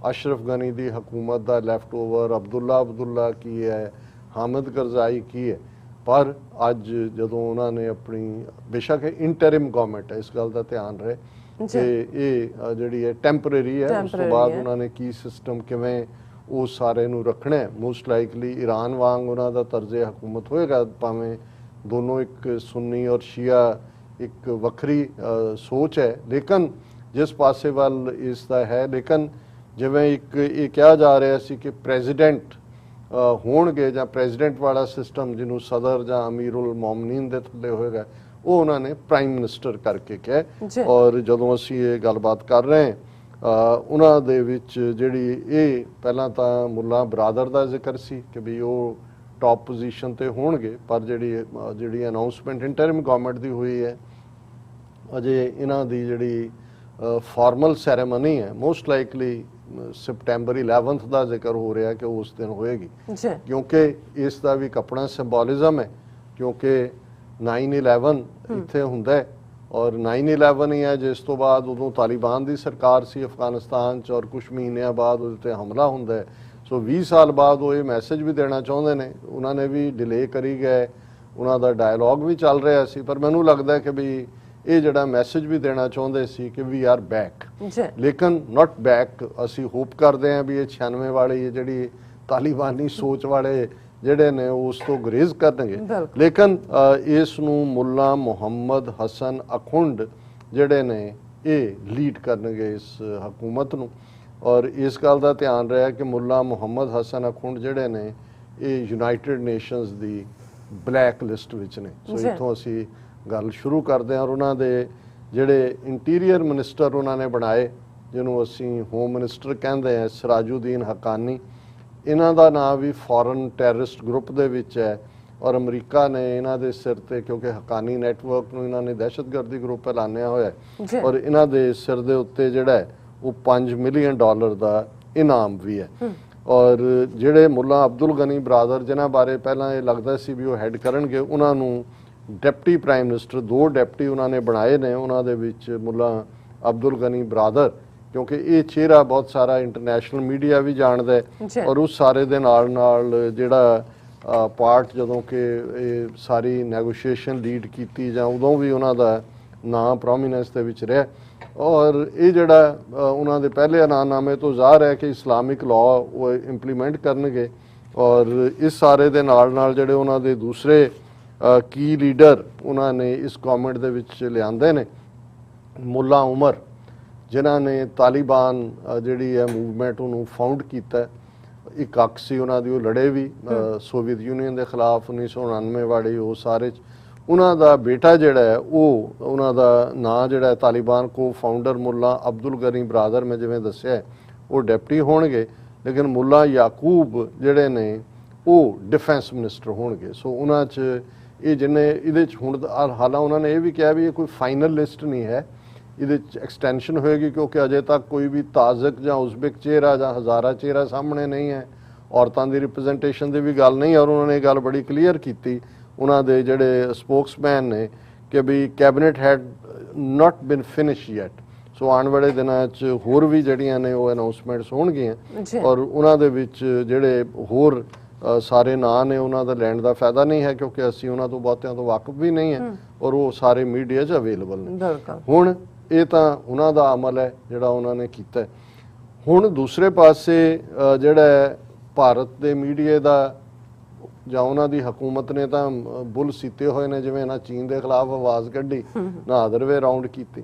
ਅਸ਼ਰਫ ਗਨੀ ਦੀ ਹਕੂਮਤ ਦਾ ਲੈਫਟ ਓਵਰ ਅਬਦੁੱਲਾ ਕੀ ਹੈ, ਹਾਮਿਦ ਕਰਜ਼ਾਈ ਕੀ ਹੈ। ਪਰ ਅੱਜ ਜਦੋਂ ਉਹਨਾਂ ਨੇ ਆਪਣੀ, ਬੇਸ਼ੱਕ ਇੰਟਰਿਮ ਗਵਰਨਮੈਂਟ ਹੈ, ਇਸ ਗੱਲ ਦਾ ਧਿਆਨ ਰਹੇ ਕਿ ਇਹ ਜਿਹੜੀ ਹੈ ਟੈਂਪਰੇਰੀ ਹੈ, ਉਸ ਤੋਂ ਬਾਅਦ ਉਹਨਾਂ ਨੇ ਕੀ ਸਿਸਟਮ ਕਿਵੇਂ ਉਹ ਸਾਰੇ ਨੂੰ ਰੱਖਣਾ ਹੈ। ਮੋਸਟ ਲਾਈਕਲੀ ਈਰਾਨ ਵਾਂਗ ਉਹਨਾਂ ਦਾ ਤਰਜ਼ੇ ਹਕੂਮਤ ਹੋਏਗਾ, ਭਾਵੇਂ ਦੋਨੋਂ ਇੱਕ ਸੁੰਨੀ ਔਰ ਸ਼ੀਆ ਇੱਕ ਵੱਖਰੀ ਸੋਚ ਹੈ, ਲੇਕਿਨ ਜਿਸ ਪਾਸੇ ਵੱਲ ਇਸ ਦਾ ਹੈ। ਲੇਕਿਨ ਜਿਵੇਂ ਇੱਕ ਇਹ ਕਿਹਾ ਜਾ ਰਿਹਾ ਸੀ ਕਿ ਪ੍ਰੈਜ਼ੀਡੈਂਟ ਹੋਣਗੇ ਜਾਂ ਪ੍ਰੈਜ਼ੀਡੈਂਟ ਵਾਲਾ ਸਿਸਟਮ ਜਿਹਨੂੰ ਸਦਰ ਜਾਂ ਅਮੀਰੁਲ ਮੋਮਨੀਨ ਦੇ ਥੱਲੇ ਹੋਏਗਾ, ਉਹ ਉਹਨਾਂ ਨੇ ਪ੍ਰਾਈਮ ਮਿਨਿਸਟਰ ਕਰਕੇ ਕਿਹਾ। ਔਰ ਜਦੋਂ ਅਸੀਂ ਇਹ ਗੱਲਬਾਤ ਕਰ ਰਹੇ ਹਾਂ ਉਹਨਾਂ ਦੇ ਵਿੱਚ ਜਿਹੜੀ ਇਹ ਪਹਿਲਾਂ ਤਾਂ ਮੁੱਲਾ ਬਰਾਦਰ ਦਾ ਜ਼ਿਕਰ ਸੀ ਕਿ ਵੀ ਉਹ ਟੌਪ ਪੋਜੀਸ਼ਨ ਤੇ ਹੋਣਗੇ, ਪਰ ਜਿਹੜੀ ਅਨਾਉਂਸਮੈਂਟ ਇੰਟਰਿਮ ਗਵਰਨਮੈਂਟ ਦੀ ਹੋਈ ਹੈ, ਅਜੇ ਇਹਨਾਂ ਦੀ ਜਿਹੜੀ ਫਾਰਮਲ ਸੈਰੇਮਨੀ ਹੈ ਮੋਸਟ ਲਾਈਕਲੀ ਸਪਟੈਂਬਰ 11 ਦਾ ਜ਼ਿਕਰ ਹੋ ਰਿਹਾ ਕਿ ਉਸ ਦਿਨ ਹੋਏਗੀ, ਕਿਉਂਕਿ ਇਸ ਦਾ ਵੀ ਇੱਕ ਆਪਣਾ ਸਿੰਬੋਲਿਜ਼ਮ ਹੈ। ਕਿਉਂਕਿ 9/11 ਇੱਥੇ ਹੁੰਦਾ ਹੈ ਔਰ 9/11 ਹੀ ਹੈ ਜਿਸ ਤੋਂ ਬਾਅਦ ਉਦੋਂ ਤਾਲਿਬਾਨ ਦੀ ਸਰਕਾਰ ਸੀ ਅਫਗਾਨਿਸਤਾਨ 'ਚ, ਔਰ ਕੁਝ ਮਹੀਨਿਆਂ ਬਾਅਦ ਉਹਦੇ 'ਤੇ ਹਮਲਾ ਹੁੰਦਾ ਹੈ। ਸੋ 20 ਸਾਲ ਬਾਅਦ ਉਹ ਇਹ ਮੈਸੇਜ ਵੀ ਦੇਣਾ ਚਾਹੁੰਦੇ ਨੇ, ਉਹਨਾਂ ਨੇ ਵੀ ਡਿਲੇ ਕਰੀ ਗਏ, ਉਹਨਾਂ ਦਾ ਡਾਇਲੌਗ ਵੀ ਚੱਲ ਰਿਹਾ ਸੀ, ਪਰ ਮੈਨੂੰ ਲੱਗਦਾ ਕਿ ਵੀ ਇਹ ਜਿਹੜਾ ਮੈਸੇਜ ਵੀ ਦੇਣਾ ਚਾਹੁੰਦੇ ਸੀ ਕਿ ਵੀ ਆਰ ਬੈਕ, ਲੇਕਿਨ ਨਾਟ ਬੈਕ। ਅਸੀਂ ਹੋਪ ਕਰਦੇ ਹਾਂ ਵੀ ਇਹ 96 ਵਾਲੀ ਜਿਹੜੀ ਤਾਲਿਬਾਨੀ ਸੋਚ ਵਾਲੇ ਜਿਹੜੇ ਨੇ ਉਸ ਤੋਂ ਗੁਰੇਜ਼ ਕਰਨਗੇ। ਲੇਕਿਨ ਇਸ ਨੂੰ ਮੁੱਲਾ ਮੁਹੰਮਦ ਹਸਨ ਅਖੁੰਡ ਜਿਹੜੇ ਨੇ ਇਹ ਲੀਡ ਕਰਨਗੇ ਇਸ ਹਕੂਮਤ ਨੂੰ। ਔਰ ਇਸ ਗੱਲ ਦਾ ਧਿਆਨ ਰਿਹਾ ਕਿ ਮੁੱਲਾ ਮੁਹੰਮਦ ਹਸਨ ਅਖੁੰਡ ਜਿਹੜੇ ਨੇ ਇਹ ਯੂਨਾਈਟਿਡ ਨੇਸ਼ਨਸ ਦੀ ਬਲੈਕ ਲਿਸਟ ਵਿੱਚ ਨੇ। ਸੋ ਇੱਥੋਂ ਅਸੀਂ ਗੱਲ ਸ਼ੁਰੂ ਕਰਦੇ ਹਾਂ। ਔਰ ਉਹਨਾਂ ਦੇ ਜਿਹੜੇ ਇੰਟੀਰੀਅਰ ਮਿਨਿਸਟਰ ਉਹਨਾਂ ਨੇ ਬਣਾਏ, ਜਿਹਨੂੰ ਅਸੀਂ ਹੋਮ ਮਿਨਿਸਟਰ ਕਹਿੰਦੇ ਹਾਂ, ਸਰਾਜੁਦੀਨ ਹਕਾਨੀ, ਇਹਨਾਂ ਦਾ ਨਾਮ ਵੀ ਫੋਰਨ ਟੈਰਰਿਸਟ ਗਰੁੱਪ ਦੇ ਵਿੱਚ ਹੈ। ਔਰ ਅਮਰੀਕਾ ਨੇ ਇਹਨਾਂ ਦੇ ਸਿਰ ਤੇ, ਕਿਉਂਕਿ ਹਕਾਨੀ ਨੈਟਵਰਕ ਨੂੰ ਇਹਨਾਂ ਨੇ ਦਹਿਸ਼ਤਗਰਦੀ ਗਰੁੱਪ ਐਲਾਨਿਆ ਹੋਇਆ, ਔਰ ਇਹਨਾਂ ਦੇ ਸਿਰ ਦੇ ਉੱਤੇ ਜਿਹੜਾ ਹੈ ਉਹ $5 ਮਿਲੀਅਨ ਦਾ ਇਨਾਮ ਵੀ ਹੈ। ਔਰ ਜਿਹੜੇ ਮੁੱਲਾ ਅਬਦੁਲ ਗਨੀ ਬਰਾਦਰ ਜਿਨ੍ਹਾਂ ਬਾਰੇ ਪਹਿਲਾਂ ਇਹ ਲੱਗਦਾ ਸੀ ਵੀ ਉਹ ਹੈਡ ਕਰਨਗੇ, ਉਹਨਾਂ ਨੂੰ ਡਿਪਟੀ ਪ੍ਰਾਈਮ ਮਿਨਿਸਟਰ, 2 ਡਿਪਟੀ ਉਹਨਾਂ ਨੇ ਬਣਾਏ ਨੇ। ਉਹਨਾਂ ਦੇ ਵਿੱਚ ਮੁੱਲਾ ਅਬਦੁਲ ਗਨੀ ਬਰਾਦਰ, ਕਿਉਂਕਿ ਇਹ ਚਿਹਰਾ ਬਹੁਤ ਸਾਰਾ ਇੰਟਰਨੈਸ਼ਨਲ ਮੀਡੀਆ ਵੀ ਜਾਣਦਾ ਹੈ, ਔਰ ਉਸ ਸਾਰੇ ਦੇ ਨਾਲ ਜਿਹੜਾ ਪਾਰਟ ਜਦੋਂ ਕਿ ਇਹ ਸਾਰੀ ਨੈਗੋਸ਼ੀਏਸ਼ਨ ਲੀਡ ਕੀਤੀ ਜਾਂ ਉਦੋਂ ਵੀ ਉਹਨਾਂ ਦਾ ਨਾਂ ਪ੍ਰੋਮੀਨੈਂਸ ਦੇ ਵਿੱਚ ਰਿਹਾ। ਔਰ ਇਹ ਜਿਹੜਾ ਉਹਨਾਂ ਦੇ ਪਹਿਲੇ ਐਲਾਨਨਾਮੇ ਤੋਂ ਜ਼ਾਹਰ ਹੈ ਕਿ ਇਸਲਾਮਿਕ ਲਾਅ ਉਹ ਇੰਪਲੀਮੈਂਟ ਕਰਨਗੇ। ਔਰ ਇਸ ਸਾਰੇ ਦੇ ਨਾਲ ਜਿਹੜੇ ਉਹਨਾਂ ਦੇ ਦੂਸਰੇ ਕੀ ਲੀਡਰ ਉਹਨਾਂ ਨੇ ਇਸ ਗਵਰਨਮੈਂਟ ਦੇ ਵਿੱਚ ਲਿਆਂਦੇ ਨੇ, ਮੁੱਲਾ ਉਮਰ, ਜਿਨ੍ਹਾਂ ਨੇ ਤਾਲਿਬਾਨ ਜਿਹੜੀ ਹੈ ਮੂਵਮੈਂਟ ਉਹਨੂੰ ਫਾਊਂਡ ਕੀਤਾ। ਇੱਕ ਅੱਖ ਸੀ ਉਹਨਾਂ ਦੀ, ਉਹ ਲੜੇ ਵੀ ਸੋਵੀਅਤ ਯੂਨੀਅਨ ਦੇ ਖਿਲਾਫ 1999 ਵਾਲੀ, ਉਹ ਸਾਰੇ ਉਹਨਾਂ ਦਾ ਬੇਟਾ ਜਿਹੜਾ ਹੈ ਉਹ, ਉਹਨਾਂ ਦਾ ਨਾਂ ਜਿਹੜਾ ਤਾਲਿਬਾਨ ਕੋ ਫਾਊਂਡਰ ਮੁੱਲਾ ਅਬਦੁਲ ਗਨੀ ਬਰਾਦਰ, ਮੈਂ ਜਿਵੇਂ ਦੱਸਿਆ ਉਹ ਡਿਪਟੀ ਹੋਣਗੇ। ਲੇਕਿਨ ਮੁੱਲਾ ਯਾਕੂਬ ਜਿਹੜੇ ਨੇ ਉਹ ਡਿਫੈਂਸ ਮਿਨਿਸਟਰ ਹੋਣਗੇ। ਸੋ ਉਹਨਾਂ 'ਚ ਇਹ ਜਿੰਨੇ ਇਹਦੇ 'ਚ ਹੁਣ ਹਾਲਾਂ ਉਹਨਾਂ ਨੇ ਇਹ ਵੀ ਕਿਹਾ ਵੀ ਇਹ ਕੋਈ ਫਾਈਨਲ ਲਿਸਟ ਨਹੀਂ ਹੈ, ਇਹਦੇ 'ਚ ਐਕਸਟੈਂਸ਼ਨ ਹੋਏਗੀ, ਕਿਉਂਕਿ ਅਜੇ ਤੱਕ ਕੋਈ ਵੀ ਤਾਜ਼ਕ ਜਾਂ ਉਜ਼ਬੇਕ ਚਿਹਰਾ ਜਾਂ ਹਜ਼ਾਰਾ ਚਿਹਰਾ ਸਾਹਮਣੇ ਨਹੀਂ ਹੈ। ਔਰਤਾਂ ਦੀ ਰਿਪਰੈਜ਼ੈਂਟੇਸ਼ਨ ਦੀ ਵੀ ਗੱਲ ਨਹੀਂ। ਔਰ ਉਹਨਾਂ ਨੇ ਇਹ ਗੱਲ ਬੜੀ ਕਲੀਅਰ ਕੀਤੀ ਉਹਨਾਂ ਦੇ ਜਿਹੜੇ ਸਪੋਕਸਮੈਨ ਨੇ ਕਿ ਵੀ ਕੈਬਨਿਟ ਹੈਡ ਨਾਟ ਬਿਨ ਫਿਨਿਸ਼ ਯੈਟ। ਸੋ ਆਉਣ ਵਾਲੇ ਦਿਨਾਂ 'ਚ ਹੋਰ ਵੀ ਜਿਹੜੀਆਂ ਨੇ ਉਹ ਅਨਾਉਂਸਮੈਂਟਸ ਹੋਣਗੀਆਂ, ਔਰ ਉਹਨਾਂ ਦੇ ਵਿੱਚ ਜਿਹੜੇ ਹੋਰ ਸਾਰੇ ਨਾਂ ਨੇ ਉਹਨਾਂ ਦਾ ਲੈਣ ਦਾ ਫਾਇਦਾ ਨਹੀਂ ਹੈ, ਕਿਉਂਕਿ ਅਸੀਂ ਉਹਨਾਂ ਤੋਂ ਬਹੁਤਿਆਂ ਤੋਂ ਵਾਕਿਫ ਵੀ ਨਹੀਂ ਹੈ, ਔਰ ਉਹ ਸਾਰੇ ਮੀਡੀਆ 'ਚ ਅਵੇਲੇਬਲ ਨੇ। ਹੁਣ ਇਹ ਤਾਂ ਉਹਨਾਂ ਦਾ ਅਮਲ ਹੈ ਜਿਹੜਾ ਉਹਨਾਂ ਨੇ ਕੀਤਾ। ਹੁਣ ਦੂਸਰੇ ਪਾਸੇ ਜਿਹੜਾ ਭਾਰਤ ਦੇ ਮੀਡੀਆ ਦਾ ਜਾਂ ਉਹਨਾਂ ਦੀ ਹਕੂਮਤ ਨੇ ਤਾਂ ਬੁੱਲ ਸੀਤੇ ਹੋਏ ਨੇ, ਜਿਵੇਂ ਨਾ ਚੀਨ ਦੇ ਖਿਲਾਫ ਆਵਾਜ਼ ਕੱਢੀ, ਨਾ ਅਦਰ ਵੇ ਰਾਉਂਡ ਕੀਤੀ।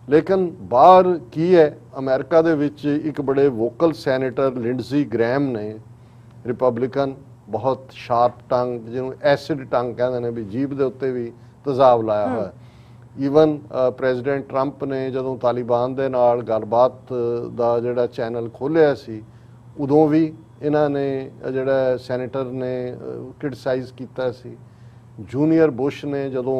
ਲੇਕਿਨ ਬਾਹਰ ਕੀ ਹੈ, ਅਮਰੀਕਾ ਦੇ ਵਿੱਚ ਇੱਕ ਬੜੇ ਵੋਕਲ ਸੈਨੇਟਰ ਲਿੰਡਜ਼ੀ ਗ੍ਰੈਮ ਨੇ, ਰਿਪਬਲਿਕਨ, ਬਹੁਤ ਸ਼ਾਰਪ ਟੰਗ, ਜਿਹਨੂੰ ਐਸਿਡ ਟੰਗ ਕਹਿੰਦੇ ਨੇ, ਵੀ ਜੀਭ ਦੇ ਉੱਤੇ ਵੀ ਤੇਜ਼ਾਬ ਲਾਇਆ ਹੋਇਆ। ਈਵਨ ਪ੍ਰੈਜ਼ੀਡੈਂਟ ਟਰੰਪ ਨੇ ਜਦੋਂ ਤਾਲਿਬਾਨ ਦੇ ਨਾਲ ਗੱਲਬਾਤ ਦਾ ਜਿਹੜਾ ਚੈਨਲ ਖੋਲ੍ਹਿਆ ਸੀ ਉਦੋਂ ਵੀ ਇਹਨਾਂ ਨੇ ਜਿਹੜਾ ਸੈਨੇਟਰ ਨੇ ਕ੍ਰਿਟਿਸਾਈਜ਼ ਕੀਤਾ ਸੀ। ਜੂਨੀਅਰ ਬੁਸ਼ ਨੇ ਜਦੋਂ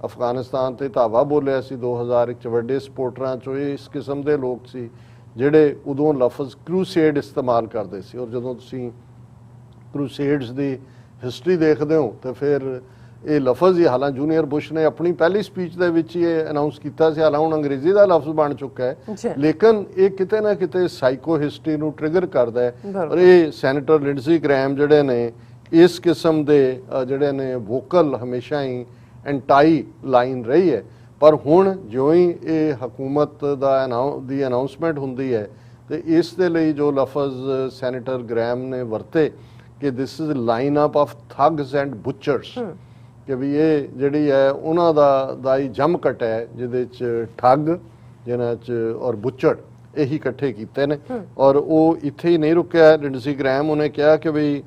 ਅਫਗਾਨਿਸਤਾਨ ਤੇ ਧਾਵਾ ਬੋਲਿਆ ਸੀ 2001 ਚ, ਵੱਡੇ ਸਪੋਰਟਰਾਂ ਚੋਂ ਇਸ ਕਿਸਮ ਦੇ ਲੋਕ ਸੀ ਜਿਹੜੇ ਉਦੋਂ ਲਫ਼ਜ਼ ਕਰੂਸੇਡ ਇਸਤੇਮਾਲ ਕਰਦੇ ਸੀ। ਔਰ ਜਦੋਂ ਤੁਸੀਂ ਕਰੂਸੇਡਸ ਦੀ ਹਿਸਟਰੀ ਦੇਖਦੇ ਹੋ ਤੇ ਫਿਰ ਇਹ ਲਫ਼ਜ਼ ਹੀ, ਹਾਲਾਂ ਜੂਨੀਅਰ ਬੁਸ਼ ਨੇ ਆਪਣੀ ਪਹਿਲੀ ਸਪੀਚ ਦੇ ਵਿੱਚ ਹੀ ਇਹ ਅਨਾਉਂਸ ਕੀਤਾ ਸੀ, ਹਾਲਾਂ ਹੁਣ ਅੰਗਰੇਜ਼ੀ ਦਾ ਲਫ਼ਜ਼ ਬਣ ਚੁੱਕਾ ਹੈ, ਲੇਕਿਨ ਇਹ ਕਿਤੇ ਨਾ ਕਿਤੇ ਸਾਈਕੋ ਹਿਸਟਰੀ ਨੂੰ ਟ੍ਰਿਗਰ ਕਰਦਾ ਹੈ। ਔਰ ਇਹ ਸੈਨੇਟਰ ਲਿੰਡਜ਼ੀ ਗ੍ਰੈਹਮ ਜਿਹੜੇ ਨੇ ਇਸ ਕਿਸਮ ਦੇ ਜਿਹੜੇ ਨੇ ਵੋਕਲ ਹਮੇਸ਼ਾ ਹੀ ਐਂਟਾਈ ਲਾਈਨ ਰਹੀ ਹੈ, ਪਰ ਹੁਣ ਜਿਉਂ ਹੀ ਇਹ ਹਕੂਮਤ ਦੀ ਅਨਾਉਂਸਮੈਂਟ ਹੁੰਦੀ ਹੈ ਤੇ ਇਸ ਦੇ ਲਈ ਜੋ ਲਫ਼ਜ਼ ਸੈਨੇਟਰ ਗ੍ਰੈਹਮ ਨੇ ਵਰਤੇ ਕਿ this is line up of thugs and butchers, ਕਿ ਵੀ ਇਹ ਜਿਹੜੀ ਹੈ ਉਹਨਾਂ ਦਾ ਹੀ ਜਮਘਟ ਹੈ ਜਿਹਦੇ 'ਚ ਠੱਗ ਜਿਹਨਾਂ 'ਚ ਔਰ ਬੁੱਚੜ ਇਹੀ ਇਕੱਠੇ ਕੀਤੇ ਨੇ। ਔਰ ਉਹ ਇੱਥੇ ਹੀ ਨਹੀਂ ਰੁਕਿਆ। ਲਿੰਡਜ਼ੀ ਗ੍ਰੈਹਮ ਉਹਨੇ ਕਿਹਾ ਕਿ ਵੀ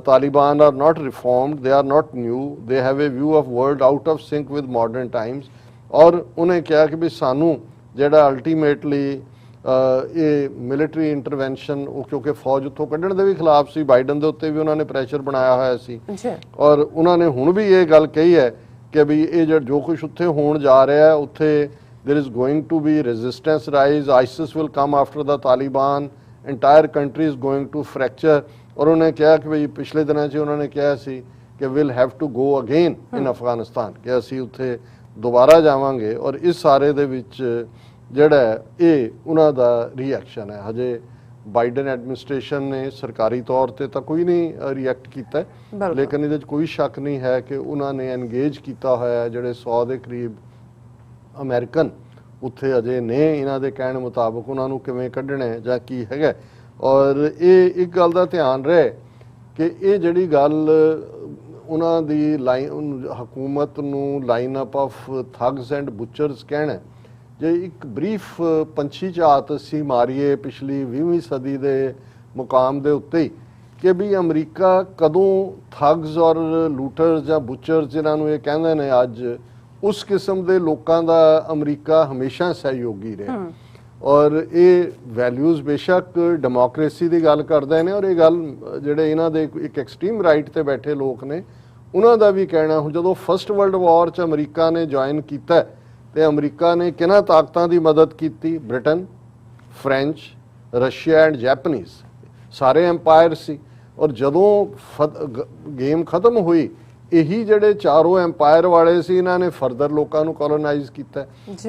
Taliban R not reformed, they are not new, they have a view of world out of sync with modern times. ਔਰ ਉਹਨੇ ਕਿਹਾ ਕਿ ਵੀ ਸਾਨੂੰ ਜਿਹੜਾ ਅਲਟੀਮੇਟਲੀ ਇਹ ਮਿਲਟਰੀ ਇੰਟਰਵੈਂਸ਼ਨ, ਉਹ ਕਿਉਂਕਿ ਫੌਜ ਉੱਥੋਂ ਕੱਢਣ ਦੇ ਵੀ ਖਿਲਾਫ ਸੀ, ਬਾਈਡਨ ਦੇ ਉੱਤੇ ਵੀ ਉਹਨਾਂ ਨੇ ਪ੍ਰੈਸ਼ਰ ਬਣਾਇਆ ਹੋਇਆ ਸੀ। ਔਰ ਉਹਨਾਂ ਨੇ ਹੁਣ ਵੀ ਇਹ ਗੱਲ ਕਹੀ ਹੈ ਕਿ ਵੀ ਇਹ ਜੋ ਕੁਝ ਉੱਥੇ ਹੋਣ ਜਾ ਰਿਹਾ ਹੈ ਉੱਥੇ there is going to be resistance rise, ISIS will come after the Taliban, entire country is going to fracture। ਔਰ ਉਹਨੇ ਕਿਹਾ ਕਿ ਵੀ ਪਿਛਲੇ ਦਿਨਾਂ 'ਚ ਉਹਨਾਂ ਨੇ ਕਿਹਾ ਸੀ ਕਿ we'll have to go again in Afghanistan, ਕਿ ਅਸੀਂ ਉੱਥੇ ਦੁਬਾਰਾ ਜਾਵਾਂਗੇ। ਔਰ ਇਸ ਸਾਰੇ ਦੇ ਵਿੱਚ ਜਿਹੜਾ ਇਹ ਉਹਨਾਂ ਦਾ ਰਿਐਕਸ਼ਨ ਹੈ। ਹਜੇ ਬਾਈਡਨ ਐਡਮਿਨਿਸਟ੍ਰੇਸ਼ਨ ਨੇ ਸਰਕਾਰੀ ਤੌਰ ਤੇ ਤਾਂ ਕੋਈ ਨਹੀਂ ਰਿਐਕਟ ਕੀਤਾ, ਲੇਕਿਨ ਇਹਦੇ 'ਚ ਕੋਈ ਸ਼ੱਕ ਨਹੀਂ ਹੈ ਕਿ ਉਹਨਾਂ ਨੇ ਐਨਗੇਜ ਕੀਤਾ ਹੋਇਆ ਜਿਹੜੇ 100 ਦੇ ਕਰੀਬ ਅਮਰੀਕਨ ਉੱਥੇ ਅਜੇ ਨੇ, ਇਹਨਾਂ ਦੇ ਕਹਿਣ ਮੁਤਾਬਕ ਉਹਨਾਂ ਨੂੰ ਕਿਵੇਂ ਕੱਢਣਾ ਹੈ ਜਾਂ ਕੀ ਹੈਗਾ। ਔਰ ਇਹ ਇੱਕ ਗੱਲ ਦਾ ਧਿਆਨ ਰਹੇ ਕਿ ਇਹ ਜਿਹੜੀ ਗੱਲ ਉਹਨਾਂ ਦੀ ਲਾਈਨ ਹਕੂਮਤ ਨੂੰ line up of thugs and ਬੁਚਰਸ ਕਹਿਣਾ, ਜੇ ਇੱਕ ਬਰੀਫ ਪੰਛੀ ਝਾਤ ਅਸੀਂ ਮਾਰੀਏ ਪਿਛਲੀ 20ਵੀਂ ਸਦੀ ਦੇ ਮੁਕਾਮ ਦੇ ਉੱਤੇ ਹੀ ਕਿ ਵੀ ਅਮਰੀਕਾ ਕਦੋਂ ਥਗਸ ਔਰ ਲੂਟਰਸ ਜਾਂ ਬੁਚਰਸ ਜਿਹਨਾਂ ਨੂੰ ਇਹ ਕਹਿੰਦੇ ਨੇ ਅੱਜ, ਉਸ ਕਿਸਮ ਦੇ ਲੋਕਾਂ ਦਾ ਅਮਰੀਕਾ ਹਮੇਸ਼ਾ ਸਹਿਯੋਗੀ ਰਿਹਾ। ਔਰ ਇਹ ਵੈਲਿਊਜ਼ ਬੇਸ਼ੱਕ ਡੈਮੋਕ੍ਰੇਸੀ ਦੀ ਗੱਲ ਕਰਦੇ ਨੇ, ਔਰ ਇਹ ਗੱਲ ਜਿਹੜੇ ਇਹਨਾਂ ਦੇ ਇੱਕ ਐਕਸਟ੍ਰੀਮ ਰਾਈਟ ਤੇ ਬੈਠੇ ਲੋਕ ਨੇ ਉਹਨਾਂ ਦਾ ਵੀ ਕਹਿਣਾ, ਹੁਣ ਜਦੋਂ ਫਸਟ ਵਰਲਡ ਵਾਰ 'ਚ ਅਮਰੀਕਾ ਨੇ ਜੁਆਇਨ ਕੀਤਾ ਤੇ ਅਮਰੀਕਾ ਨੇ ਕਿਹਨਾਂ ਤਾਕਤਾਂ ਦੀ ਮਦਦ ਕੀਤੀ? Britain, French, Russia and Japanese, ਸਾਰੇ ਐਮਪਾਇਰ ਸੀ। ਔਰ ਜਦੋਂ ਗੇਮ ਖਤਮ ਹੋਈ ਇਹੀ ਜਿਹੜੇ ਚਾਰੋਂ ਐਮਪਾਇਰ ਵਾਲੇ ਸੀ ਇਹਨਾਂ ਨੇ ਫਰਦਰ ਲੋਕਾਂ ਨੂੰ ਕੋਲੋਨਾਈਜ਼ ਕੀਤਾ।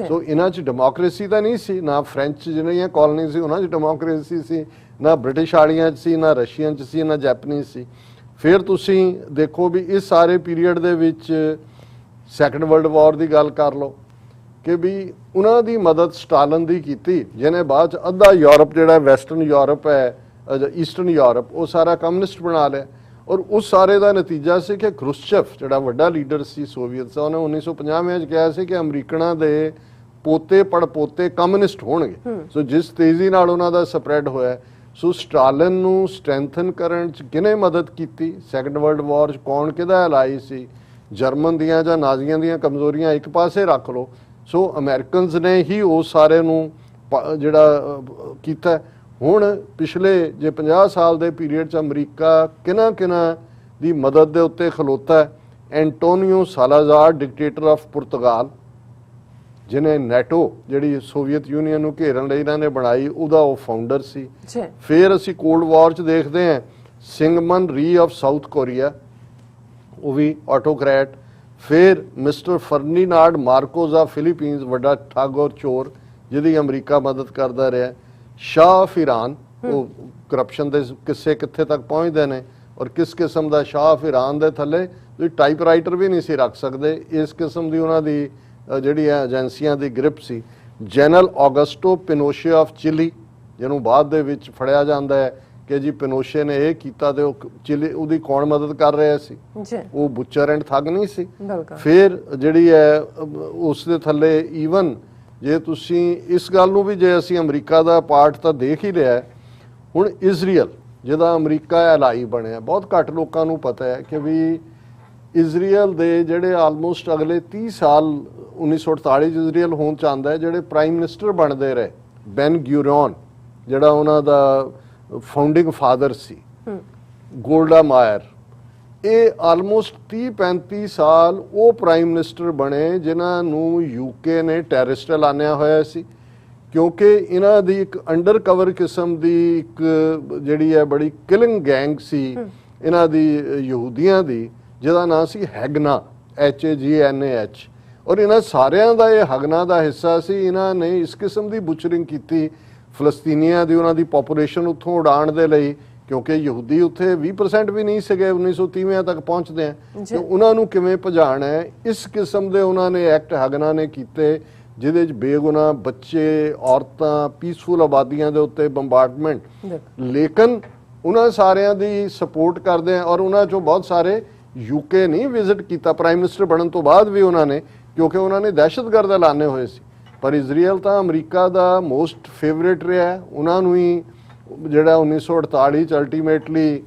ਸੋ ਇਹਨਾਂ 'ਚ ਡੈਮੋਕ੍ਰੇਸੀ ਤਾਂ ਨਹੀਂ ਸੀ, ਨਾ ਫ੍ਰੈਂਚ ਜਿਹੜੀਆਂ ਕਾਲੋਨੀ ਸੀ ਉਹਨਾਂ 'ਚ ਡੈਮੋਕ੍ਰੇਸੀ ਸੀ, ਨਾ ਬ੍ਰਿਟਿਸ਼ ਵਾਲੀਆਂ 'ਚ ਸੀ, ਨਾ ਰਸ਼ੀਅਨ 'ਚ ਸੀ, ਨਾ ਜੈਪਨੀਜ਼ ਸੀ। ਫਿਰ ਤੁਸੀਂ ਦੇਖੋ ਵੀ ਇਸ ਸਾਰੇ ਪੀਰੀਅਡ ਦੇ ਵਿੱਚ ਸੈਕੰਡ ਵਰਲਡ ਵਾਰ ਦੀ ਗੱਲ ਕਰ ਲਓ ਕਿ ਵੀ ਉਹਨਾਂ ਦੀ ਮਦਦ ਸਟਾਲਨ ਦੀ ਕੀਤੀ, ਜਿਹਨੇ ਬਾਅਦ 'ਚ ਅੱਧਾ ਯੂਰਪ ਜਿਹੜਾ ਵੈਸਟਰਨ ਯੂਰਪ ਹੈ, ਈਸਟਰਨ ਯੂਰਪ, ਉਹ ਸਾਰਾ ਕਮਿਊਨਿਸਟ ਬਣਾ ਲਿਆ। ਔਰ ਉਸ ਸਾਰੇ ਦਾ ਨਤੀਜਾ ਸੀ ਕਿ ਖਰੁਸ਼ਚੇਵ ਜਿਹੜਾ ਵੱਡਾ ਲੀਡਰ ਸੀ ਸੋਵੀਅਤ ਦਾ, ਉਹਨੇ 1950 'ਚ ਕਿਹਾ ਸੀ ਕਿ ਅਮਰੀਕਨਾਂ ਦੇ ਪੋਤੇ ਪੜਪੋਤੇ ਕਮਿਊਨਿਸਟ ਹੋਣਗੇ। ਸੋ ਜਿਸ ਤੇਜ਼ੀ ਨਾਲ ਉਹਨਾਂ ਦਾ ਸਪਰੈਡ ਹੋਇਆ, ਸੋ ਸਟਾਲਿਨ ਨੂੰ ਸਟਰੈਂਥਨ ਕਰਨ 'ਚ ਕਿਹਨੇ ਮਦਦ ਕੀਤੀ? ਸੈਕੰਡ ਵਰਲਡ ਵਾਰ 'ਚ ਕੌਣ ਕਿਹਦਾ ਐਲਾਈ ਸੀ? ਜਰਮਨ ਦੀਆਂ ਜਾਂ ਨਾਜ਼ੀਆਂ ਦੀਆਂ ਕਮਜ਼ੋਰੀਆਂ ਇੱਕ ਪਾਸੇ ਰੱਖ ਲਓ, ਸੋ ਅਮਰੀਕਨਸ ਨੇ ਹੀ ਉਸ ਸਾਰੇ ਨੂੰ ਜਿਹੜਾ ਕੀਤਾ। ਹੁਣ ਪਿਛਲੇ ਜੇ 50 ਸਾਲ ਦੇ ਪੀਰੀਅਡ 'ਚ ਅਮਰੀਕਾ ਕਿਹਨਾਂ ਦੀ ਮਦਦ ਦੇ ਉੱਤੇ ਖਲੋਤਾ ਹੈ? ਐਂਟੋਨੀਓ ਸਾਲਾਜ਼ਾਰ, ਡਿਕਟੇਟਰ ਆਫ ਪੁਰਤਗਾਲ, ਜਿਹਨੇ ਨੈਟੋ ਜਿਹੜੀ ਸੋਵੀਅਤ ਯੂਨੀਅਨ ਨੂੰ ਘੇਰਨ ਲਈ ਇਹਨਾਂ ਨੇ ਬਣਾਈ, ਉਹਦਾ ਉਹ ਫਾਊਂਡਰ ਸੀ। ਫਿਰ ਅਸੀਂ ਕੋਲਡ ਵਾਰ 'ਚ ਦੇਖਦੇ ਹਾਂ ਸਿੰਗਮਨ ਰੀ ਆਫ ਸਾਊਥ ਕੋਰੀਆ, ਉਹ ਵੀ ਆਟੋਕਰੈਟ। ਫਿਰ ਮਿਸਟਰ ਫਰਨੀਨਾਡ ਮਾਰਕੋਜ਼ ਆਫ ਫਿਲੀਪੀਨਸ, ਵੱਡਾ ਠੱਗ ਔਰ ਚੋਰ ਜਿਹਦੀ ਅਮਰੀਕਾ ਮਦਦ ਕਰਦਾ ਰਿਹਾ। ਸ਼ਾਹ ਆਫ ਈਰਾਨ, ਉਹ ਕਰਪਸ਼ਨ ਦੇ ਕਿੱਸੇ ਕਿੱਥੇ ਤੱਕ ਪਹੁੰਚਦੇ ਨੇ, ਔਰ ਕਿਸ ਕਿਸਮ ਦਾ ਸ਼ਾਹ ਆਫ ਈਰਾਨ ਦੇ ਥੱਲੇ ਤੁਸੀਂ ਟਾਈਪਰਾਈਟਰ ਵੀ ਨਹੀਂ ਸੀ ਰੱਖ ਸਕਦੇ, ਇਸ ਕਿਸਮ ਦੀ ਉਹਨਾਂ ਦੀ ਜਿਹੜੀ ਏਜੰਸੀਆਂ ਦੀ ਗ੍ਰਿਪ ਸੀ। General Augusto Pinochet of Chile, ਜਿਹਨੂੰ ਬਾਅਦ ਦੇ ਵਿੱਚ ਫੜਿਆ ਜਾਂਦਾ ਹੈ ਕਿ ਜੀ ਪਿਨੋਸ਼ੇ ਨੇ ਇਹ ਕੀਤਾ ਤੇ ਉਹ ਚਿਲੀ ਉਹਦੀ ਕੌਣ ਮਦਦ ਕਰ ਰਿਹਾ ਸੀ? ਉਹ ਬੁੱਚਰ ਐਂਡ ਠੱਗ ਨਹੀਂ ਸੀ। ਫਿਰ ਜਿਹੜੀ ਹੈ ਉਸ ਦੇ ਥੱਲੇ ਈਵਨ ਜੇ ਤੁਸੀਂ ਇਸ ਗੱਲ ਨੂੰ ਵੀ, ਜੇ ਅਸੀਂ ਅਮਰੀਕਾ ਦਾ ਪਾਰਟ ਤਾਂ ਦੇਖ ਹੀ ਲਿਆ, ਹੁਣ ਇਜ਼ਰਾਈਲ ਜਿਹਦਾ ਅਮਰੀਕਾ ਐਲਾਈ ਬਣਿਆ, ਬਹੁਤ ਘੱਟ ਲੋਕਾਂ ਨੂੰ ਪਤਾ ਹੈ ਕਿ ਵੀ ਇਜ਼ਰਾਈਲ ਦੇ ਜਿਹੜੇ ਆਲਮੋਸਟ ਅਗਲੇ 30 ਸਾਲ 1948 ਚ ਇਜ਼ਰਾਈਲ ਹੋਣ ਚ ਆਉਂਦਾ ਹੈ, ਜਿਹੜੇ ਪ੍ਰਾਈਮ ਮਿਨਿਸਟਰ ਬਣਦੇ ਰਹੇ, ਬੈਨ ਗੁਰਿਓਨ ਜਿਹੜਾ ਉਹਨਾਂ ਦਾ ਫਾਊਂਡਿੰਗ ਫਾਦਰ ਸੀ, ਗੋਲਡਾ ਮਾਇਰ, ਇਹ ਆਲਮੋਸਟ 30-35 ਸਾਲ ਉਹ ਪ੍ਰਾਈਮ ਮਿਨਿਸਟਰ ਬਣੇ ਜਿਨ੍ਹਾਂ ਨੂੰ ਯੂਕੇ ਨੇ ਟੈਰਰਿਸਟ ਐਲਾਨਿਆ ਹੋਇਆ ਸੀ, ਕਿਉਂਕਿ ਇਹਨਾਂ ਦੀ ਇੱਕ ਅੰਡਰ ਕਵਰ ਕਿਸਮ ਦੀ ਇੱਕ ਜਿਹੜੀ ਹੈ ਬੜੀ ਕਿਲਿੰਗ ਗੈਂਗ ਸੀ ਇਹਨਾਂ ਦੀ ਯਹੂਦੀਆਂ ਦੀ, ਜਿਹਦਾ ਨਾਂ ਸੀ ਹੈਗਨਾ, HAGNAH, ਔਰ ਇਹਨਾਂ ਸਾਰਿਆਂ ਦਾ ਇਹ ਹਗਨਾ ਦਾ ਹਿੱਸਾ ਸੀ। ਇਹਨਾਂ ਨੇ ਇਸ ਕਿਸਮ ਦੀ ਬੁਚਰਿੰਗ ਕੀਤੀ ਫਲਸਤੀਨੀਆਂ ਦੀ, ਉਹਨਾਂ ਦੀ ਪੋਪੂਲੇਸ਼ਨ ਉੱਥੋਂ ਉਡਾਉਣ ਦੇ ਲਈ, ਕਿਉਂਕਿ ਯਹੂਦੀ ਉੱਥੇ 20% ਵੀ ਨਹੀਂ ਸੀਗੇ 1930 ਤੱਕ ਪਹੁੰਚਦੇ ਆ, ਤੇ ਉਹਨਾਂ ਨੂੰ ਕਿਵੇਂ ਭਜਾਣਾ ਹੈ, ਇਸ ਕਿਸਮ ਦੇ ਉਹਨਾਂ ਨੇ ਐਕਟ ਹਗਨਾ ਨੇ ਕੀਤੇ, ਜਿਹਦੇ 'ਚ ਬੇਗੁਨਾਹ ਬੱਚੇ, ਔਰਤਾਂ, ਪੀਸਫੁਲ ਆਬਾਦੀਆਂ ਦੇ ਉੱਤੇ ਬੰਬਾਰਡਮੈਂਟ। ਲੇਕਿਨ ਉਹਨਾਂ ਸਾਰਿਆਂ ਦੀ ਸਪੋਰਟ ਕਰਦੇ ਆ, ਔਰ ਉਹਨਾਂ 'ਚੋਂ ਬਹੁਤ ਸਾਰੇ ਯੂਕੇ ਨਹੀਂ ਵਿਜ਼ਿਟ ਕੀਤਾ ਪ੍ਰਾਈਮ ਮਿਨਿਸਟਰ ਬਣਨ ਤੋਂ ਬਾਅਦ ਵੀ ਉਹਨਾਂ ਨੇ, ਕਿਉਂਕਿ ਉਹਨਾਂ ਨੇ ਦਹਿਸ਼ਤਗਰਦ ਐਲਾਨੇ ਹੋਏ ਸੀ। ਪਰ ਇਜ਼ਰਾਈਲ ਤਾਂ ਅਮਰੀਕਾ ਦਾ ਮੋਸਟ ਫੇਵਰੇਟ ਰਿਹਾ, ਉਹਨਾਂ ਨੂੰ ਹੀ ਜਿਹੜਾ 1948 ਚ ਅਲਟੀਮੇਟਲੀ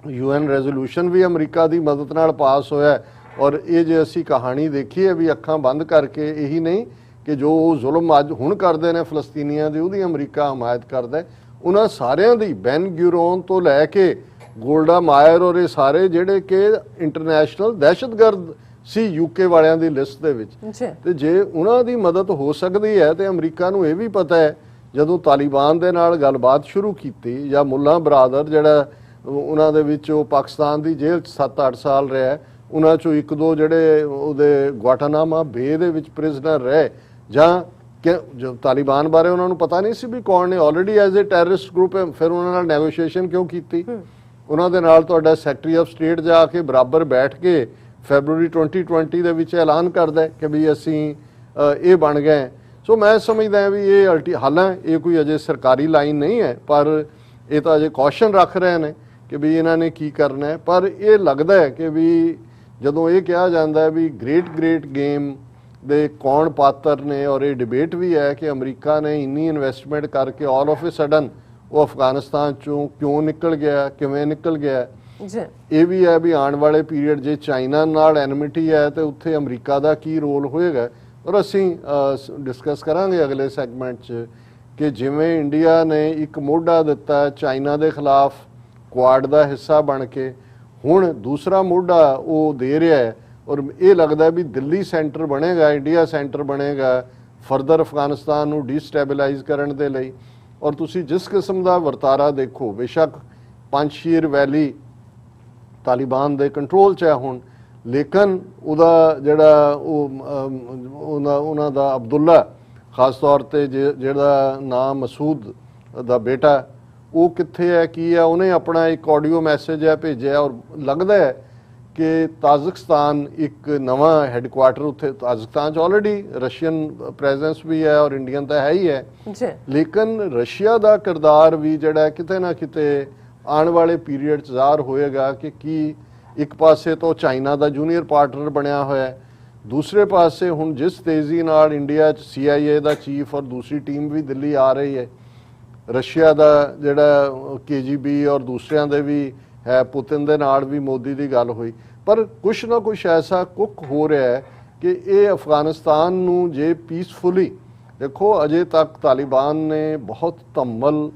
UN ਰੈਜ਼ੋਲੂਸ਼ਨ ਵੀ ਅਮਰੀਕਾ ਦੀ ਮਦਦ ਨਾਲ ਪਾਸ ਹੋਇਆ। ਔਰ ਇਹ ਜੇ ਅਸੀਂ ਕਹਾਣੀ ਦੇਖੀਏ ਵੀ ਅੱਖਾਂ ਬੰਦ ਕਰਕੇ, ਇਹੀ ਨਹੀਂ ਕਿ ਜੋ ਉਹ ਜ਼ੁਲਮ ਅੱਜ ਹੁਣ ਕਰਦੇ ਨੇ ਫਲਸਤੀਨੀਆਂ ਦੀ, ਉਹਦੀ ਅਮਰੀਕਾ ਹਮਾਇਤ ਕਰਦਾ। ਉਹਨਾਂ ਸਾਰਿਆਂ ਦੀ, ਬੈਨ ਗੁਰਿਓਨ ਤੋਂ ਲੈ ਕੇ ਗੋਲਡਾ ਮਾਇਰ ਔਰ ਇਹ ਸਾਰੇ ਜਿਹੜੇ ਕਿ ਇੰਟਰਨੈਸ਼ਨਲ ਦਹਿਸ਼ਤਗਰਦ ਸੀ ਯੂਕੇ ਵਾਲਿਆਂ ਦੀ ਲਿਸਟ ਦੇ ਵਿੱਚ, ਤੇ ਜੇ ਉਹਨਾਂ ਦੀ ਮਦਦ ਹੋ ਸਕਦੀ ਹੈ ਤੇ ਅਮਰੀਕਾ ਨੂੰ ਇਹ ਵੀ ਪਤਾ ਹੈ, ਜਦੋਂ ਤਾਲਿਬਾਨ ਦੇ ਨਾਲ ਗੱਲਬਾਤ ਸ਼ੁਰੂ ਕੀਤੀ, ਜਾਂ ਮੁੱਲਾ ਬਰਾਦਰ ਜਿਹੜਾ ਉਹਨਾਂ ਦੇ ਵਿੱਚ ਉਹ ਪਾਕਿਸਤਾਨ ਦੀ ਜੇਲ੍ਹ 'ਚ 7-8 ਸਾਲ ਰਿਹਾ, ਉਹਨਾਂ 'ਚੋਂ 1-2 ਜਿਹੜੇ ਉਹਦੇ ਗੁਆਟਾਨਾਮਾ ਬੇ ਦੇ ਵਿੱਚ ਪ੍ਰਿਜ਼ਨਰ ਰਹੇ, ਜਾਂ ਜੋ ਤਾਲਿਬਾਨ ਬਾਰੇ ਉਹਨਾਂ ਨੂੰ ਪਤਾ ਨਹੀਂ ਸੀ ਵੀ ਕੌਣ ਨੇ, already as a terrorist group ਹੈ, ਫਿਰ ਉਹਨਾਂ ਨਾਲ ਨੈਗੋਸ਼ੀਏਸ਼ਨ ਕਿਉਂ ਕੀਤੀ? ਉਹਨਾਂ ਦੇ ਨਾਲ ਤੁਹਾਡਾ ਸੈਕਟਰੀ ਆਫ ਸਟੇਟ ਜਾ ਕੇ ਬਰਾਬਰ ਬੈਠ ਕੇ ਫੈਬਰੂਰੀ 2020 ਦੇ ਵਿੱਚ ਐਲਾਨ ਕਰਦਾ ਕਿ ਵੀ ਅਸੀਂ ਇਹ ਬਣ ਗਏ। ਸੋ ਮੈਂ ਸਮਝਦਾ ਵੀ ਇਹ ਹਾਲਾਂਕਿ ਇਹ ਕੋਈ ਅਜੇ ਸਰਕਾਰੀ ਲਾਈਨ ਨਹੀਂ ਹੈ, ਪਰ ਇਹ ਤਾਂ ਅਜੇ ਕੌਸ਼ਨ ਰੱਖ ਰਹੇ ਨੇ ਕਿ ਵੀ ਇਹਨਾਂ ਨੇ ਕੀ ਕਰਨਾ ਹੈ। ਪਰ ਇਹ ਲੱਗਦਾ ਹੈ ਕਿ ਵੀ ਜਦੋਂ ਇਹ ਕਿਹਾ ਜਾਂਦਾ ਵੀ ਗ੍ਰੇਟ ਗੇਮ ਦੇ ਕੌਣ ਪਾਤਰ ਨੇ, ਔਰ ਇਹ ਡਿਬੇਟ ਵੀ ਹੈ ਕਿ ਅਮਰੀਕਾ ਨੇ ਇੰਨੀ ਇਨਵੈਸਟਮੈਂਟ ਕਰਕੇ ਆਲ ਆਫ ਏ ਸਡਨ ਉਹ ਅਫਗਾਨਿਸਤਾਨ ਚੋਂ ਕਿਉਂ ਨਿਕਲ ਗਿਆ, ਕਿਵੇਂ ਨਿਕਲ ਗਿਆ। ਇਹ ਵੀ ਹੈ ਵੀ ਆਉਣ ਵਾਲੇ ਪੀਰੀਅਡ ਜੇ ਚਾਈਨਾ ਨਾਲ ਐਨਮਿਟੀ ਹੈ ਤੇ ਉੱਥੇ ਅਮਰੀਕਾ ਦਾ ਕੀ ਰੋਲ ਹੋਏਗਾ। ਔਰ ਅਸੀਂ ਡਿਸਕਸ ਕਰਾਂਗੇ ਅਗਲੇ ਸੈਗਮੈਂਟ 'ਚ ਕਿ ਜਿਵੇਂ ਇੰਡੀਆ ਨੇ ਇੱਕ ਮੋਢਾ ਦਿੱਤਾ ਚਾਈਨਾ ਦੇ ਖਿਲਾਫ ਕੁਆਡ ਦਾ ਹਿੱਸਾ ਬਣ ਕੇ, ਹੁਣ ਦੂਸਰਾ ਮੋਢਾ ਉਹ ਦੇ ਰਿਹਾ ਹੈ, ਔਰ ਇਹ ਲੱਗਦਾ ਵੀ ਦਿੱਲੀ ਸੈਂਟਰ ਬਣੇਗਾ, ਇੰਡੀਆ ਸੈਂਟਰ ਬਣੇਗਾ ਫਰਦਰ ਅਫਗਾਨਿਸਤਾਨ ਨੂੰ ਡੀਸਟੈਬਲਾਈਜ਼ ਕਰਨ ਦੇ ਲਈ। ਔਰ ਤੁਸੀਂ ਜਿਸ ਕਿਸਮ ਦਾ ਵਰਤਾਰਾ ਦੇਖੋ, ਬੇਸ਼ੱਕ ਪੰਜਸ਼ੀਰ ਵੈਲੀ ਤਾਲਿਬਾਨ ਦੇ ਕੰਟਰੋਲ 'ਚ ਹੈ ਹੁਣ, ਲੇਕਿਨ ਉਹਦਾ ਜਿਹੜਾ ਉਹਨਾਂ ਦਾ ਅਬਦੁੱਲਾ ਖਾਸ ਤੌਰ ਤੇ ਜਿਹੜਾ ਨਾਮ ਮਸੂਦ ਦਾ ਬੇਟਾ, ਉਹ ਕਿੱਥੇ ਹੈ, ਕੀ ਹੈ, ਉਹਨੇ ਆਪਣਾ ਇੱਕ ਆਡੀਓ ਮੈਸੇਜ ਹੈ ਭੇਜਿਆ। ਔਰ ਲੱਗਦਾ ਹੈ ਕਿ ਤਾਜ਼ਿਕਸਤਾਨ ਇੱਕ ਨਵਾਂ ਹੈੱਡਕੁਆਟਰ, ਉੱਥੇ ਤਾਜ਼ਿਕਸਤਾਨ 'ਚ ਆਲਰੇਡੀ ਰਸ਼ੀਅਨ ਪ੍ਰੈਜ਼ੈਂਸ ਵੀ ਹੈ ਔਰ ਇੰਡੀਅਨ ਤਾਂ ਹੈ ਹੀ ਹੈ, ਲੇਕਿਨ ਰਸ਼ੀਆ ਦਾ ਕਿਰਦਾਰ ਵੀ ਜਿਹੜਾ ਕਿਤੇ ਨਾ ਕਿਤੇ ਆਉਣ ਵਾਲੇ ਪੀਰੀਅਡ 'ਚ ਜ਼ਾਹਰ ਹੋਏਗਾ ਕਿ ਕੀ ਇੱਕ ਪਾਸੇ ਤੋਂ ਚਾਈਨਾ ਦਾ ਜੂਨੀਅਰ ਪਾਰਟਨਰ ਬਣਿਆ ਹੋਇਆ, ਦੂਸਰੇ ਪਾਸੇ ਹੁਣ ਜਿਸ ਤੇਜ਼ੀ ਨਾਲ ਇੰਡੀਆ 'ਚ CIA ਦਾ ਚੀਫ ਔਰ ਦੂਸਰੀ ਟੀਮ ਵੀ ਦਿੱਲੀ ਆ ਰਹੀ ਹੈ, ਰਸ਼ੀਆ ਦਾ ਜਿਹੜਾ KGB ਔਰ ਦੂਸਰਿਆਂ ਦੇ ਵੀ ਹੈ, ਪੁਤਿਨ ਦੇ ਨਾਲ ਵੀ ਮੋਦੀ ਦੀ ਗੱਲ ਹੋਈ। ਪਰ ਕੁਛ ਨਾ ਕੁਛ ਐਸਾ ਕੁੱਕ ਹੋ ਰਿਹਾ ਹੈ ਕਿ ਇਹ ਅਫਗਾਨਿਸਤਾਨ ਨੂੰ ਜੇ ਪੀਸਫੁਲੀ, ਦੇਖੋ ਅਜੇ ਤੱਕ ਤਾਲਿਬਾਨ ਨੇ ਬਹੁਤ ਧੰਮਲ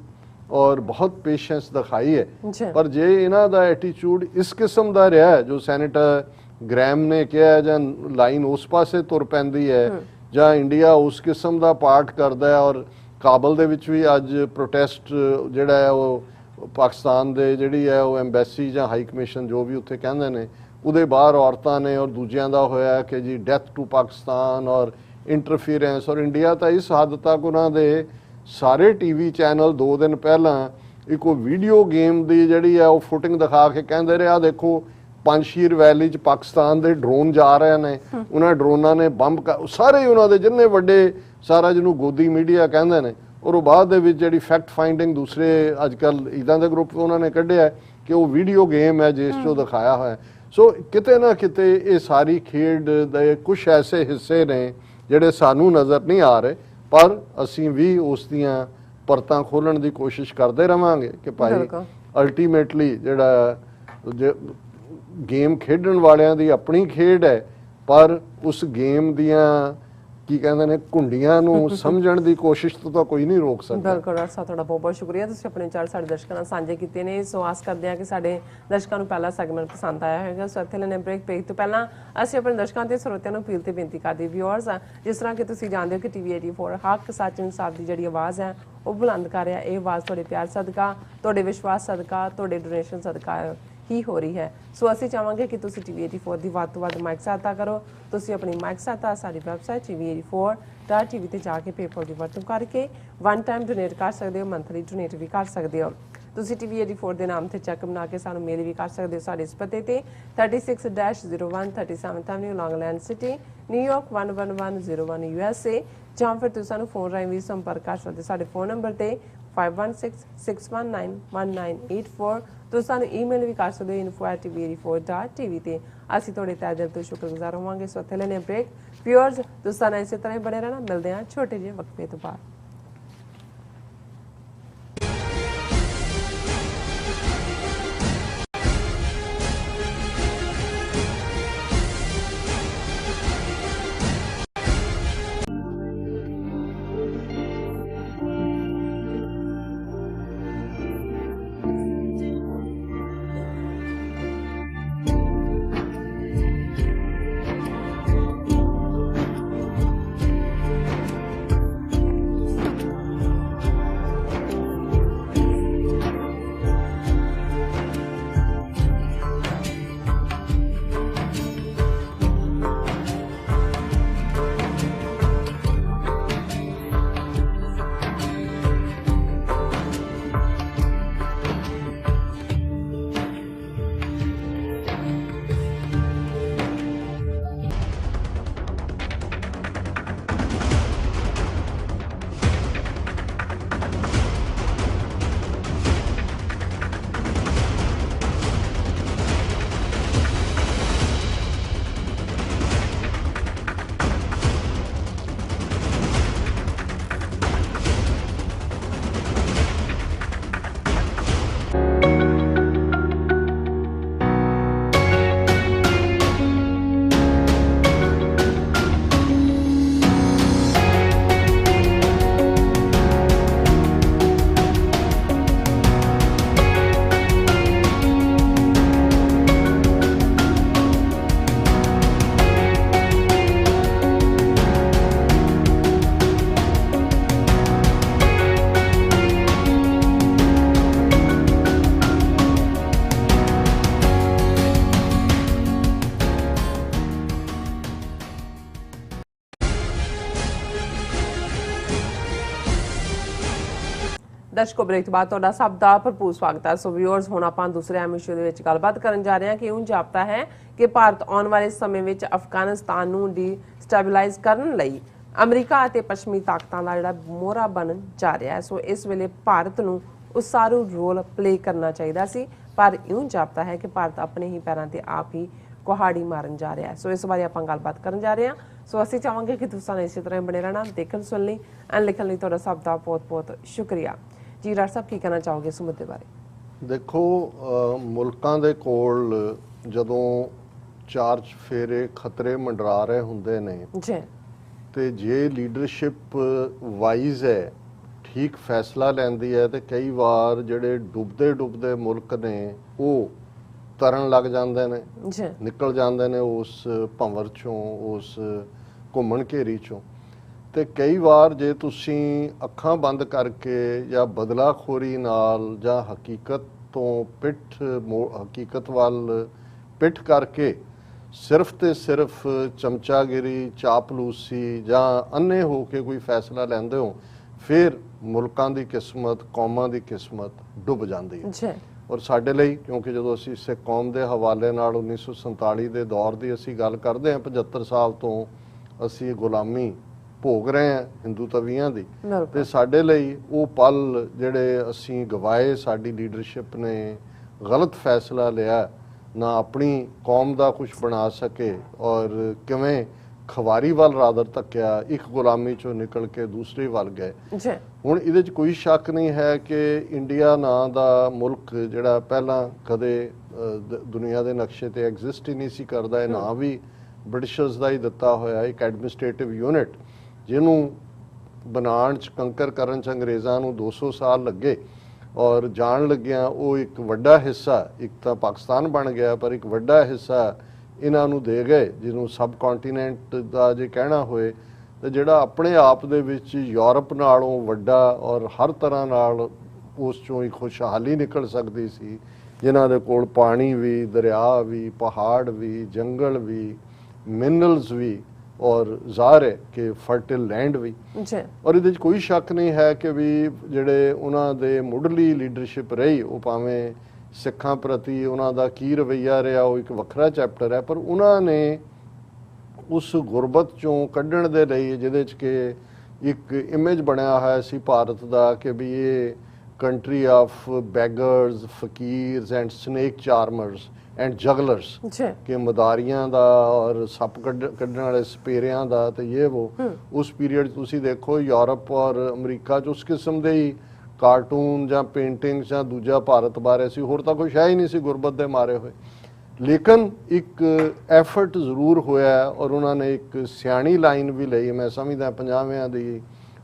ਔਰ ਬਹੁਤ ਪੇਸ਼ੈਂਸ ਦਿਖਾਈ ਹੈ, ਪਰ ਜੇ ਇਹਨਾਂ ਦਾ ਐਟੀਟਿਊਡ ਇਸ ਕਿਸਮ ਦਾ ਰਿਹਾ ਜੋ ਸੈਨੇਟਰ ਗ੍ਰੈਮ ਨੇ ਕਿਹਾ, ਜਾਂ ਲਾਈਨ ਉਸ ਪਾਸੇ ਤੁਰ ਪੈਂਦੀ ਹੈ, ਜਾਂ ਇੰਡੀਆ ਉਸ ਕਿਸਮ ਦਾ ਪਾਰਟ ਕਰਦਾ ਹੈ। ਔਰ ਕਾਬਲ ਦੇ ਵਿੱਚ ਵੀ ਅੱਜ ਪ੍ਰੋਟੈਸਟ ਜਿਹੜਾ ਹੈ ਉਹ ਪਾਕਿਸਤਾਨ ਦੇ ਜਿਹੜੀ ਹੈ ਉਹ ਐਮਬੈਸੀ ਜਾਂ ਹਾਈ ਕਮਿਸ਼ਨ ਜੋ ਵੀ ਉੱਥੇ ਕਹਿੰਦੇ ਨੇ, ਉਹਦੇ ਬਾਹਰ ਔਰਤਾਂ ਨੇ ਔਰ ਦੂਜਿਆਂ ਦਾ ਹੋਇਆ ਕਿ ਜੀ ਡੈਥ ਟੂ ਪਾਕਿਸਤਾਨ ਔਰ ਇੰਟਰਫੀਰੈਂਸ। ਔਰ ਇੰਡੀਆ ਤਾਂ ਇਸ ਹੱਦ ਤੱਕ ਉਹਨਾਂ ਦੇ ਸਾਰੇ TV ਚੈਨਲ 2 ਦਿਨ ਪਹਿਲਾਂ ਇੱਕ ਉਹ ਵੀਡੀਓ ਗੇਮ ਦੀ ਜਿਹੜੀ ਹੈ ਉਹ ਫੁਟਿੰਗ ਦਿਖਾ ਕੇ ਕਹਿੰਦੇ ਰਹੇ, ਆ ਦੇਖੋ ਪੰਜਸ਼ੀਰ ਵੈਲੀ 'ਚ ਪਾਕਿਸਤਾਨ ਦੇ ਡਰੋਨ ਜਾ ਰਹੇ ਨੇ, ਉਹਨਾਂ ਡਰੋਨਾਂ ਨੇ ਬੰਬ ਸਾਰੇ ਉਹਨਾਂ ਦੇ ਜਿੰਨੇ ਵੱਡੇ ਸਾਰਾ ਜਿਹਨੂੰ ਗੋਦੀ ਮੀਡੀਆ ਕਹਿੰਦੇ ਨੇ। ਔਰ ਉਹ ਬਾਅਦ ਦੇ ਵਿੱਚ ਜਿਹੜੀ ਫੈਕਟ ਫਾਈਂਡਿੰਗ ਦੂਸਰੇ ਅੱਜ ਕੱਲ੍ਹ ਇੱਦਾਂ ਦੇ ਗਰੁੱਪ ਉਹਨਾਂ ਨੇ ਕੱਢਿਆ ਕਿ ਉਹ ਵੀਡੀਓ ਗੇਮ ਹੈ ਜਿਸ 'ਚੋਂ ਦਿਖਾਇਆ ਹੋਇਆ। ਸੋ ਕਿਤੇ ਨਾ ਕਿਤੇ ਇਹ ਸਾਰੀ ਖੇਡ ਦੇ ਕੁਛ ਐਸੇ ਹਿੱਸੇ ਨੇ ਜਿਹੜੇ ਸਾਨੂੰ ਨਜ਼ਰ ਨਹੀਂ ਆ ਰਹੇ, ਪਰ ਅਸੀਂ ਵੀ ਉਸ ਦੀਆਂ ਪਰਤਾਂ ਖੋਲ੍ਹਣ ਦੀ ਕੋਸ਼ਿਸ਼ ਕਰਦੇ ਰਵਾਂਗੇ ਕਿ ਭਾਈ ਅਲਟੀਮੇਟਲੀ ਜਿਹੜਾ ਗੇਮ ਖੇਡਣ ਵਾਲਿਆਂ ਦੀ ਆਪਣੀ ਖੇਡ ਹੈ, ਪਰ ਉਸ ਗੇਮ ਦੀਆਂ ਕੀ ਕਹਿੰਦੇ ਨੇ ਕੁੰਡੀਆਂ ਨੂੰ ਸਮਝਣ ਦੀ ਕੋਸ਼ਿਸ਼ ਤੋਂ ਤਾਂ ਕੋਈ ਨਹੀਂ ਰੋਕ ਸਕਦਾ। ਬਿਲਕੁਲ ਡਾਕਟਰ ਸਾਹਿਬ, ਤੁਹਾਡਾ ਬਹੁਤ ਬਹੁਤ ਸ਼ੁਕਰੀਆ, ਤੁਸੀਂ ਆਪਣੇ ਵਿਚਾਰ ਸਾਡੇ ਦਰਸ਼ਕਾਂ ਨਾਲ ਸਾਂਝੇ ਕੀਤੇ ਨੇ। ਸੋ ਆਸ ਕਰਦੇ ਹਾਂ ਕਿ ਸਾਡੇ ਦਰਸ਼ਕਾਂ ਨੂੰ ਪਹਿਲਾ ਸੈਗਮੈਂਟ ਪਸੰਦ ਆਇਆ ਹੋਵੇਗਾ। ਸੋ ਇੱਥੇ ਲੈਣੇ ਬ੍ਰੇਕ ਤੋਂ ਪਹਿਲਾਂ ਅਸੀਂ ਆਪਣੇ ਦਰਸ਼ਕਾਂ ਤੇ ਸਰੋਤਿਆਂ ਨੂੰ ਅਪੀਲ ਤੇ ਬੇਨਤੀ ਕਰਦੇ ਵਿਊਅਰਸ, ਜਿਸ ਤਰ੍ਹਾਂ ਕਿ ਤੁਸੀਂ ਜਾਣਦੇ ਹੋ ਕਿ ਟੀਵੀ 84 ਹੱਕ ਸੱਚ ਇਨਸਾਫ ਦੀ ਜਿਹੜੀ ਆਵਾਜ਼ ਹੈ ਉਹ ਬੁਲੰਦ ਕਰ ਰਿਹਾ। ਇਹ ਆਵਾਜ਼ ਤੁਹਾਡੇ ਪਿਆਰ ਸਦਕਾ, ਤੁਹਾਡੇ ਵਿਸ਼ਵਾਸ ਸਦਕਾ, ਤੁਹਾਡੇ ਡੋਨੇਸ਼ਨ ਸਦਕਾ ਹੀ ਹੋ ਰਹੀ ਹੈ। ਸੋ ਅਸੀਂ ਚਾਹਾਂਗੇ ਕਿ ਤੁਸੀਂ ਟੀਵੀ 84 ਦੀ ਵੱਧ ਤੋਂ ਵੱਧ ਮਾਈਕ ਸਹਾਇਤਾ ਕਰੋ। ਤੁਸੀਂ ਆਪਣੀ ਮਾਈਕ ਸਹਾਇਤਾ ਸਾਡੀ ਵੈਬਸਾਈਟ tv84.tv ਤੇ ਜਾ ਕੇ ਪੇਪਲ ਦੀ ਵਰਤੋਂ ਕਰਕੇ ਵਨ ਟਾਈਮ ਡੋਨੇਟ ਕਰ ਸਕਦੇ ਹੋ, ਮੰਥਲੀ ਡੋਨੇਟ ਵੀ ਕਰ ਸਕਦੇ ਹੋ। ਤੁਸੀਂ ਟੀਵੀ 84 ਦੇ ਨਾਮ ਤੇ ਚੈੱਕ ਬਣਾ ਕੇ ਸਾਨੂੰ ਮੇਲ ਵੀ ਕਰ ਸਕਦੇ ਹੋ ਸਾਡੇ ਇਸ ਪਤੇ ਤੇ 36-01 37th Avenue Long Island City, New York 11101 USA, ਜਾਂ ਫਿਰ ਤੁਸੀਂ ਸਾਨੂੰ ਫੋਨ ਰਾਹੀਂ ਵੀ ਸੰਪਰਕ ਕਰ ਸਕਦੇ ਸਾਡੇ ਫੋਨ ਨੰਬਰ ਤੇ 5166191984। ਤੁਸੀਂ ਸਾਨੂੰ ਈਮੇਲ ਵੀ ਕਰ ਸਕਦੇ ਹੋ info@tv84.tv ਤੇ। ਅਸੀਂ ਤੁਹਾਡੇ ਤਹਿ ਦਿਲ ਤੋਂ ਸ਼ੁਕਰਗੁਜ਼ਾਰ ਹੋਵਾਂਗੇ। ਸੋ ਇੱਥੇ ਲੈਣੇ ਬ੍ਰੇਕ। ਵਿਊਅਰਸ, ਤੁਸੀਂ ਸਾਨੂੰ ਇਸੇ ਤਰ੍ਹਾਂ ਹੀ ਬਣੇ ਰਹਿਣਾ। ਮਿਲਦੇ ਹਾਂ ਛੋਟੇ ਜਿਹੇ ਵਕਫੇ ਤੋਂ ਬਾਅਦ। ਦਰਸ਼ਕੋ, ਬ੍ਰੇਕ ਤੋਂ ਬਾਅਦ ਤੁਹਾਡਾ ਸਭ ਦਾ ਭਰਪੂਰ ਸਵਾਗਤ ਹੈ। ਸੋ ਵਿਊਅਰਸ, ਹੁਣ ਆਪਾਂ ਦੂਸਰੇ ਅਹਿਮ ਇਸ਼ੂ ਦੇ ਵਿੱਚ ਗੱਲਬਾਤ ਕਰਨ ਜਾ ਰਹੇ ਹਾਂ ਕਿ ਜਾਪਦਾ ਹੈ ਕਿ ਭਾਰਤ ਆਉਣ ਵਾਲੇ ਸਮੇਂ ਵਿੱਚ ਅਫਗਾਨਿਸਤਾਨ ਨੂੰ ਡੀਸਟੈਬਲਾਈਜ਼ ਕਰਨ ਲਈ ਅਮਰੀਕਾ ਅਤੇ ਪੱਛਮੀ ਤਾਕਤਾਂ ਦਾ ਜਿਹੜਾ ਮੋਹਰਾ ਬਣਨ ਜਾ ਰਿਹਾ ਹੈ। ਸੋ ਇਸ ਵੇਲੇ ਭਾਰਤ ਨੂੰ ਉਸਾਰੂ ਰੋਲ ਪਲੇ ਕਰਨਾ ਚਾਹੀਦਾ ਸੀ, ਪਰ ਜਾਪਦਾ ਹੈ ਕਿ ਭਾਰਤ ਆਪਣੇ ਹੀ ਪੈਰਾਂ ਤੇ ਆਪ ਹੀ ਕੁਹਾੜੀ ਮਾਰਨ ਜਾ ਰਿਹਾ ਹੈ। ਸੋ ਇਸ ਬਾਰੇ ਆਪਾਂ ਗੱਲਬਾਤ ਕਰਨ ਜਾ ਰਹੇ ਹਾਂ। ਸੋ ਅਸੀਂ ਚਾਹਾਂਗੇ ਕਿ ਤੁਸੀਂ ਇਸੇ ਤਰ੍ਹਾਂ ਬਣੇ ਰਹਿਣਾ। ਦੇਖਣ ਸੁਣ ਲਈ ਐਂਡ ਲਿਖਣ ਲਈ ਤੁਹਾਡਾ ਸਭ ਦਾ ਬਹੁਤ ਬਹੁਤ ਸ਼ੁਕਰੀਆ। ਜੀ ਡਾਕਟਰ ਸਾਹਿਬ, ਕੀ ਕਹਿਣਾ ਚਾਹੋਗੇ ਇਸ ਮੁੱਦੇ ਬਾਰੇ? ਦੇਖੋ, ਮੁਲਕਾਂ ਦੇ ਕੋਲ ਜਦੋਂ ਚਾਰ ਚੁਫੇਰੇ ਖਤਰੇ ਮੰਡਰਾ ਰਹੇ ਹੁੰਦੇ ਨੇ ਜੀ, ਤੇ ਜੇ ਲੀਡਰਸ਼ਿਪ ਵਾਈਜ਼ ਹੈ, ਠੀਕ ਫੈਸਲਾ ਲੈਂਦੀ ਹੈ, ਤੇ ਕਈ ਵਾਰ ਜਿਹੜੇ ਡੁੱਬਦੇ ਮੁਲਕ ਨੇ ਉਹ ਤਰਨ ਲੱਗ ਜਾਂਦੇ ਨੇ, ਨਿਕਲ ਜਾਂਦੇ ਨੇ ਉਸ ਭੰਵਰ ਚੋਂ, ਉਸ ਘੁੰਮਣ ਘੇਰੀ ਚੋਂ। ਤੇ ਕਈ ਵਾਰ ਜੇ ਤੁਸੀਂ ਅੱਖਾਂ ਬੰਦ ਕਰਕੇ ਜਾਂ ਬਦਲਾਖੋਰੀ ਨਾਲ ਜਾਂ ਹਕੀਕਤ ਤੋਂ ਹਕੀਕਤ ਵੱਲ ਪਿੱਠ ਕਰਕੇ ਸਿਰਫ ਤੇ ਸਿਰਫ ਚਮਚਾਗਿਰੀ, ਚਾਪਲੂਸੀ ਜਾਂ ਅੰਨੇ ਹੋ ਕੇ ਕੋਈ ਫੈਸਲਾ ਲੈਂਦੇ ਹੋ, ਫਿਰ ਮੁਲਕਾਂ ਦੀ ਕਿਸਮਤ, ਕੌਮਾਂ ਦੀ ਕਿਸਮਤ ਡੁੱਬ ਜਾਂਦੀ ਹੈ। ਔਰ ਸਾਡੇ ਲਈ, ਕਿਉਂਕਿ ਜਦੋਂ ਅਸੀਂ ਸਿੱਖ ਕੌਮ ਦੇ ਹਵਾਲੇ ਨਾਲ 1947 ਦੇ ਦੌਰ ਦੀ ਅਸੀਂ ਗੱਲ ਕਰਦੇ ਹਾਂ, 75 ਸਾਲ ਤੋਂ ਅਸੀਂ ਗੁਲਾਮੀ ਭੋਗ ਰਹੇ ਹਾਂ ਹਿੰਦੂ ਤਵੀਆਂ ਦੀ, ਤੇ ਸਾਡੇ ਲਈ ਉਹ ਪਲ ਜਿਹੜੇ ਅਸੀਂ ਗਵਾਏ, ਸਾਡੀ ਲੀਡਰਸ਼ਿਪ ਨੇ ਗਲਤ ਫੈਸਲਾ ਲਿਆ, ਨਾ ਆਪਣੀ ਕੌਮ ਦਾ ਕੁਝ ਬਣਾ ਸਕੇ ਔਰ ਕਿਵੇਂ ਖਵਾਰੀ ਵੱਲ ਰਾਦਰ ਧੱਕਿਆ, ਇੱਕ ਗੁਲਾਮੀ ਚੋਂ ਨਿਕਲ ਕੇ ਦੂਸਰੀ ਵੱਲ ਗਏ। ਜੀ ਹੁਣ ਇਹਦੇ 'ਚ ਕੋਈ ਸ਼ੱਕ ਨਹੀਂ ਹੈ ਕਿ ਇੰਡੀਆ ਨਾਂ ਦਾ ਮੁਲਕ ਜਿਹੜਾ ਪਹਿਲਾਂ ਕਦੇ ਦੁਨੀਆ ਦੇ ਨਕਸ਼ੇ ਤੇ ਐਗਜ਼ਿਸਟ ਹੀ ਨਹੀਂ ਸੀ ਕਰਦਾ, ਇਹ ਨਾਂ ਵੀ ਬ੍ਰਿਟਿਸ਼ਰਸ ਦਾ ਹੀ ਦਿੱਤਾ ਹੋਇਆ, ਇੱਕ ਐਡਮਿਨਿਸਟ੍ਰੇਟਿਵ ਯੂਨਿਟ ਜਿਹਨੂੰ ਬਣਾਉਣ 'ਚ ਕੰਕਰ ਕਰਨ 'ਚ ਅੰਗਰੇਜ਼ਾਂ ਨੂੰ 200 ਸਾਲ ਲੱਗੇ, ਔਰ ਜਾਣ ਲੱਗਿਆਂ ਉਹ ਇੱਕ ਵੱਡਾ ਹਿੱਸਾ, ਇੱਕ ਤਾਂ ਪਾਕਿਸਤਾਨ ਬਣ ਗਿਆ ਪਰ ਇੱਕ ਵੱਡਾ ਹਿੱਸਾ ਇਹਨਾਂ ਨੂੰ ਦੇ ਗਏ, ਜਿਹਨੂੰ ਸਬ ਕੰਟੀਨੈਂਟ ਦਾ ਜੇ ਕਹਿਣਾ ਹੋਏ ਤੇ ਜਿਹੜਾ ਆਪਣੇ ਆਪ ਦੇ ਵਿੱਚ ਯੂਰਪ ਨਾਲੋਂ ਵੱਡਾ ਔਰ ਹਰ ਤਰ੍ਹਾਂ ਨਾਲ ਉਸ ਚੋਂ ਇੱਕ ਖੁਸ਼ਹਾਲੀ ਨਿਕਲ ਸਕਦੀ ਸੀ, ਜਿਨ੍ਹਾਂ ਦੇ ਕੋਲ ਪਾਣੀ ਵੀ, ਦਰਿਆ ਵੀ, ਪਹਾੜ ਵੀ, ਜੰਗਲ ਵੀ, ਮਿਨਰਲਸ ਵੀ, ਔਰ ਜ਼ਾਹਰ ਹੈ ਕਿ ਫਰਟਿਲ ਲੈਂਡ ਵੀ। ਔਰ ਇਹਦੇ 'ਚ ਕੋਈ ਸ਼ੱਕ ਨਹੀਂ ਹੈ ਕਿ ਵੀ ਜਿਹੜੇ ਉਹਨਾਂ ਦੇ ਮੁੱਢਲੀ ਲੀਡਰਸ਼ਿਪ ਰਹੀ, ਉਹ ਭਾਵੇਂ ਸਿੱਖਾਂ ਪ੍ਰਤੀ ਉਹਨਾਂ ਦਾ ਕੀ ਰਵੱਈਆ ਰਿਹਾ ਉਹ ਇੱਕ ਵੱਖਰਾ ਚੈਪਟਰ ਹੈ, ਪਰ ਉਹਨਾਂ ਨੇ ਉਸ ਗੁਰਬਤ ਚੋਂ ਕੱਢਣ ਦੇ ਲਈ, ਜਿਹਦੇ 'ਚ ਕਿ ਇੱਕ ਇਮੇਜ ਬਣਿਆ ਹੋਇਆ ਸੀ ਭਾਰਤ ਦਾ ਕਿ ਵੀ ਇਹ country of beggars, fakirs and snake charmers and jugglers, ਕਿ ਮਦਾਰੀਆਂ ਦਾ ਔਰ ਸੱਪ ਕੱਢਣ ਵਾਲੇ ਸਪੇਰਿਆਂ ਦਾ ਤੇ ਇਹ ਉਸ ਪੀਰੀਅਡ ਤੁਸੀਂ ਦੇਖੋ ਯੂਰਪ ਔਰ ਅਮਰੀਕਾ 'ਚ ਉਸ ਕਿਸਮ ਦੇ ਹੀ ਕਾਰਟੂਨ ਜਾਂ ਪੇਂਟਿੰਗ ਜਾਂ ਦੂਜਾ ਭਾਰਤ ਬਾਰੇ ਸੀ, ਹੋਰ ਤਾਂ ਕੁਛ ਹੈ ਹੀ ਨਹੀਂ ਸੀ ਗੁਰਬਤ ਦੇ ਮਾਰੇ ਹੋਏ। ਲੇਕਿਨ ਇੱਕ ਐਫਰਟ ਜ਼ਰੂਰ ਹੋਇਆ ਔਰ ਉਹਨਾਂ ਨੇ ਇੱਕ ਸਿਆਣੀ ਲਾਈਨ ਵੀ ਲਈ, ਮੈਂ ਸਮਝਦਾ 50ਵਿਆਂ ਦੀ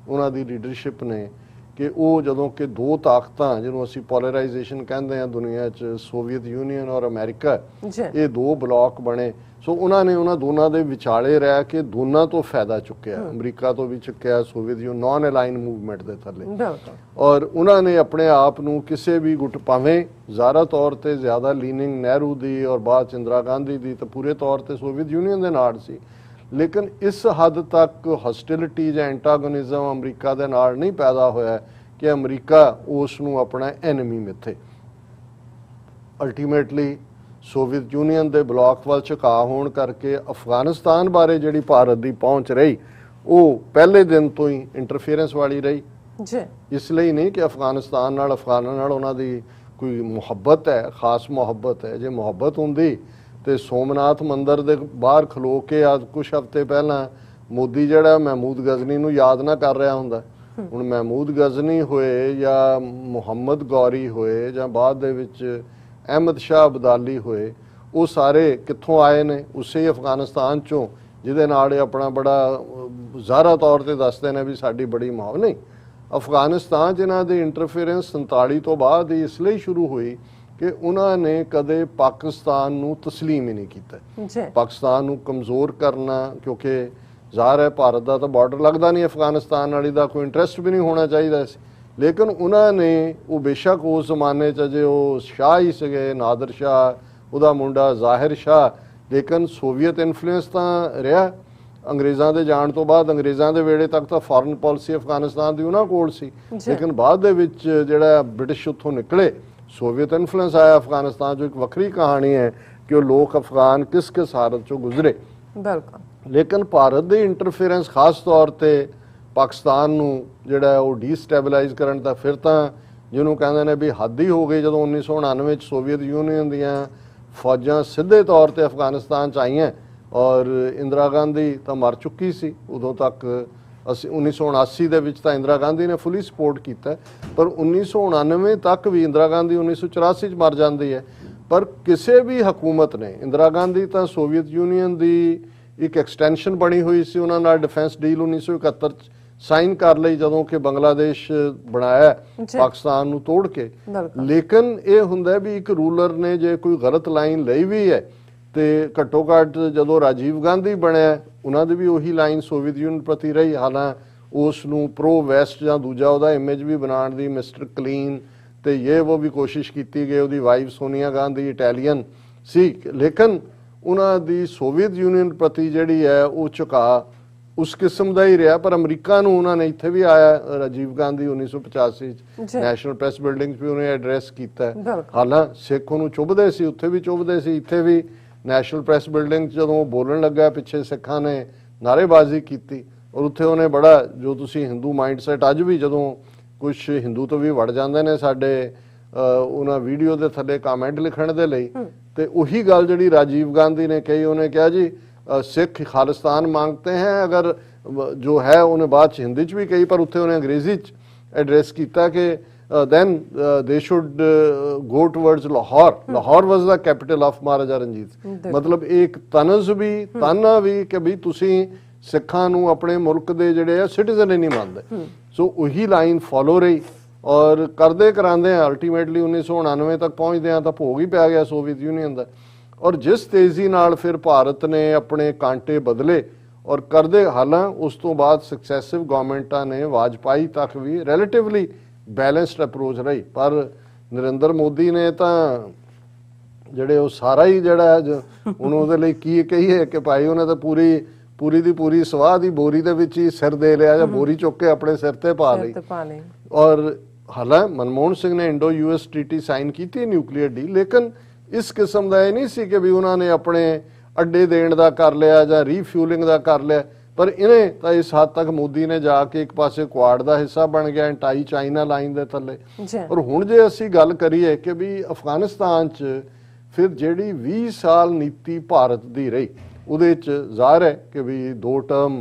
ਉਹਨਾਂ ਦੀ ਲੀਡਰਸ਼ਿਪ ਨੇ, ਕਿ ਉਹ ਜਦੋਂ ਕਿ ਦੋ ਤਾਕਤਾਂ ਜਿਹਨੂੰ ਅਸੀਂ ਪੋਲਰਾਈਜੇਸ਼ਨ ਕਹਿੰਦੇ ਹਾਂ ਦੁਨੀਆ 'ਚ, ਸੋਵੀਅਤ ਯੂਨੀਅਨ ਔਰ ਅਮਰੀਕਾ, ਇਹ ਦੋ ਬਲਾਕ ਬਣੇ, ਸੋ ਉਹਨਾਂ ਨੇ ਉਹਨਾਂ ਦੋਨਾਂ ਦੇ ਵਿਚਾਲੇ ਰਹਿ ਕੇ ਦੋਨਾਂ ਤੋਂ ਫਾਇਦਾ ਚੁੱਕਿਆ, ਅਮਰੀਕਾ ਤੋਂ ਵੀ ਚੁੱਕਿਆ, Soviet Union non aligned movement ਦੇ ਥੱਲੇ, ਔਰ ਉਹਨਾਂ ਨੇ ਆਪਣੇ ਆਪ ਨੂੰ ਕਿਸੇ ਵੀ ਗੁੱਟ, ਭਾਵੇਂ ਜ਼ਾਹਰਾ ਤੌਰ ਤੇ ਜ਼ਿਆਦਾ ਲੀਨਿੰਗ ਨਹਿਰੂ ਦੀ ਔਰ ਬਾਅਦ 'ਚ ਇੰਦਰਾ ਗਾਂਧੀ ਦੀ, ਤਾਂ ਪੂਰੇ ਤੌਰ ਤੇ ਸੋਵੀਅਤ ਯੂਨੀਅਨ ਦੇ ਨਾਲ ਸੀ, ਲੇਕਿਨ ਇਸ ਹੱਦ ਤੱਕ ਹੌਸਟਿਲਿਟੀ ਜਾਂ ਐਂਟਾਗੋਨਿਜ਼ਮ ਅਮਰੀਕਾ ਦੇ ਨਾਲ ਨਹੀਂ ਪੈਦਾ ਹੋਇਆ ਕਿ ਅਮਰੀਕਾ ਉਸ ਨੂੰ ਆਪਣਾ ਐਨਮੀ ਮਿੱਥੇ। ਅਲਟੀਮੇਟਲੀ ਸੋਵੀਅਤ ਯੂਨੀਅਨ ਦੇ ਬਲਾਕ ਵੱਲ ਝੁਕਾਅ ਹੋਣ ਕਰਕੇ ਅਫਗਾਨਿਸਤਾਨ ਬਾਰੇ ਜਿਹੜੀ ਭਾਰਤ ਦੀ ਪਹੁੰਚ ਰਹੀ ਉਹ ਪਹਿਲੇ ਦਿਨ ਤੋਂ ਹੀ ਇੰਟਰਫੀਅਰੈਂਸ ਵਾਲੀ ਰਹੀ। ਇਸ ਲਈ ਨਹੀਂ ਕਿ ਅਫਗਾਨਿਸਤਾਨ ਨਾਲ, ਅਫਗਾਨਾਂ ਨਾਲ ਉਹਨਾਂ ਦੀ ਕੋਈ ਮੁਹੱਬਤ ਹੈ, ਖਾਸ ਮੁਹੱਬਤ ਹੈ, ਜੇ ਮੁਹੱਬਤ ਹੁੰਦੀ ਤੇ ਸੋਮਨਾਥ ਮੰਦਿਰ ਦੇ ਬਾਹਰ ਖਲੋ ਕੇ ਅੱਜ ਕੁਝ ਹਫ਼ਤੇ ਪਹਿਲਾਂ ਮੋਦੀ ਜਿਹੜਾ ਮਹਿਮੂਦ ਗਜ਼ਨੀ ਨੂੰ ਯਾਦ ਨਾ ਕਰ ਰਿਹਾ ਹੁੰਦਾ। ਹੁਣ ਮਹਿਮੂਦ ਗਜ਼ਨੀ ਹੋਏ ਜਾਂ ਮੁਹੰਮਦ ਗੌਰੀ ਹੋਏ ਜਾਂ ਬਾਅਦ ਦੇ ਵਿੱਚ ਅਹਿਮਦ ਸ਼ਾਹ ਅਬਦਾਲੀ ਹੋਏ, ਉਹ ਸਾਰੇ ਕਿੱਥੋਂ ਆਏ ਨੇ? ਉਸੇ ਅਫਗਾਨਿਸਤਾਨ ਚੋਂ, ਜਿਹਦੇ ਨਾਲ ਇਹ ਆਪਣਾ ਬੜਾ ਜ਼ਾਹਰਾ ਤੌਰ ਤੇ ਦੱਸਦੇ ਨੇ ਵੀ ਸਾਡੀ ਬੜੀ ਮੁਹੱਬਤ। ਨਹੀਂ, ਅਫਗਾਨਿਸਤਾਨ 'ਚ ਇਹਨਾਂ ਦੀ ਇੰਟਰਫੀਅਰੈਂਸ 47 ਤੋਂ ਬਾਅਦ ਹੀ ਇਸ ਲਈ ਸ਼ੁਰੂ ਹੋਈ ਕਿ ਉਹਨਾਂ ਨੇ ਕਦੇ ਪਾਕਿਸਤਾਨ ਨੂੰ ਤਸਲੀਮ ਹੀ ਨਹੀਂ ਕੀਤਾ। ਪਾਕਿਸਤਾਨ ਨੂੰ ਕਮਜ਼ੋਰ ਕਰਨਾ, ਕਿਉਂਕਿ ਜ਼ਾਹਰ ਹੈ ਭਾਰਤ ਦਾ ਤਾਂ ਬਾਰਡਰ ਲੱਗਦਾ ਨਹੀਂ ਅਫਗਾਨਿਸਤਾਨ ਵਾਲੀ ਦਾ, ਕੋਈ ਇੰਟਰਸਟ ਵੀ ਨਹੀਂ ਹੋਣਾ ਚਾਹੀਦਾ ਸੀ, ਲੇਕਿਨ ਉਹਨਾਂ ਨੇ ਉਹ ਬੇਸ਼ੱਕ ਉਸ ਜ਼ਮਾਨੇ 'ਚ ਜੇ ਉਹ ਸ਼ਾਹ ਹੀ ਸੀਗੇ, ਨਾਦਰ ਸ਼ਾਹ, ਉਹਦਾ ਮੁੰਡਾ ਜ਼ਾਹਿਰ ਸ਼ਾਹ, ਲੇਕਿਨ ਸੋਵੀਅਤ ਇਨਫਲੂਐਂਸ ਤਾਂ ਰਿਹਾ ਅੰਗਰੇਜ਼ਾਂ ਦੇ ਜਾਣ ਤੋਂ ਬਾਅਦ। ਅੰਗਰੇਜ਼ਾਂ ਦੇ ਵੇਲੇ ਤੱਕ ਤਾਂ ਫੋਰਨ ਪਾਲਿਸੀ ਅਫਗਾਨਿਸਤਾਨ ਦੀ ਉਹਨਾਂ ਕੋਲ ਸੀ, ਲੇਕਿਨ ਬਾਅਦ ਦੇ ਵਿੱਚ ਜਿਹੜਾ ਬ੍ਰਿਟਿਸ਼ ਉੱਥੋਂ ਨਿਕਲੇ, ਸੋਵੀਅਤ ਇਨਫਲੂਐਂਸ ਆਇਆ ਅਫਗਾਨਿਸਤਾਨ 'ਚੋਂ। ਇੱਕ ਵੱਖਰੀ ਕਹਾਣੀ ਹੈ ਕਿ ਉਹ ਲੋਕ ਅਫਗਾਨ ਕਿਸ ਹਾਲਤ 'ਚੋਂ ਗੁਜ਼ਰੇ। ਲੇਕਿਨ ਭਾਰਤ ਦੀ ਇੰਟਰਫੀਅਰੈਂਸ ਖਾਸ ਤੌਰ ਤੇ ਪਾਕਿਸਤਾਨ ਨੂੰ ਜਿਹੜਾ ਉਹ ਡੀਸਟੈਬਲਾਈਜ਼ ਕਰਨ ਦਾ, ਫਿਰ ਤਾਂ ਜਿਹਨੂੰ ਕਹਿੰਦੇ ਨੇ ਵੀ ਹੱਦ ਹੀ ਹੋ ਗਈ ਜਦੋਂ 1999 'ਚ ਸੋਵੀਅਤ ਯੂਨੀਅਨ ਦੀਆਂ ਫੌਜਾਂ ਸਿੱਧੇ ਤੌਰ ਤੇ ਅਫਗਾਨਿਸਤਾਨ 'ਚ ਆਈਆਂ, ਔਰ ਇੰਦਰਾ ਗਾਂਧੀ ਤਾਂ ਮਰ ਚੁੱਕੀ ਸੀ ਉਦੋਂ ਤੱਕ। ਅਸੀਂ 1979 ਦੇ ਵਿੱਚ ਤਾਂ ਇੰਦਰਾ ਗਾਂਧੀ ਨੇ ਫੁੱਲੀ ਸਪੋਰਟ ਕੀਤਾ, ਪਰ 1999 ਤੱਕ ਵੀ ਇੰਦਰਾ ਗਾਂਧੀ 1984 'ਚ ਮਰ ਜਾਂਦੀ ਹੈ, ਪਰ ਕਿਸੇ ਵੀ ਹਕੂਮਤ ਨੇ, ਇੰਦਰਾ ਗਾਂਧੀ ਤਾਂ ਸੋਵੀਅਤ ਯੂਨੀਅਨ ਦੀ ਇੱਕ ਐਕਸਟੈਂਸ਼ਨ ਬਣੀ ਹੋਈ ਸੀ, ਉਹਨਾਂ ਨਾਲ ਡਿਫੈਂਸ ਡੀਲ 1971 'ਚ ਸਾਈਨ ਕਰ ਲਈ ਜਦੋਂ ਕਿ ਬੰਗਲਾਦੇਸ਼ ਬਣਾਇਆ ਪਾਕਿਸਤਾਨ ਨੂੰ ਤੋੜ ਕੇ। ਲੇਕਿਨ ਇਹ ਹੁੰਦਾ ਵੀ ਇੱਕ ਰੂਲਰ ਨੇ ਜੇ ਕੋਈ ਗਲਤ ਲਾਈਨ ਲਈ ਵੀ ਹੈ ਤੇ ਘੱਟੋ ਘੱਟ ਜਦੋਂ ਰਾਜੀਵ ਗਾਂਧੀ ਬਣਿਆ ਉਹਨਾਂ ਦੀ ਵੀ ਉਹੀ ਲਾਈਨ ਸੋਵੀਅਤ ਯੂਨੀਅਨ ਪ੍ਰਤੀ ਰਹੀ। ਹਾਲਾਂ ਉਸ ਨੂੰ ਪ੍ਰੋ ਵੈਸਟ ਜਾਂ ਦੂਜਾ ਉਹਦਾ ਇਮੇਜ ਵੀ ਬਣਾਉਣ ਦੀ ਮਿਸਟਰ ਕਲੀਨ ਤੇ ਇਹ ਉਹ ਵੀ ਕੋਸ਼ਿਸ਼ ਕੀਤੀ ਗਈ। ਉਹਦੀ ਵਾਈਫ ਸੋਨੀਆ ਗਾਂਧੀ ਇਟਾਲੀਅਨ ਸੀ, ਲੇਕਿਨ ਉਹਨਾਂ ਦੀ ਸੋਵੀਅਤ ਯੂਨੀਅਨ ਪ੍ਰਤੀ ਜਿਹੜੀ ਹੈ ਉਹ ਝੁਕਾਅ ਉਸ ਕਿਸਮ ਦਾ ਹੀ ਰਿਹਾ। ਪਰ ਅਮਰੀਕਾ ਨੂੰ ਉਹਨਾਂ ਨੇ ਇੱਥੇ ਵੀ ਆਇਆ, ਰਾਜੀਵ ਗਾਂਧੀ 1985 'ਚ ਨੈਸ਼ਨਲ ਪ੍ਰੈਸ ਬਿਲਡਿੰਗ 'ਚ ਵੀ ਉਹਨੇ ਐਡਰੈਸ ਕੀਤਾ। ਹਾਲਾਂ ਸਿੱਖ ਉਹਨੂੰ ਚੁੱਭਦੇ ਸੀ, ਉੱਥੇ ਵੀ ਚੁੱਭਦੇ ਸੀ, ਇੱਥੇ ਵੀ ਨੈਸ਼ਨਲ ਪ੍ਰੈਸ ਬਿਲਡਿੰਗ 'ਚ ਜਦੋਂ ਬੋਲਣ ਲੱਗਾ ਪਿੱਛੇ ਸਿੱਖਾਂ ਨੇ ਨਾਅਰੇਬਾਜ਼ੀ ਕੀਤੀ, ਔਰ ਉੱਥੇ ਉਹਨੇ ਬੜਾ, ਜੋ ਤੁਸੀਂ ਹਿੰਦੂ ਮਾਈਂਡਸੈਟ ਅੱਜ ਵੀ ਜਦੋਂ ਕੁਝ ਹਿੰਦੂ ਤੋਂ ਵੀ ਵੜ ਜਾਂਦੇ ਨੇ ਸਾਡੇ ਉਹਨਾਂ ਵੀਡੀਓ ਦੇ ਥੱਲੇ ਕਮੈਂਟ ਲਿਖਣ ਦੇ ਲਈ, ਤੇ ਉਹੀ ਗੱਲ ਜਿਹੜੀ ਰਾਜੀਵ ਗਾਂਧੀ ਨੇ ਕਹੀ, ਉਹਨੇ ਕਿਹਾ ਜੀ सिख खालिस्तान मांगते हैं, अगर जो है उन्हें बात हिंदी च भी कही पर उत्थे उन्हें अंग्रेजी च एड्रेस किया कि then they should go towards Lahore. Lahore was the capital of Maharaja Ranjit. मतलब एक तनज़ भी ताना भी कि भी तुसी सिखां नूं अपने मुल्क दे जिहड़े आ सिटीजन ही नहीं मानते। सो वही लाइन फॉलो रही और करदे करांदे अल्टीमेटली 1999 तक पहुँचदे हैं तो भोग ही पै गया सोवियत यूनियन का। और जिस तेज़ी नाल फिर भारत ने अपने कांटे बदले और करदे हालां उस तो बाद सक्सैसिव गवर्नमेंटां ने वाजपेयी तक भी रैलेटिवली बैलेंस्ड अप्रोच रही, पर नरेंद्र मोदी ने तो ਜਿਹੜੇ ਉਹ ਸਾਰਾ ਹੀ ਜਿਹੜਾ ਹੁਣ ਉਹਦੇ ਲਈ ਕੀ ਕਹੀਏ ਕਿ ਭਾਈ ਉਹਨੇ ਤਾਂ ਪੂਰੀ ਦੀ ਪੂਰੀ ਸਵਾਹ ਦੀ ਬੋਰੀ ਦੇ ਵਿੱਚ ਹੀ ਸਿਰ ਦੇ ਲਿਆ ਜਾਂ ਬੋਰੀ ਚੁੱਕ ਕੇ ਆਪਣੇ ਸਿਰ ਤੇ ਪਾ ਲਈ। ਔਰ ਹਾਲਾਂਕਿ ਮਨਮੋਹਨ ਸਿੰਘ ਨੇ ਇੰਡੋ ਯੂਐਸ ਟ੍ਰੀਟੀ ਸਾਈਨ ਕੀਤੀ ਨਿਊਕਲੀਅਰ ਡੀਲ, ਲੇਕਿਨ ਇਸ ਕਿਸਮ ਦਾ ਇਹ ਨਹੀਂ ਸੀ ਕਿ ਵੀ ਉਹਨਾਂ ਨੇ ਆਪਣੇ ਅੱਡੇ ਦੇਣ ਦਾ ਕਰ ਲਿਆ ਜਾਂ ਰੀਫਿਊਲਿੰਗ ਦਾ ਕਰ ਲਿਆ, पर इन्हें तो इस हद तक मोदी ने जाके एक पासे क्वाड का हिस्सा बन गया एंटाई चाइना लाइन के थले। और हुण जे असीं गल करिए कि भी अफगानिस्तान च फिर जिहड़ी 20 साल नीति भारत की रही उहदे च ज़ाहिर है कि भी 2 term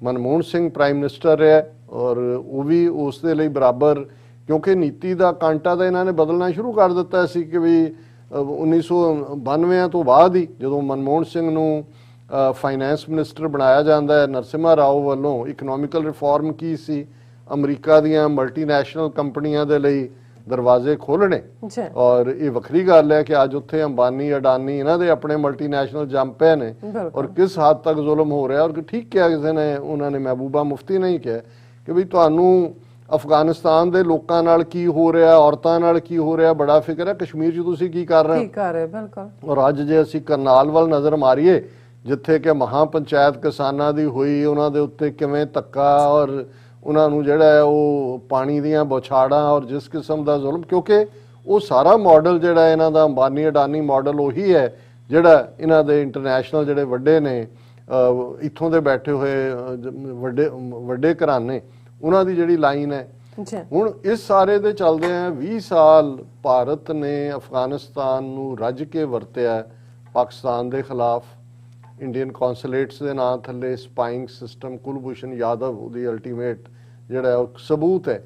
Manmohan Singh prime minister रहा और वो भी उस दे लई बराबर, क्योंकि नीति का कांटा तो इन्होंने बदलना शुरू कर दिता सी कि भी 1992 तो बाद ही जदों मनमोहन सिंह नूं फाइनैंस मिनिस्टर बनाया जाता है नरसिम्हा राव वालों, इकनॉमिकल रिफॉर्म की सी अमरीका दियां मल्टीनैशनल कंपनियां दे लई दरवाजे खोलने। और ये वखरी गल है कि अज उत्थे अंबानी अडानी इन्हां दे अपने मल्टीनैशनल जम पे ने और किस हद तक जुल्म हो रहा। और ठीक किया किसी ने, उन्होंने महबूबा मुफ्ती ने ही कहा कि भी तुहानू अफगानिस्तान के लोगों नाल की हो रहा, औरतों नाल की हो रहा, बड़ा फिक्र है। कश्मीर च तुसीं की कर रहे हो। और अज जे असीं करनाल वाल नज़र मारीए जिथे कि महापंचायत किसानां दी हुई, उन्हां दे उत्ते किवें धक्का और उन्हां नूं जिहड़ा है वो पानी दीयां बौछाड़ां और जिस किस्म दा जुल्म, क्योंकि वो सारा मॉडल जिहड़ा इन्हां दा अंबानी अडानी मॉडल उही है जिहड़ा इन्हां दे इंटरनैशनल जिहड़े वड्डे ने इत्थों दे बैठे हुए वड्डे घराने उन्हां दी जिहड़ी लाइन है। हुण इस सारे दे चलदे हैं 20 साल भारत ने अफगानिस्तान नूं रज के वरतिया पाकिस्तान दे खिलाफ। इंडियन कौंसलेट्स के नाम थले स्पाइंग सिस्टम, कुलभूषण यादव उहदी अल्टीमेट जिहड़ा सबूत है।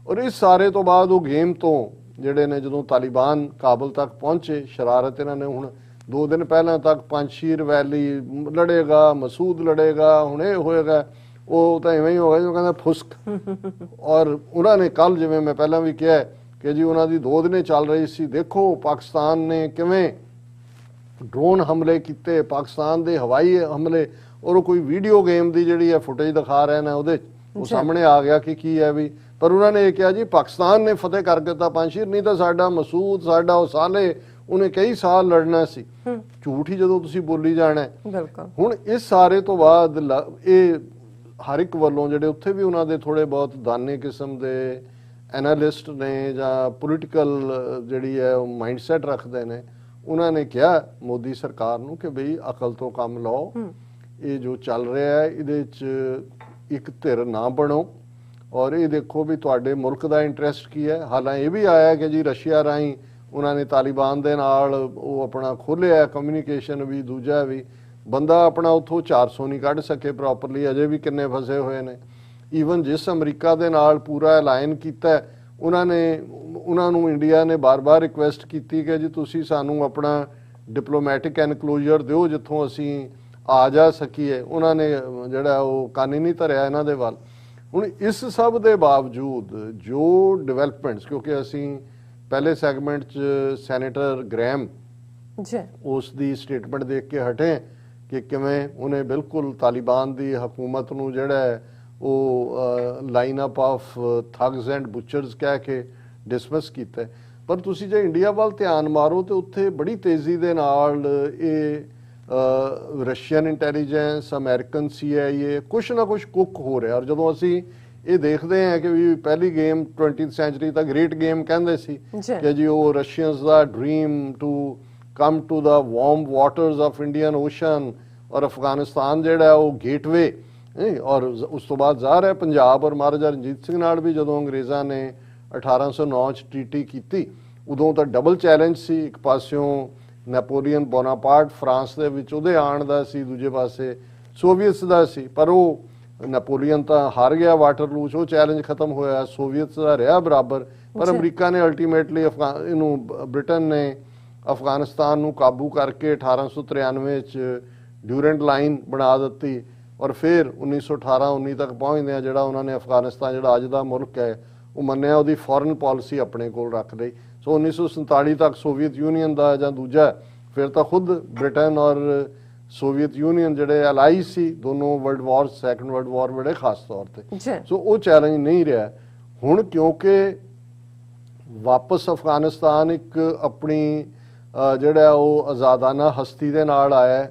और इस सारे तो बाद वो गेम तो जिहड़े ने जदों तालिबान काबल तक पहुंचे, शरारत इन्हां ने हुण 2 दिन पहला तक पंजशीर वैली लड़ेगा, मसूद लड़ेगा, हुण ये होएगा, वो तो इवें ही होगा जो कहंदा फुस्क। और उन्होंने कल जिवें मैं पहला भी कहा कि जी उन्हां दी 2 दिन चल रही सी, देखो पाकिस्तान ने किवें ड्रोन हमले किए, पाकिस्तान के हवाई हमले, और कोई वीडियो गेम की जी है फुटेज दिखा रहे हैं वो सामने आ गया कि की है भी। पर उन्होंने ये कहा जी पाकिस्तान ने फतेह कर दिता पंजशीर, नहीं तो साडा मसूद साडा उसाले उन्हें कई साल लड़ना सी। झूठ ही जो तुसीं बोली जाना है। हुण इस सारे तो बाद ये हर एक वालों जिहड़े उत्थे भी उन्हां दे थोड़े बहुत दाने किस्म के एनालिस्ट ने जां पोलीटिकल जिहड़ी है माइंडसैट रखते हैं, उन्होंने कहा मोदी सरकार नूं कि बई अकल तो काम लो, ये जो चल रहा है इहदे च एक धिर ना बनो और ये देखो भी तुहाडे मुल्क का इंटरस्ट की है। हालांकि ये भी आया कि जी रशिया राही उन्होंने तालिबान दे नाल वो अपना खोलिया कम्यूनीकेशन भी, दूजा भी बंदा अपना उतों 400 नहीं कढ़ सके प्रॉपरली, अजे भी किन्ने फसे हुए ने। ईवन जिस अमरीका दे नाल पूरा एलायन किया उन्होंने इंडिया ने बार बार रिक्वेस्ट की कि जी तुसी सानू अपना डिप्लोमैटिक एनक्लोजर दो जिथों असी आ जा सकीए, उन्होंने जिहड़ा वो कान ही नहीं धरिया इन्हां दे वल। हुण इस सब के बावजूद जो डिवेलपमेंट्स, क्योंकि असी पहले सैगमेंट च सैनेटर ग्रैम उसकी स्टेटमेंट देख के हटे कि किवें उन्हें बिल्कुल तालिबान की हुकूमत नूं जिहड़ा है वो line up of thugs and butchers कह के डिसमिस किया। पर तुसी जे इंडिया वाल ध्यान मारो तो उत्थे बड़ी तेज़ी दे नाल ये रशियन इंटैलीजेंस, अमेरिकन CIA कुछ ना कुछ कुक हो रहा। और जदों असी ये देखते हैं कि भी पहली गेम 20th सेंचुरी तक ग्रेट गेम कहते सी कि जी वो रशियंस दा dream to come to the warm waters of Indian Ocean और अफगानिस्तान जिहड़ा वो गेटवे। और उस तो बाद ज़ाहिर है पंजाब और महाराजा रणजीत सिंह नाल भी जदों अंग्रेज़ां ने 1809 ट्रीटी की उदों तो डबल चैलेंज सी, एक पासों ਨੈਪੋਲੀਅਨ ਬੋਨਾਪਾਰਟ ਫਰਾਂਸ ਦੇ ਵਿੱਚ ਉਹਦੇ ਆਉਣ ਦਾ ਸੀ, ਦੂਜੇ ਪਾਸੇ ਸੋਵੀਅਤਸ ਦਾ ਸੀ। ਪਰ ਉਹ ਨੈਪੋਲੀਅਨ ਤਾਂ ਹਾਰ ਗਿਆ ਵਾਟਰਲੂ 'ਚ, ਉਹ ਚੈਲੰਜ ਖਤਮ ਹੋਇਆ, ਸੋਵੀਅਤਸ ਦਾ ਰਿਹਾ ਬਰਾਬਰ। ਪਰ ਅਮਰੀਕਾ ਨੇ ਅਲਟੀਮੇਟਲੀ ਇਹਨੂੰ ਬ੍ਰਿਟਨ ਨੇ ਅਫਗਾਨਿਸਤਾਨ ਨੂੰ ਕਾਬੂ ਕਰਕੇ 1893 'ਚ ਡਿਊਰੈਂਟ ਲਾਈਨ ਬਣਾ ਦਿੱਤੀ। ਔਰ ਫਿਰ 1918-19 ਤੱਕ ਪਹੁੰਚਦਿਆਂ ਜਿਹੜਾ ਉਹਨਾਂ ਨੇ ਅਫਗਾਨਿਸਤਾਨ ਜਿਹੜਾ ਅੱਜ ਦਾ ਮੁਲਕ ਹੈ ਉਹ ਮੰਨਿਆ, ਉਹਦੀ ਫੋਰਨ ਪਾਲਿਸੀ ਆਪਣੇ ਕੋਲ ਰੱਖ ਲਈ। ਸੋ 1947 ਤੱਕ ਸੋਵੀਅਤ ਯੂਨੀਅਨ ਦਾ ਜਾਂ ਦੂਜਾ, ਫਿਰ ਤਾਂ ਖੁਦ ਬ੍ਰਿਟਨ ਔਰ ਸੋਵੀਅਤ ਯੂਨੀਅਨ ਜਿਹੜੇ ਅਲਾਈ ਸੀ ਦੋਨੋਂ world war, second world war ਵੇਲੇ ਖਾਸ ਤੌਰ ਤੇ। ਸੋ ਉਹ ਚੈਲੰਜ ਨਹੀਂ ਰਿਹਾ ਹੁਣ, ਕਿਉਂਕਿ ਵਾਪਸ ਅਫਗਾਨਿਸਤਾਨ ਇੱਕ ਆਪਣੀ ਜਿਹੜਾ ਉਹ ਆਜ਼ਾਦਾਨਾ ਹਸਤੀ ਦੇ ਨਾਲ ਆਇਆ।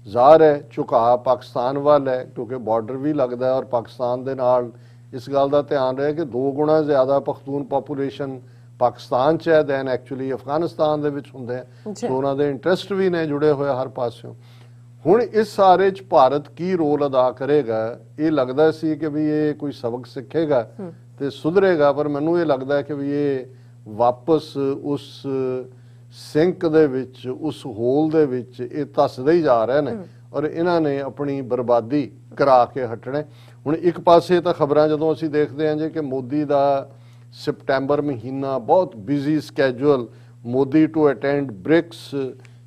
ਜ਼ਾਹਰ ਹੈ ਝੁਕਾਅ ਪਾਕਿਸਤਾਨ ਵੱਲ ਹੈ, ਕਿਉਂਕਿ ਬਾਰਡਰ ਵੀ ਲੱਗਦਾ ਔਰ ਪਾਕਿਸਤਾਨ ਦੇ ਨਾਲ ਇਸ ਗੱਲ ਦਾ ਧਿਆਨ ਰਿਹਾ ਕਿ 2 ਗੁਣਾ ਜ਼ਿਆਦਾ ਪਖਤੂਨ ਪਾਪੂਲੇਸ਼ਨ ਪਾਕਿਸਤਾਨ 'ਚ ਹੈ ਦੈਨ ਐਕਚੁਅਲੀ ਅਫਗਾਨਿਸਤਾਨ ਦੇ ਵਿੱਚ ਹੁੰਦੇ ਆ। ਸੋ ਉਹਨਾਂ ਦੇ ਇੰਟਰਸਟ ਵੀ ਨੇ ਜੁੜੇ ਹੋਏ ਹਰ ਪਾਸਿਓਂ। ਹੁਣ ਇਸ ਸਾਰੇ 'ਚ ਭਾਰਤ ਕੀ ਰੋਲ ਅਦਾ ਕਰੇਗਾ, ਇਹ ਲੱਗਦਾ ਸੀ ਕਿ ਵੀ ਇਹ ਕੋਈ ਸਬਕ ਸਿੱਖੇਗਾ ਤੇ ਸੁਧਰੇਗਾ, ਪਰ ਮੈਨੂੰ ਇਹ ਲੱਗਦਾ ਕਿ ਵੀ ਇਹ ਵਾਪਸ ਉਸ ਸਿੰਕ ਦੇ ਵਿੱਚ, ਉਸ ਹੋਲ ਦੇ ਵਿੱਚ ਇਹ ਧੱਸਦੇ ਹੀ ਜਾ ਰਹੇ ਨੇ ਔਰ ਇਹਨਾਂ ਨੇ ਆਪਣੀ ਬਰਬਾਦੀ ਕਰਾ ਕੇ ਹਟਣੇ। ਹੁਣ ਇੱਕ ਪਾਸੇ ਤਾਂ ਖਬਰਾਂ ਜਦੋਂ ਅਸੀਂ ਦੇਖਦੇ ਹਾਂ ਜੇ ਕਿ ਮੋਦੀ ਦਾ ਸਪਟੈਂਬਰ ਮਹੀਨਾ ਬਹੁਤ busy schedule, Modi to attend BRICS,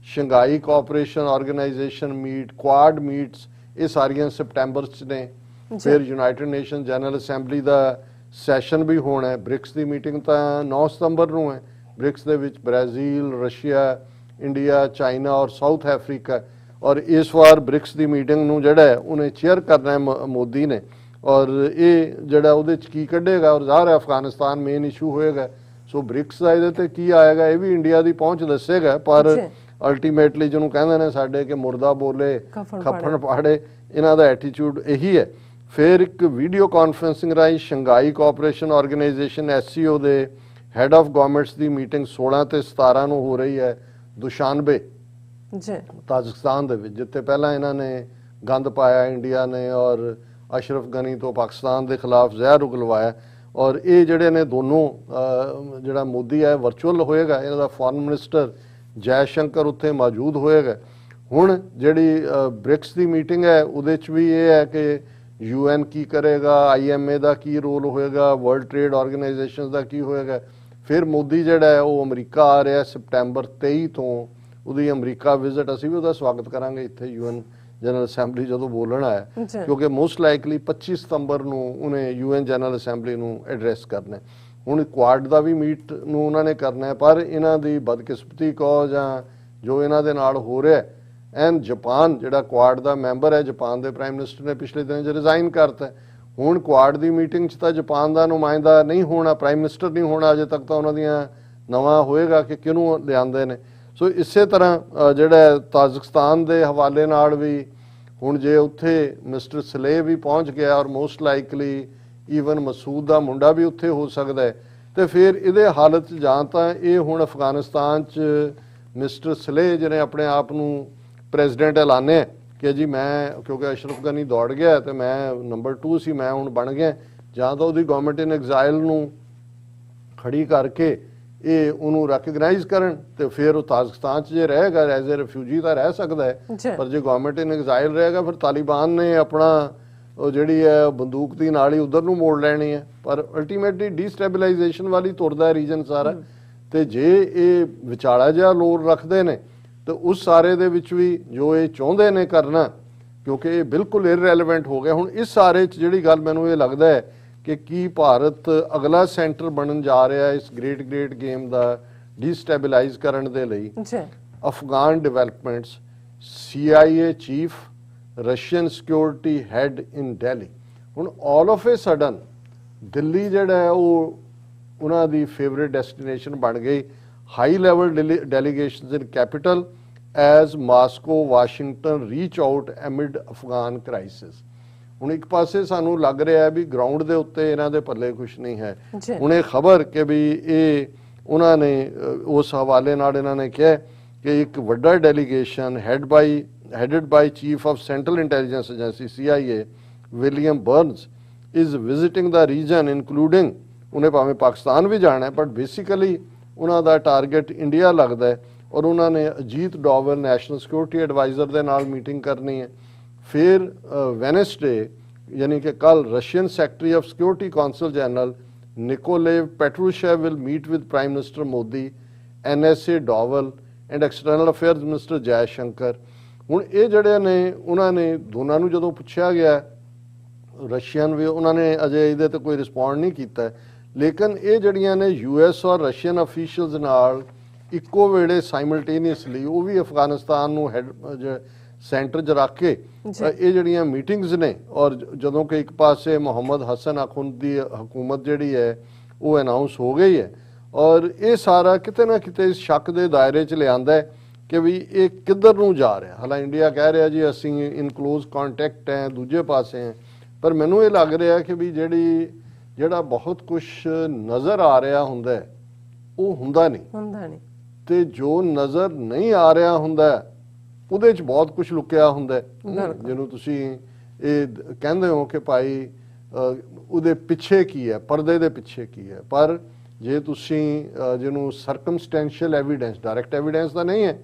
Shanghai cooperation organisation meet, Quad meets, ਇਹ ਸਾਰੀਆਂ ਸਪਟੈਂਬਰ 'ਚ ਨੇ। ਫਿਰ ਯੂਨਾਈਟਿਡ ਨੇਸ਼ਨ ਜਨਰਲ ਅਸੈਂਬਲੀ ਦਾ ਸੈਸ਼ਨ ਵੀ ਹੋਣਾ ਹੈ। ਬ੍ਰਿਕਸ ਦੀ ਮੀਟਿੰਗ ਤਾਂ 9 ਸਤੰਬਰ ਨੂੰ ਹੈ। ਬ੍ਰਿਕਸ ਦੇ ਵਿੱਚ ਬ੍ਰਾਜ਼ੀਲ, ਰਸ਼ੀਆ, ਇੰਡੀਆ, ਚਾਈਨਾ ਔਰ ਸਾਊਥ ਅਫਰੀਕਾ। ਔਰ ਇਸ ਵਾਰ ਬ੍ਰਿਕਸ ਦੀ ਮੀਟਿੰਗ ਨੂੰ ਜਿਹੜਾ ਹੈ ਉਹਨੇ ਚੇਅਰ ਕਰਨਾ ਹੈ ਮੋਦੀ ਨੇ। ਔਰ ਇਹ ਜਿਹੜਾ ਉਹਦੇ 'ਚ ਕੀ ਕੱਢੇਗਾ, ਔਰ ਜ਼ਾਹਰ ਹੈ ਅਫਗਾਨਿਸਤਾਨ ਮੇਨ ਇਸ਼ੂ ਹੋਏਗਾ। ਸੋ ਬ੍ਰਿਕਸ ਦਾ ਇਹਦੇ 'ਤੇ ਕੀ ਆਏਗਾ ਇਹ ਵੀ ਇੰਡੀਆ ਦੀ ਪਹੁੰਚ ਦੱਸੇਗਾ। ਪਰ ਅਲਟੀਮੇਟਲੀ ਜਿਹਨੂੰ ਕਹਿੰਦੇ ਨੇ ਸਾਡੇ ਕਿ ਮੁਰਦਾ ਬੋਲੇ ਖੱਫਣ ਪਾੜੇ, ਇਹਨਾਂ ਦਾ ਐਟੀਟਿਊਡ ਇਹੀ ਹੈ। ਫਿਰ ਇੱਕ ਵੀਡੀਓ ਕਾਨਫਰੰਸਿੰਗ ਰਾਹੀਂ ਸ਼ੰਘਾਈ ਕੋਆਪਰੇਸ਼ਨ ਆਰਗੇਨਾਈਜੇਸ਼ਨ SCO ਦੇ head of governments the meeting 16 ਤੇ 17 ਨੂੰ ਹੋ ਰਹੀ ਹੈ ਦੁਸ਼ਾਨਬੇ ਤਾਜਿਕਸਤਾਨ ਦੇ ਵਿੱਚ, ਜਿੱਥੇ ਪਹਿਲਾਂ ਇਹਨਾਂ ਨੇ ਗੰਦ ਪਾਇਆ ਇੰਡੀਆ ਨੇ ਔਰ ਅਸ਼ਰਫ ਗਨੀ ਤੋਂ ਪਾਕਿਸਤਾਨ ਦੇ ਖਿਲਾਫ ਜ਼ਹਿਰ ਉਗਲਵਾਇਆ। ਔਰ ਇਹ ਜਿਹੜੇ ਨੇ ਦੋਨੋਂ ਜਿਹੜਾ ਮੋਦੀ ਹੈ ਵਰਚੁਅਲ ਹੋਏਗਾ, ਇਹਨਾਂ ਦਾ ਫੋਰਨ ਮਿਨਿਸਟਰ ਜੈ ਸ਼ੰਕਰ ਉੱਥੇ ਮੌਜੂਦ ਹੋਏਗਾ। ਹੁਣ ਜਿਹੜੀ ਬ੍ਰਿਕਸ ਦੀ ਮੀਟਿੰਗ ਹੈ ਉਹਦੇ 'ਚ ਵੀ ਇਹ ਹੈ ਕਿ UN ਕੀ ਕਰੇਗਾ, IMA ਦਾ ਕੀ ਰੋਲ ਹੋਏਗਾ, ਵਰਲਡ ਟ੍ਰੇਡ ਆਰਗੇਨਾਈਜੇਸ਼ਨ ਦਾ ਕੀ ਹੋਏਗਾ। ਫਿਰ ਮੋਦੀ ਜਿਹੜਾ ਹੈ ਉਹ ਅਮਰੀਕਾ ਆ ਰਿਹਾ ਸਪਟੈਂਬਰ 23 ਤੋਂ, ਉਹਦੀ ਅਮਰੀਕਾ ਵਿਜ਼ਿਟ, ਅਸੀਂ ਵੀ ਉਹਦਾ ਸਵਾਗਤ ਕਰਾਂਗੇ ਇੱਥੇ UN ਜਨਰਲ ਅਸੈਂਬਲੀ ਜਦੋਂ ਬੋਲਣ ਆਇਆ, ਕਿਉਂਕਿ ਮੋਸਟ ਲਾਈਕਲੀ 25 ਸਤੰਬਰ ਨੂੰ ਉਹਨੇ UN ਜਨਰਲ ਅਸੈਂਬਲੀ ਨੂੰ ਐਡਰੈਸ ਕਰਨਾ। ਹੁਣ ਕੁਆਡ ਦਾ ਵੀ ਮੀਟ ਨੂੰ ਉਹਨਾਂ ਨੇ ਕਰਨਾ, ਪਰ ਇਹਨਾਂ ਦੀ ਬਦਕਿਸਮਤੀ ਕਹੋ ਜਾਂ ਜੋ ਇਹਨਾਂ ਦੇ ਨਾਲ ਹੋ ਰਿਹਾ, ਐਨ ਜਾਪਾਨ ਜਿਹੜਾ ਕੁਆਡ ਦਾ ਮੈਂਬਰ ਹੈ, ਜਾਪਾਨ ਦੇ ਪ੍ਰਾਈਮ ਮਿਨਿਸਟਰ ਨੇ ਪਿਛਲੇ ਦਿਨਾਂ 'ਚ ਰਿਜ਼ਾਈਨ ਕਰਤਾ। ਹੁਣ ਕੁਆਡ ਦੀ ਮੀਟਿੰਗ 'ਚ ਤਾਂ ਜਾਪਾਨ ਦਾ ਨੁਮਾਇੰਦਾ ਨਹੀਂ ਹੋਣਾ, ਪ੍ਰਾਈਮ ਮਿਨਿਸਟਰ ਨਹੀਂ ਹੋਣਾ ਅਜੇ ਤੱਕ, ਤਾਂ ਉਹਨਾਂ ਦੀਆਂ ਨਵਾਂ ਹੋਏਗਾ ਕਿ ਕਿਹਨੂੰ ਲਿਆਂਦੇ ਨੇ। ਸੋ ਇਸੇ ਤਰ੍ਹਾਂ ਜਿਹੜਾ ਤਾਜਿਕਸਤਾਨ ਦੇ ਹਵਾਲੇ ਨਾਲ ਵੀ ਹੁਣ ਜੇ ਉੱਥੇ ਮਿਸਟਰ ਸਲੇਹ ਵੀ ਪਹੁੰਚ ਗਿਆ ਔਰ ਮੋਸਟ ਲਾਈਕਲੀ ਈਵਨ ਮਸੂਦ ਦਾ ਮੁੰਡਾ ਵੀ ਉੱਥੇ ਹੋ ਸਕਦਾ ਹੈ, ਤੇ ਫਿਰ ਇਹਦੇ ਹਾਲਤ ਜਾਂ ਤਾਂ ਇਹ ਹੁਣ ਅਫਗਾਨਿਸਤਾਨ 'ਚ ਮਿਸਟਰ ਸਲੇਹ ਜਿਹਨੇ ਆਪਣੇ ਆਪ ਨੂੰ ਪ੍ਰੈਜ਼ੀਡੈਂਟ ਐਲਾਨਿਆ ਕਿ ਜੀ ਮੈਂ, ਕਿਉਂਕਿ ਅਸ਼ਰਫ ਗਨੀ ਦੌੜ ਗਿਆ ਤੇ ਮੈਂ ਨੰਬਰ 2 ਸੀ, ਮੈਂ ਹੁਣ ਬਣ ਗਿਆ, ਜਾਂ ਤਾਂ ਉਹਦੀ ਗਵਰਨਮੈਂਟ ਇਨ ਐਗਜ਼ਾਈਲ ਨੂੰ ਖੜੀ ਕਰਕੇ ਇਹ ਉਹਨੂੰ ਰੈਕਗਨਾਈਜ਼ ਕਰਨ ਤੇ ਫਿਰ ਉਹ ਤਾਜਿਕਸਤਾਨ 'ਚ ਜੇ ਰਹੇਗਾ ਐਜ਼ ਏ ਰਿਫਿਊਜੀ ਤਾਂ ਰਹਿ ਸਕਦਾ ਹੈ। ਪਰ ਜੇ ਗਵਰਨਮੈਂਟ ਇਨ ਐਗਜ਼ਾਈਲ ਰਹੇਗਾ ਫਿਰ ਤਾਲਿਬਾਨ ਨੇ ਆਪਣਾ ਉਹ ਜਿਹੜੀ ਹੈ ਬੰਦੂਕ ਦੀ ਨਾਲ ਹੀ ਉਧਰ ਨੂੰ ਮੋੜ ਲੈਣੀ ਹੈ। ਪਰ ਅਲਟੀਮੇਟਲੀ ਡੀਸਟੈਬਿਲਾਈਜੇਸ਼ਨ ਵਾਲੀ ਤੁਰਦਾ ਰੀਜਨ ਸਾਰਾ, ਤੇ ਜੇ ਇਹ ਵਿਚਾਲਾ ਜਿਹਾ ਲੋੜ ਰੱਖਦੇ ਨੇ ਤੇ ਉਸ ਸਾਰੇ ਦੇ ਵਿੱਚ ਵੀ ਜੋ ਇਹ ਚਾਹੁੰਦੇ ਨੇ ਕਰਨਾ, ਕਿਉਂਕਿ ਇਹ ਬਿਲਕੁਲ ਇਰਰੈਲੇਵੈਂਟ ਹੋ ਗਿਆ। ਹੁਣ ਇਸ ਸਾਰੇ 'ਚ ਜਿਹੜੀ ਗੱਲ ਮੈਨੂੰ ਇਹ ਲੱਗਦਾ ਹੈ ਕਿ ਕੀ ਭਾਰਤ ਅਗਲਾ ਸੈਂਟਰ ਬਣਨ ਜਾ ਰਿਹਾ ਇਸ ਗ੍ਰੇਟ ਗੇਮ ਦਾ ਡੀਸਟੈਬਿਲਾਈਜ਼ ਕਰਨ ਦੇ ਲਈ। Afghan developments, CIA chief, Russian security head in Delhi. ਹੁਣ all of a sudden Delhi ਜਿਹੜਾ ਹੈ ਉਹ ਉਹਨਾਂ ਦੀ ਫੇਵਰੇਟ ਡੈਸਟੀਨੇਸ਼ਨ ਬਣ ਗਈ। High level delegations in capital as Moscow, Washington reach out amid Afghan crisis. ਹੁਣ ਇੱਕ ਪਾਸੇ ਸਾਨੂੰ ਲੱਗ ਰਿਹਾ ਹੈ ਵੀ ਗਰਾਊਂਡ ਦੇ ਉੱਤੇ ਇਹਨਾਂ ਦੇ ਪੱਲੇ ਕੁਛ ਨਹੀਂ ਹੈ। ਹੁਣ ਇਹ ਖਬਰ ਕਿ ਵੀ ਇਹ ਉਹਨਾਂ ਨੇ ਉਸ ਹਵਾਲੇ ਨਾਲ ਇਹਨਾਂ ਨੇ ਕਿਹਾ ਕਿ ਇੱਕ ਵੱਡਾ delegation headed by Chief of Central Intelligence Agency CIA William Burns is visiting the region including, ਉਹਨੇ ਭਾਵੇਂ ਪਾਕਿਸਤਾਨ ਵੀ ਜਾਣਾ ਹੈ ਬਟ ਬੇਸਿਕਲੀ ਉਹਨਾਂ ਦਾ ਟਾਰਗੇਟ ਇੰਡੀਆ ਲੱਗਦਾ ਹੈ। ਔਰ ਉਹਨਾਂ ਨੇ Ajit Doval national security advisor ਦੇ ਨਾਲ ਮੀਟਿੰਗ ਕਰਨੀ ਹੈ। ਫਿਰ ਵੈਨਸਡੇ यानी कि कल Russian secretary of security council general Nikolai Patrushev will meet with prime minister Modi, NSA Doval and external affairs minister Jaishankar. हुण ये जिहड़े ने उन्होंने दोनों नूं जदों पुछया गया, रशियन भी उन्होंने अजे इहदे ते कोई रिस्पॉन्ड नहीं कीता है, लेकिन ये जिहड़ियां ने US और रशियन अफीशियल्स नाल इक्को वेले साइमल्टेनियसली वो भी अफगानिस्तान नूं हैड सेंटर च रख के ये जड़ियां मीटिंग्स ने, और जदों कि एक पासे मोहम्मद हसन अखुंद की हुकूमत जिहड़ी है वो अनाउंस हो गई है, और ये सारा किते ना किते इस शक के दायरे च लिआंदा है कि भी ये किधर नूं जा रहा। हालां इंडिया कह रहा जी असीं इन क्लोज कॉन्टैक्ट हैं, दूजे पासे हैं, पर मैनूं ये लग रहा कि भी जिहड़ा बहुत कुछ नज़र आ रहा हुंदा है वो हुंदा नहीं, ते जो नज़र नहीं आ रहा हुंदा ਉਹਦੇ 'ਚ ਬਹੁਤ ਕੁਝ ਲੁਕਿਆ ਹੁੰਦਾ, ਜਿਹਨੂੰ ਤੁਸੀਂ ਇਹ ਕਹਿੰਦੇ ਹੋ ਕਿ ਭਾਈ ਉਹਦੇ ਪਿੱਛੇ ਕੀ ਹੈ, ਪਰਦੇ ਦੇ ਪਿੱਛੇ ਕੀ ਹੈ। ਪਰ ਜੇ ਤੁਸੀਂ ਜਿਹਨੂੰ ਸਰਕਮਸਟੈਂਸ਼ੀਅਲ ਐਵੀਡੈਂਸ, ਡਾਇਰੈਕਟ ਐਵੀਡੈਂਸ ਤਾਂ ਨਹੀਂ ਹੈ,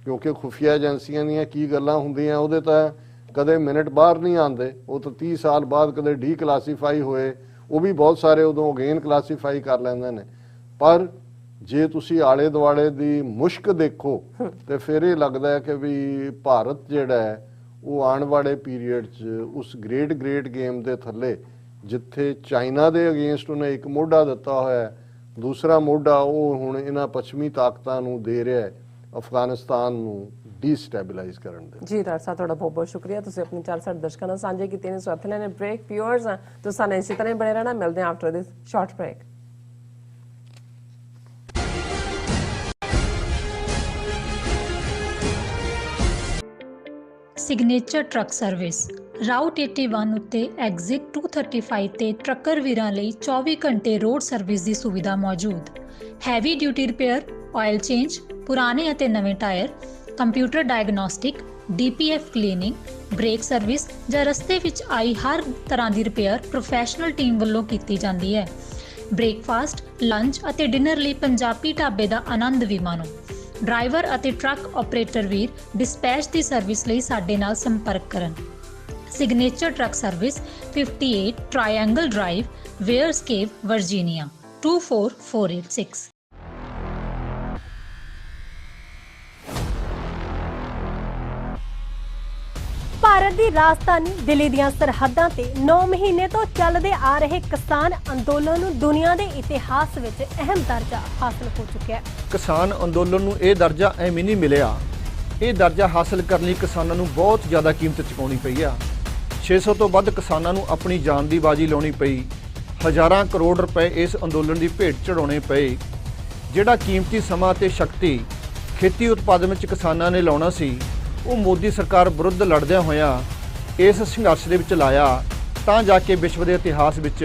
ਕਿਉਂਕਿ ਖੁਫੀਆ ਏਜੰਸੀਆਂ ਦੀਆਂ ਕੀ ਗੱਲਾਂ ਹੁੰਦੀਆਂ ਉਹਦੇ ਤਾਂ ਕਦੇ ਮਿੰਟ ਬਾਹਰ ਨਹੀਂ ਆਉਂਦੇ, ਉਹ ਤਾਂ 30 ਸਾਲ ਬਾਅਦ ਕਦੇ ਡੀ ਕਲਾਸੀਫਾਈ ਹੋਏ, ਉਹ ਵੀ ਬਹੁਤ ਸਾਰੇ ਉਦੋਂ ਅਗੇਨ ਕਲਾਸੀਫਾਈ ਕਰ ਲੈਂਦੇ ਨੇ। ਪਰ ਜੇ ਤੁਸੀਂ ਆਲੇ ਦੁਆਲੇ ਦੀ ਮੁਸ਼ਕ ਦੇਖੋ ਤੇ ਫਿਰ ਇਹ ਲੱਗਦਾ ਹੈ ਕਿ ਵੀ ਭਾਰਤ ਜਿਹੜਾ ਹੈ ਉਹ ਆਉਣ ਵਾਲੇ ਪੀਰੀਅਡ 'ਚ ਉਸ ਗ੍ਰੇਟ ਗੇਮ ਦੇ ਥੱਲੇ, ਜਿੱਥੇ ਚਾਈਨਾ ਦੇ ਅਗੇਂਸਟ ਉਹਨੇ ਇੱਕ ਮੋਢਾ ਦਿੱਤਾ ਹੋਇਆ, ਦੂਸਰਾ ਮੋਢਾ ਉਹ ਹੁਣ ਇਹਨਾਂ ਪੱਛਮੀ ਤਾਕਤਾਂ ਨੂੰ ਦੇ ਰਿਹਾ ਹੈ ਅਫਗਾਨਿਸਤਾਨ ਨੂੰ ਡੀਸਟੈਬਲਾਈਜ਼ ਕਰਨ ਦੇ। ਜੀ ਡਾਕਟਰ ਸਾਹਿਬ, ਤੁਹਾਡਾ ਬਹੁਤ ਬਹੁਤ ਸ਼ੁਕਰੀਆ, ਤੁਸੀਂ ਆਪਣੀ 4 ਸਾਡੇ ਦਰਸ਼ਕਾਂ ਨਾਲ ਸਾਂਝੇ ਕੀਤੇ ਨੇ। ਸੋ ਨੇ ਬ੍ਰੇਕ ਵਿਊਅਰਸ, ਤੁਸੀਂ ਸਾਨੂੰ ਇਸੇ ਤਰ੍ਹਾਂ ਬਣੇ ਰਹਿਣਾ। ਮਿਲਦੇ ਹਾਂ after this short break. Signature truck service route 81 ਉੱਤੇ ਐਗਜ਼ਿਟ 235 ਤੇ ਟਰੱਕਰ ਵੀਰਾਂ ਲਈ 24 ਘੰਟੇ ਰੋਡ ਸਰਵਿਸ ਦੀ ਸੁਵਿਧਾ ਮੌਜੂਦ। Heavy duty repair, oil change, ਪੁਰਾਣੇ ਅਤੇ ਨਵੇਂ tyre, computer diagnostic, DPF cleaning, brake service ਜਾਂ ਰਸਤੇ ਵਿੱਚ ਆਈ ਹਰ ਤਰ੍ਹਾਂ ਦੀ ਰਿਪੇਅਰ ਪ੍ਰੋਫੈਸ਼ਨਲ ਟੀਮ ਵੱਲੋਂ ਕੀਤੀ ਜਾਂਦੀ ਹੈ। ਬ੍ਰੇਕਫਾਸਟ, ਲੰਚ ਅਤੇ ਡਿਨਰ ਲਈ ਪੰਜਾਬੀ ਢਾਬੇ ਦਾ ਆਨੰਦ ਵੀ ਮਾਣੋ। ਡਰਾਈਵਰ ਅਤੇ ਟਰੱਕ ਆਪਰੇਟਰ ਵੀਰ ਡਿਸਪੈਚ ਦੀ ਸਰਵਿਸ ਲਈ ਸਾਡੇ ਨਾਲ ਸੰਪਰਕ ਕਰਨ। Signature truck service 58 triangle drive, wares cave, Virginia 24486। Bharat ਦੀ ਰਾਜਧਾਨੀ ਦਿੱਲੀ ਦੀਆਂ ਸਰਹੱਦਾਂ ਤੇ 9 ਮਹੀਨੇ ਤੋਂ ਚੱਲਦੇ ਆ ਰਹੇ ਕਿਸਾਨ ਅੰਦੋਲਨ ਨੂੰ ਦੁਨੀਆ ਦੇ ਇਤਿਹਾਸ ਵਿੱਚ ਅਹਿਮ ਦਰਜਾ ਹਾਸਲ ਹੋ ਚੁੱਕਿਆ ਹੈ। ਕਿਸਾਨ ਅੰਦੋਲਨ ਨੂੰ ਇਹ ਦਰਜਾ ਐਵੇਂ ਨਹੀਂ ਮਿਲਿਆ, ਇਹ ਦਰਜਾ ਹਾਸਲ ਕਰਨ ਲਈ ਕਿਸਾਨਾਂ ਨੂੰ ਬਹੁਤ ਜ਼ਿਆਦਾ ਕੀਮਤ ਚੁਕਾਉਣੀ ਪਈ ਆ। 600 ਤੋਂ ਵੱਧ ਕਿਸਾਨਾਂ ਨੂੰ ਆਪਣੀ ਜਾਨ ਦੀ ਬਾਜੀ ਲਾਉਣੀ ਪਈ, ਹਜ਼ਾਰਾਂ ਕਰੋੜ ਰੁਪਏ ਇਸ ਅੰਦੋਲਨ ਦੀ ਭੇਟ ਚੜਾਉਣੇ ਪਏ। ਜਿਹੜਾ ਕੀਮਤੀ ਸਮਾਂ ਤੇ ਸ਼ਕਤੀ ਖੇਤੀ ਉਤਪਾਦਨ ਵਿੱਚ ਕਿਸਾਨਾਂ ਨੇ ਲਾਉਣਾ ਸੀ, ਉਹ ਮੋਦੀ ਸਰਕਾਰ ਵਿਰੁੱਧ ਲੜਦਿਆਂ ਹੋਇਆਂ ਇਸ ਸੰਘਰਸ਼ ਦੇ ਵਿੱਚ ਲਾਇਆ, ਤਾਂ ਜਾ ਕੇ ਵਿਸ਼ਵ ਦੇ ਇਤਿਹਾਸ ਵਿੱਚ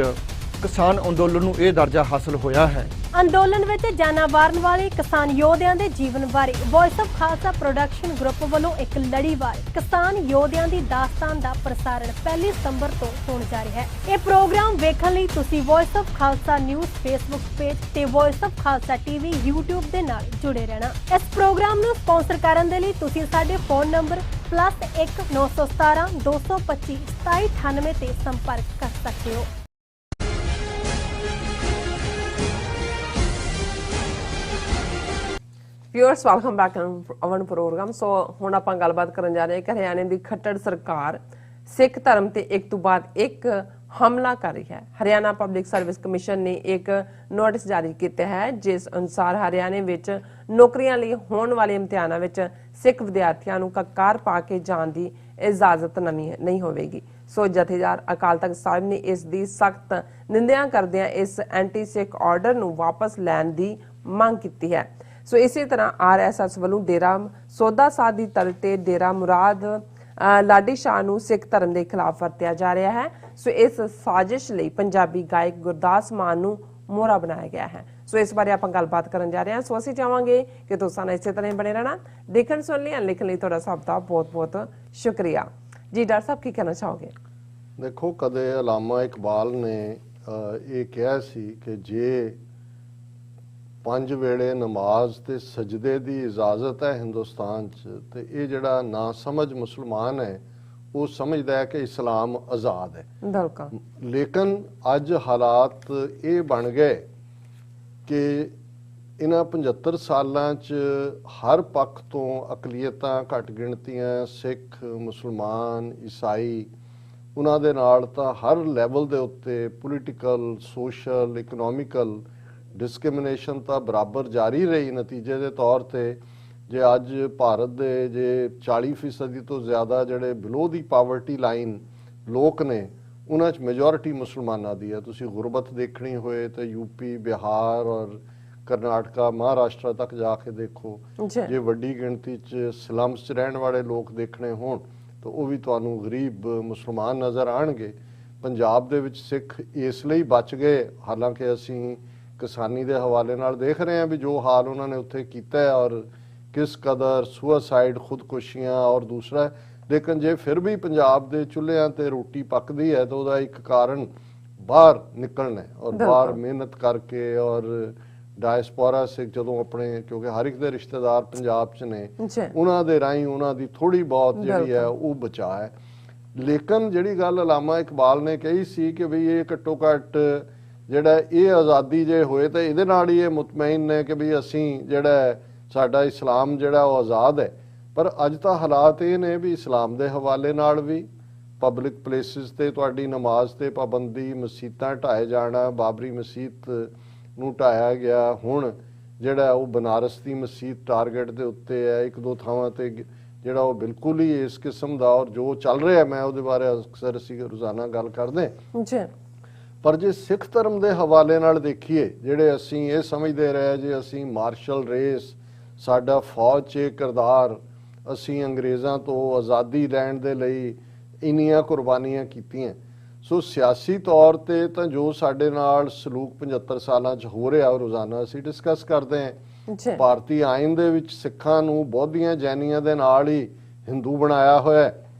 ਕਿਸਾਨ ਅੰਦੋਲਨ ਨੂੰ ਇਹ ਦਰਜਾ ਹਾਸਲ ਹੋਇਆ ਹੈ। ਅੰਦੋਲਨ ਵਿੱਚ ਜਾਨਾਂ ਵਾਰਨ ਵਾਲੇ ਕਿਸਾਨ ਯੋਧਿਆਂ ਦੇ ਜੀਵਨ ਬਾਰੇ voice of Khalsa production group ਵੱਲੋਂ ਇੱਕ ਲੜੀਵਾਰ ਕਿਸਾਨ ਯੋਧਿਆਂ ਦੀ ਦਾਸਤਾਨ ਦਾ ਪ੍ਰਸਾਰਣ 1 ਸਤੰਬਰ ਤੋਂ ਹੋਣ ਜਾ ਰਿਹਾ ਹੈ। ਇਹ ਪ੍ਰੋਗਰਾਮ ਵੇਖਣ ਲਈ ਤੁਸੀਂ voice of Khalsa news Facebook page ਤੇ voice of Khalsa TV YouTube ਦੇ ਨਾਲ ਜੁੜੇ ਰਹਿਣਾ। ਇਸ ਪ੍ਰੋਗਰਾਮ ਨੂੰ ਸਪਾਂਸਰ ਕਰਨ ਦੇ ਲਈ ਤੁਸੀਂ ਸਾਡੇ ਫੋਨ ਨੰਬਰ +1 917 225 2798 ਤੇ ਸੰਪਰਕ ਕਰ ਸਕਦੇ ਹੋ। Viewers, welcome back on programme. So ਹੁਣ ਆਪਾਂ ਗੱਲਬਾਤ ਕਰਨ ਜਾ ਰਹੇ ਹਾਂ ਕਿ ਹਰਿਆਣੇ ਦੀ ਖੱਟੜ ਸਰਕਾਰ ਸਿੱਖ ਧਰਮ ਤੇ ਇੱਕ ਤੋਂ ਬਾਅਦ ਇੱਕ ਹਮਲਾ ਕਰ ਰਹੀ ਹੈ। ਹਰਿਆਣਾ ਪਬਲਿਕ ਸਰਵਿਸ ਕਮਿਸ਼ਨ ਨੇ ਇੱਕ ਨੋਟਿਸ ਜਾਰੀ ਕੀਤਾ ਹੈ, ਜਿਸ ਅਨੁਸਾਰ ਹਰਿਆਣੇ ਵਿੱਚ ਨੌਕਰੀਆਂ ਲਈ ਹੋਣ ਵਾਲੇ ਇਮਤਿਹਾਨਾਂ ਵਿੱਚ ਸਿੱਖ ਵਿਦਿਆਰਥੀਆਂ ਨੂੰ ਕਕਾਰ ਪਾ ਕੇ ਜਾਣ ਦੀ ਇਜਾਜ਼ਤ ਨਹੀਂ ਹੋਵੇਗੀ। ਸੋ ਜਥੇਦਾਰ ਅਕਾਲ ਤਖਤ ਸਾਹਿਬ ਨੇ ਇਸ ਦੀ ਸਖਤ ਨਿੰਦਿਆ ਕਰਦਿਆਂ ਇਸ ਐਂਟੀ ਸਿੱਖ ਆਰਡਰ ਨੂੰ ਵਾਪਸ ਲੈਣ ਦੀ ਮੰਗ ਕੀਤੀ ਹੈ। ਸੋ ਇਸੇ ਤਰ੍ਹਾਂ RSS ਵੱਲੋਂ ਡੇਰਾ ਸੌਦਾ ਸਾਧ ਦੀ ਤਰਜ਼ ਤੇ ਡੇਰਾ ਮੁਰਾਦ ਲਾਡੀ ਸ਼ਾਹ ਨੂੰ ਸਿੱਖ ਧਰਮ ਦੇ ਖਿਲਾਫ ਵਰਤਿਆ ਜਾ ਰਿਹਾ ਹੈ। ਸੋ ਇਸ ਸਾਜ਼ਿਸ਼ ਲਈ ਪੰਜਾਬੀ ਗਾਇਕ ਗੁਰਦਾਸ ਮਾਨ ਨੂੰ ਮੋਹਰਾ ਬਣਾਇਆ ਗਿਆ ਹੈ। ਸੋ ਇਸ ਬਾਰੇ ਆਪਾਂ ਗੱਲਬਾਤ ਕਰਨ ਜਾ ਰਹੇ ਹਾਂ। ਸੋ ਅਸੀਂ ਚਾਹਾਂਗੇ ਕਿ ਤੁਸੀਂ ਇਸੇ ਤਰ੍ਹਾਂ ਬਣੇ ਰਹਿਣਾ। ਦੇਖਣ ਸੁਣ ਲਈ ਲਿਖਣ ਲਈ ਤੁਹਾਡਾ ਸਭ ਦਾ ਬਹੁਤ ਬਹੁਤ ਸ਼ੁਕਰੀਆ। ਜੀ ਡਾਕਟਰ ਸਾਹਿਬ, ਕੀ ਕਹਿਣਾ ਚਾਹੋਗੇ? ਦੇਖੋ, ਕਦੇ ਅਲਾਮਾ ਇਕਬਾਲ ਨੇ ਇਹ ਕਿਹਾ ਸੀ ਕਿ ਜੇ 5 ਵੇਲੇ ਨਮਾਜ਼ ਤੇ ਸਜਦੇ ਦੀ ਇਜਾਜ਼ਤ ਹੈ ਹਿੰਦੁਸਤਾਨ 'ਚ, ਤੇ ਇਹ ਜਿਹੜਾ ਨਾ ਸਮਝ ਮੁਸਲਮਾਨ ਹੈ ਉਹ ਸਮਝਦਾ ਹੈ ਕਿ ਇਸਲਾਮ ਆਜ਼ਾਦ ਹੈ। ਬਿਲਕੁਲ। ਲੇਕਿਨ ਅੱਜ ਹਾਲਾਤ ਇਹ ਬਣ ਗਏ ਕਿ ਇਹਨਾਂ 75 ਸਾਲਾਂ 'ਚ ਹਰ ਪੱਖ ਤੋਂ ਅਕਲੀਅਤਾਂ, ਘੱਟ ਗਿਣਤੀਆਂ, ਸਿੱਖ, ਮੁਸਲਮਾਨ, ਈਸਾਈ, ਉਹਨਾਂ ਦੇ ਨਾਲ ਤਾਂ ਹਰ ਲੈਵਲ ਦੇ ਉੱਤੇ ਪੋਲੀਟੀਕਲ, ਸੋਸ਼ਲ, ਇਕਨੋਮਿਕਲ ਡਿਸਕ੍ਰਿਮੀਨੇਸ਼ਨ ਤਾਂ ਬਰਾਬਰ ਜਾਰੀ ਰਹੀ। ਨਤੀਜੇ ਦੇ ਤੌਰ ਤੇ ਜੇ ਅੱਜ ਭਾਰਤ ਦੇ ਜੇ 40% ਤੋਂ ਜ਼ਿਆਦਾ ਜਿਹੜੇ ਬਿਲੋ ਦੀ ਪਾਵਰਟੀ ਲਾਈਨ ਲੋਕ ਨੇ, ਉਹਨਾਂ 'ਚ ਮੈਜੋਰਿਟੀ ਮੁਸਲਮਾਨਾਂ ਦੀ ਹੈ। ਤੁਸੀਂ ਗੁਰਬਤ ਦੇਖਣੀ ਹੋਏ ਤਾਂ ਯੂਪੀ, ਬਿਹਾਰ ਔਰ ਕਰਨਾਟਕਾ, ਮਹਾਰਾਸ਼ਟਰ ਤੱਕ ਜਾ ਕੇ ਦੇਖੋ। ਜੇ ਵੱਡੀ ਗਿਣਤੀ 'ਚ ਸਲਮਸ 'ਚ ਰਹਿਣ ਵਾਲੇ ਲੋਕ ਦੇਖਣੇ ਹੋਣ ਤਾਂ ਉਹ ਵੀ ਤੁਹਾਨੂੰ ਗਰੀਬ ਮੁਸਲਮਾਨ ਨਜ਼ਰ ਆਣਗੇ। ਪੰਜਾਬ ਦੇ ਵਿੱਚ ਸਿੱਖ ਇਸ ਲਈ ਬਚ ਗਏ, ਹਾਲਾਂਕਿ ਅਸੀਂ ਕਿਸਾਨੀ ਦੇ ਹਵਾਲੇ ਨਾਲ ਦੇਖ ਰਹੇ ਹਾਂ ਵੀ ਜੋ ਹਾਲ ਉਹਨਾਂ ਨੇ ਉੱਥੇ ਕੀਤਾ ਹੈ ਔਰ ਕਿਸ ਕਦਰ ਸੁਸਾਈਡ, ਖੁਦਕੁਸ਼ੀਆਂ ਔਰ ਦੂਸਰਾ। ਲੇਕਿਨ ਜੇ ਫਿਰ ਵੀ ਪੰਜਾਬ ਦੇ ਚੁੱਲ੍ਹਿਆਂ ਤੇ ਰੋਟੀ ਪੱਕਦੀ ਹੈ ਤਾਂ ਉਹਦਾ ਇੱਕ ਕਾਰਨ ਬਾਹਰ ਨਿਕਲਣਾ ਔਰ ਬਾਹਰ ਮਿਹਨਤ ਕਰਕੇ ਔਰ ਡਾਇਸਪੋਰਾ ਸਿੱਖ ਜਦੋਂ ਆਪਣੇ, ਕਿਉਂਕਿ ਹਰ ਇੱਕ ਦੇ ਰਿਸ਼ਤੇਦਾਰ ਪੰਜਾਬ 'ਚ ਨੇ, ਉਹਨਾਂ ਦੇ ਰਾਹੀਂ ਉਹਨਾਂ ਦੀ ਥੋੜੀ ਬਹੁਤ ਜਿਹੜੀ ਹੈ ਉਹ ਬਚਾ ਹੈ। ਲੇਕਿਨ ਜਿਹੜੀ ਗੱਲ ਅਲਾਮਾ ਇਕਬਾਲ ਨੇ ਕਹੀ ਸੀ ਕਿ ਵੀ ਇਹ ਘੱਟੋ ਘੱਟ ਜਿਹੜਾ ਇਹ ਆਜ਼ਾਦੀ ਜੇ ਹੋਏ ਤਾਂ ਇਹਦੇ ਨਾਲ ਹੀ ਇਹ ਮੁਤਮਈਨ ਨੇ ਕਿ ਵੀ ਅਸੀਂ ਜਿਹੜਾ ਸਾਡਾ ਇਸਲਾਮ ਜਿਹੜਾ ਉਹ ਆਜ਼ਾਦ ਹੈ। ਪਰ ਅੱਜ ਤਾਂ ਹਾਲਾਤ ਇਹ ਨੇ ਵੀ ਇਸਲਾਮ ਦੇ ਹਵਾਲੇ ਨਾਲ ਵੀ ਪਬਲਿਕ ਪਲੇਸਿਸ ਤੇ ਤੁਹਾਡੀ ਨਮਾਜ਼ ਤੇ ਪਾਬੰਦੀ, ਮਸੀਤਾਂ ਢਾਏ ਜਾਣਾ, ਬਾਬਰੀ ਮਸੀਤ ਨੂੰ ਢਾਇਆ ਗਿਆ, ਹੁਣ ਜਿਹੜਾ ਉਹ ਬਨਾਰਸ ਦੀ ਮਸੀਤ ਟਾਰਗੇਟ ਦੇ ਉੱਤੇ ਹੈ, ਇੱਕ ਦੋ ਥਾਵਾਂ ਤੇ ਜਿਹੜਾ ਉਹ ਬਿਲਕੁਲ ਹੀ ਇਸ ਕਿਸਮ ਦਾ ਔਰ ਜੋ ਚੱਲ ਰਿਹਾ, ਮੈਂ ਉਹਦੇ ਬਾਰੇ ਅਕਸਰ ਅਸੀਂ ਰੋਜ਼ਾਨਾ ਗੱਲ ਕਰਦੇ ਹਾਂ। ਪਰ ਜੇ ਸਿੱਖ ਧਰਮ ਦੇ ਹਵਾਲੇ ਨਾਲ ਦੇਖੀਏ, ਜਿਹੜੇ ਅਸੀਂ ਇਹ ਸਮਝਦੇ ਰਹੇ ਜੇ ਅਸੀਂ ਮਾਰਸ਼ਲ ਰੇਸ, ਸਾਡਾ ਫੌਜ 'ਚ ਕਿਰਦਾਰ, ਅਸੀਂ ਅੰਗਰੇਜ਼ਾਂ ਤੋਂ ਆਜ਼ਾਦੀ ਲੈਣ ਦੇ ਲਈ ਇੰਨੀਆਂ ਕੁਰਬਾਨੀਆਂ ਕੀਤੀਆਂ। ਸੋ ਸਿਆਸੀ ਤੌਰ ਤੇ ਤਾਂ ਜੋ ਸਾਡੇ ਨਾਲ ਸਲੂਕ 75 ਸਾਲਾਂ 'ਚ ਹੋ ਰਿਹਾ, ਰੋਜ਼ਾਨਾ ਅਸੀਂ ਡਿਸਕਸ ਕਰਦੇ ਹਾਂ। ਭਾਰਤੀ ਆਇਨ ਦੇ ਵਿੱਚ ਸਿੱਖਾਂ ਨੂੰ ਬੌਧੀਆਂ, ਜੈਨੀਆਂ ਦੇ ਨਾਲ ਹੀ ਹਿੰਦੂ ਬਣਾਇਆ ਹੋਇਆ।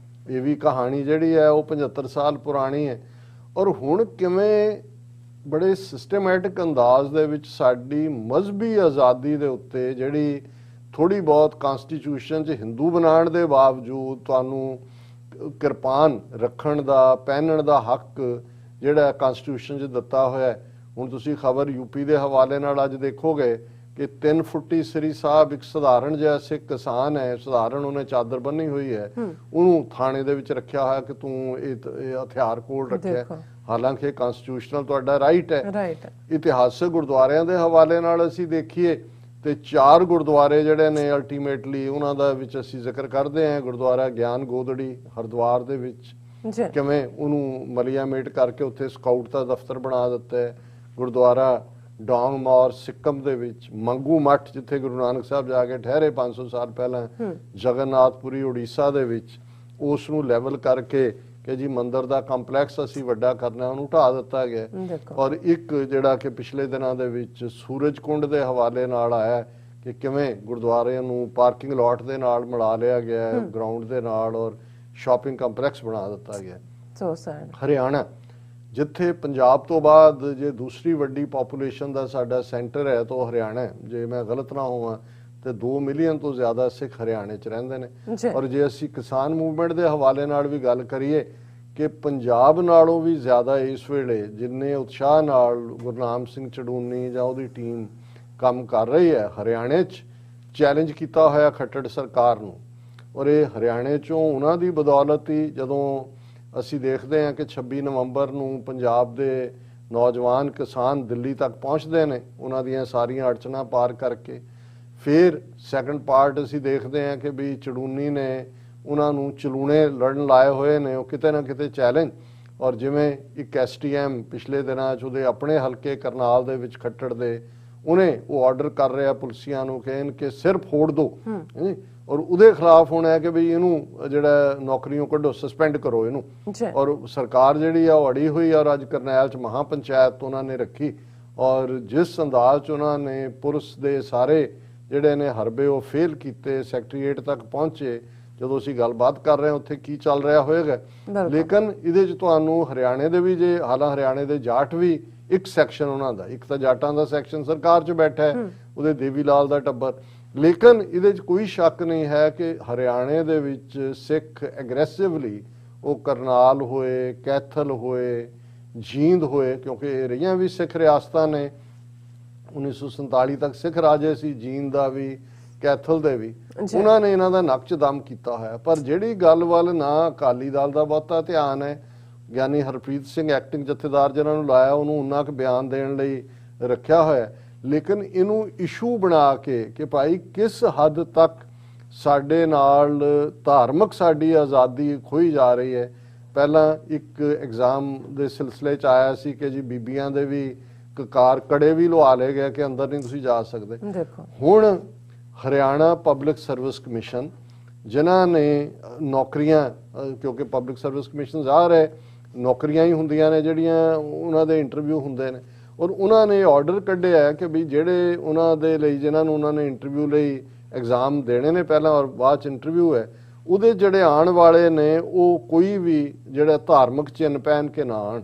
ਇਹ ਵੀ ਕਹਾਣੀ ਜਿਹੜੀ ਹੈ ਉਹ 75 ਸਾਲ ਪੁਰਾਣੀ ਹੈ। ਔਰ ਹੁਣ ਕਿਵੇਂ ਬੜੇ ਸਿਸਟਮੈਟਿਕ ਅੰਦਾਜ਼ ਦੇ ਵਿੱਚ ਸਾਡੀ ਮਜ਼ਹਬੀ ਆਜ਼ਾਦੀ ਦੇ ਉੱਤੇ ਜਿਹੜੀ ਥੋੜੀ ਬਹੁਤ ਕਨਸਟੀਟਿਊਸ਼ਨ 'ਚ ਹਿੰਦੂ ਬਣਾਉਣ ਦੇ ਬਾਵਜੂਦ ਤੁਹਾਨੂੰ ਕਿਰਪਾਨ ਰੱਖਣ ਦਾ, ਪਹਿਨਣ ਦਾ ਹੱਕ ਜਿਹੜਾ ਕਨਸਟੀਟਿਊਸ਼ਨ 'ਚ ਦਿੱਤਾ ਹੋਇਆ। ਹੁਣ ਤੁਸੀਂ ਖਬਰ ਯੂਪੀ ਦੇ ਹਵਾਲੇ ਨਾਲ ਅੱਜ ਦੇਖੋਗੇ ਕਿ 3 ਫੁੱਟੀ ਸ੍ਰੀ ਸਾਹਿਬ ਇੱਕ ਸਧਾਰਨ ਜਿਹਾ ਸਿੱਖ ਕਿਸਾਨ ਹੈ, ਸਧਾਰਨ ਉਹਨੇ ਚਾਦਰ ਬੰਨੀ ਹੋਈ ਹੈ, ਉਹਨੂੰ ਥਾਣੇ ਦੇ ਵਿੱਚ ਰੱਖਿਆ ਹੋਇਆ ਕਿ ਤੂੰ ਇਹ ਹਥਿਆਰ ਕੋਲ ਰੱਖਿਆ, ਹਾਲਾਂਕਿ ਕਨਸਟੀਟਿਊਸ਼ਨਲ ਤੁਹਾਡਾ ਰਾਈਟ ਹੈ। ਇਤਿਹਾਸਕ ਗੁਰਦੁਆਰਿਆਂ ਦੇ ਹਵਾਲੇ ਨਾਲ ਅਸੀਂ ਦੇਖੀਏ ਤੇ 4 ਗੁਰਦੁਆਰੇ ਜਿਹੜੇ ਨੇ ਅਲਟੀਮੇਟਲੀ ਉਹਨਾਂ ਦਾ ਵਿੱਚ ਅਸੀਂ ਜ਼ਿਕਰ ਕਰਦੇ ਹਾਂ। ਗੁਰਦੁਆਰਾ ਗਿਆਨ ਗੋਦੜੀ ਹਰਿਦੁਆਰ ਦੇ ਵਿੱਚ ਕਿਵੇਂ ਉਹਨੂੰ ਮਲੀਆਮੇਟ ਕਰਕੇ ਉੱਥੇ ਸਕਾਊਟ ਦਾ ਦਫ਼ਤਰ ਬਣਾ ਦਿੱਤਾ ਹੈ। ਗੁਰਦੁਆਰਾ ਡੋਂਗਮੌਰ ਸਿੱਕਮ ਦੇ ਵਿੱਚ, ਮੰਗੂ ਮੱਠ ਜਿੱਥੇ ਗੁਰੂ ਨਾਨਕ ਸਾਹਿਬ ਜਾ ਕੇ ਠਹਿਰੇ 500 ਸਾਲ ਪਹਿਲਾਂ, ਜਗਨਨਾਥਪੁਰੀ ਉੜੀਸਾ ਦੇ ਵਿੱਚ, ਉਸ ਨੂੰ ਲੈਵਲ ਕਰਕੇ ਕਿ ਜੀ ਮੰਦਿਰ ਦਾ ਕੰਪਲੈਕਸ ਅਸੀਂ ਵੱਡਾ ਕਰਨਾ, ਉਹਨੂੰ ਢਾਹ ਦਿੱਤਾ ਗਿਆ। ਔਰ ਇੱਕ ਜਿਹੜਾ ਕਿ ਪਿਛਲੇ ਦਿਨਾਂ ਦੇ ਵਿੱਚ ਸੂਰਜ ਕੁੰਡ ਦੇ ਹਵਾਲੇ ਨਾਲ ਆਇਆ ਕਿ ਕਿਵੇਂ ਗੁਰਦੁਆਰਿਆਂ ਨੂੰ ਪਾਰਕਿੰਗ ਲਾਟ ਦੇ ਨਾਲ ਮਿਲਾ ਲਿਆ ਗਿਆ, ਗਰਾਊਂਡ ਦੇ ਨਾਲ, ਔਰ ਸ਼ਾਪਿੰਗ ਕੰਪਲੈਕਸ ਬਣਾ ਦਿੱਤਾ ਗਿਆ। ਹਰਿਆਣਾ ਜਿੱਥੇ ਪੰਜਾਬ ਤੋਂ ਬਾਅਦ ਜੇ ਦੂਸਰੀ ਵੱਡੀ ਪੋਪੂਲੇਸ਼ਨ ਦਾ ਸਾਡਾ ਸੈਂਟਰ ਹੈ ਤਾਂ ਉਹ ਹਰਿਆਣਾ ਹੈ। ਜੇ ਮੈਂ ਗਲਤ ਨਾ ਹੋਵਾਂ ਤੇ 2 ਮਿਲੀਅਨ ਤੋਂ ਜ਼ਿਆਦਾ ਸਿੱਖ ਹਰਿਆਣੇ 'ਚ ਰਹਿੰਦੇ ਨੇ। ਔਰ ਜੇ ਅਸੀਂ ਕਿਸਾਨ ਮੂਵਮੈਂਟ ਦੇ ਹਵਾਲੇ ਨਾਲ ਵੀ ਗੱਲ ਕਰੀਏ ਕਿ ਪੰਜਾਬ ਨਾਲੋਂ ਵੀ ਜ਼ਿਆਦਾ ਇਸ ਵੇਲੇ ਜਿੰਨੇ ਉਤਸ਼ਾਹ ਨਾਲ ਗੁਰਨਾਮ ਸਿੰਘ ਚੜੂਨੀ ਜਾਂ ਉਹਦੀ ਟੀਮ ਕੰਮ ਕਰ ਰਹੀ ਹੈ, ਹਰਿਆਣੇ 'ਚ ਚੈਲੰਜ ਕੀਤਾ ਹੋਇਆ ਖੱਟੜ ਸਰਕਾਰ ਨੂੰ। ਔਰ ਇਹ ਹਰਿਆਣੇ 'ਚੋਂ ਉਹਨਾਂ ਦੀ ਬਦੌਲਤ ਹੀ ਜਦੋਂ ਅਸੀਂ ਦੇਖਦੇ ਹਾਂ ਕਿ 26 ਨਵੰਬਰ ਨੂੰ ਪੰਜਾਬ ਦੇ ਨੌਜਵਾਨ ਕਿਸਾਨ ਦਿੱਲੀ ਤੱਕ ਪਹੁੰਚਦੇ ਨੇ ਉਹਨਾਂ ਦੀਆਂ ਸਾਰੀਆਂ ਅੜਚਣਾਂ ਪਾਰ ਕਰਕੇ। ਫਿਰ ਸੈਕੰਡ ਪਾਰਟ ਅਸੀਂ ਦੇਖਦੇ ਹਾਂ ਕਿ ਵੀ ਚੜੂਨੀ ਨੇ ਉਹਨਾਂ ਨੂੰ ਚਲੂਣੇ ਲੜਨ ਲਾਏ ਹੋਏ ਨੇ, ਉਹ ਕਿਤੇ ਨਾ ਕਿਤੇ ਚੈਲੰਜ। ਔਰ ਜਿਵੇਂ ਇੱਕ STM ਪਿਛਲੇ ਦਿਨਾਂ 'ਚ ਉਹਦੇ ਆਪਣੇ ਹਲਕੇ ਕਰਨਾਲ ਦੇ ਵਿੱਚ ਖੱਟੜ ਦੇ, ਉਹਨੇ ਉਹ ਆਰਡਰ ਕਰ ਰਿਹਾ ਪੁਲਿਸੀਆਂ ਨੂੰ ਕਿ ਇਨਕੇ ਸਿਰ ਫੋੜ ਦੋ, ਔਰ ਉਹਦੇ ਖਿਲਾਫ ਹੁਣ ਹੈ ਕਿ ਵੀ ਇਹਨੂੰ ਜਿਹੜਾ ਨੌਕਰੀਆਂ ਕੱਢੋ, ਸਸਪੈਂਡ ਕਰੋ ਇਹਨੂੰ। ਔਰ ਸਰਕਾਰ ਜਿਹੜੀ ਆ ਉਹ ਅੜੀ ਹੋਈ, ਔਰ ਅੱਜ ਕਰਨੈਲ 'ਚ ਮਹਾ ਪੰਚਾਇਤ ਉਹਨਾਂ ਨੇ ਰੱਖੀ। ਔਰ ਜਿਸ ਅੰਦਾਜ਼ 'ਚ ਉਹਨਾਂ ਨੇ ਪੁਲਿਸ ਦੇ ਸਾਰੇ ਜਿਹੜੇ ਨੇ ਹਰਬੇ ਉਹ ਫੇਲ ਕੀਤੇ, ਸੈਕਟਰੀਏਟ ਤੱਕ ਪਹੁੰਚੇ। ਜਦੋਂ ਅਸੀਂ ਗੱਲਬਾਤ ਕਰ ਰਹੇ ਹਾਂ ਉੱਥੇ ਕੀ ਚੱਲ ਰਿਹਾ ਹੋਏਗਾ। ਲੇਕਿਨ ਇਹਦੇ 'ਚ ਤੁਹਾਨੂੰ ਹਰਿਆਣੇ ਦੇ ਵੀ ਜੇ ਹਾਲਾਂ ਹਰਿਆਣੇ ਦੇ ਜਾਟ ਵੀ ਇੱਕ ਸੈਕਸ਼ਨ ਉਹਨਾਂ ਦਾ, ਇੱਕ ਤਾਂ ਜਾਟਾਂ ਦਾ ਸੈਕਸ਼ਨ ਸਰਕਾਰ 'ਚ ਬੈਠਾ ਹੈ, ਉਹਦੇ ਦੇਵੀ ਲਾਲ ਦਾ ਟੱਬਰ। ਲੇਕਿਨ ਇਹਦੇ 'ਚ ਕੋਈ ਸ਼ੱਕ ਨਹੀਂ ਹੈ ਕਿ ਹਰਿਆਣੇ ਦੇ ਵਿੱਚ ਸਿੱਖ ਐਗਰੈਸਿਵਲੀ, ਉਹ ਕਰਨਾਲ ਹੋਏ, ਕੈਥਲ ਹੋਏ, ਜੀਂਦ ਹੋਏ, ਕਿਉਂਕਿ ਇਹ ਰਹੀਆਂ ਵੀ ਸਿੱਖ ਰਿਆਸਤਾਂ ਨੇ, 1947 ਤੱਕ ਸਿੱਖ ਰਾਜੇ ਸੀ, ਜੀਂਦ ਦਾ ਵੀ, ਕੈਥਲ ਦੇ ਵੀ, ਉਹਨਾਂ ਨੇ ਇਹਨਾਂ ਦਾ ਨੱਕ 'ਚ ਦਮ ਕੀਤਾ ਹੋਇਆ। ਪਰ ਜਿਹੜੀ ਗੱਲ ਵੱਲ ਨਾ ਅਕਾਲੀ ਦਲ ਦਾ ਬਹੁਤਾ ਧਿਆਨ ਹੈ, ਗਿਆਨੀ ਹਰਪ੍ਰੀਤ ਸਿੰਘ ਐਕਟਿੰਗ ਜਥੇਦਾਰ ਜਿਹਨਾਂ ਨੂੰ ਲਾਇਆ, ਉਹਨੂੰ ਉਨਾ ਕੁ ਬਿਆਨ ਦੇਣ ਲਈ ਰੱਖਿਆ ਹੋਇਆ, ਲੇਕਿਨ ਇਹਨੂੰ ਇਸ਼ੂ ਬਣਾ ਕੇ ਕਿ ਭਾਈ ਕਿਸ ਹੱਦ ਤੱਕ ਸਾਡੇ ਨਾਲ ਧਾਰਮਿਕ ਸਾਡੀ ਆਜ਼ਾਦੀ ਖੋਈ ਜਾ ਰਹੀ ਹੈ। ਪਹਿਲਾਂ ਇੱਕ ਐਗਜ਼ਾਮ ਦੇ ਸਿਲਸਿਲੇ 'ਚ ਆਇਆ ਸੀ ਕਿ ਜੀ ਬੀਬੀਆਂ ਦੇ ਵੀ ਕਕਾਰ ਕੜੇ ਵੀ ਲਵਾ ਲਏ ਗਏ ਕਿ ਅੰਦਰ ਨਹੀਂ ਤੁਸੀਂ ਜਾ ਸਕਦੇ। ਹੁਣ ਹਰਿਆਣਾ ਪਬਲਿਕ ਸਰਵਿਸ ਕਮਿਸ਼ਨ, ਜਿਨ੍ਹਾਂ ਨੇ ਨੌਕਰੀਆਂ, ਕਿਉਂਕਿ ਪਬਲਿਕ ਸਰਵਿਸ ਕਮਿਸ਼ਨ ਜ਼ਾਹਰ ਹੈ ਨੌਕਰੀਆਂ ਹੀ ਹੁੰਦੀਆਂ ਨੇ ਜਿਹੜੀਆਂ ਉਹਨਾਂ ਦੇ ਇੰਟਰਵਿਊ ਹੁੰਦੇ ਨੇ, ਔਰ ਉਹਨਾਂ ਨੇ ਆਰਡਰ ਕੱਢਿਆ ਕਿ ਵੀ ਜਿਹੜੇ ਉਹਨਾਂ ਦੇ ਲਈ, ਜਿਨ੍ਹਾਂ ਨੂੰ ਉਹਨਾਂ ਨੇ ਇੰਟਰਵਿਊ ਲਈ ਐਗਜ਼ਾਮ ਦੇਣੇ ਨੇ ਪਹਿਲਾਂ ਔਰ ਬਾਅਦ 'ਚ ਇੰਟਰਵਿਊ ਹੈ, ਉਹਦੇ ਜਿਹੜੇ ਆਉਣ ਵਾਲੇ ਨੇ ਉਹ ਕੋਈ ਵੀ ਜਿਹੜਾ ਧਾਰਮਿਕ ਚਿੰਨ੍ਹ ਪਹਿਨ ਕੇ ਨਾ ਆਉਣ।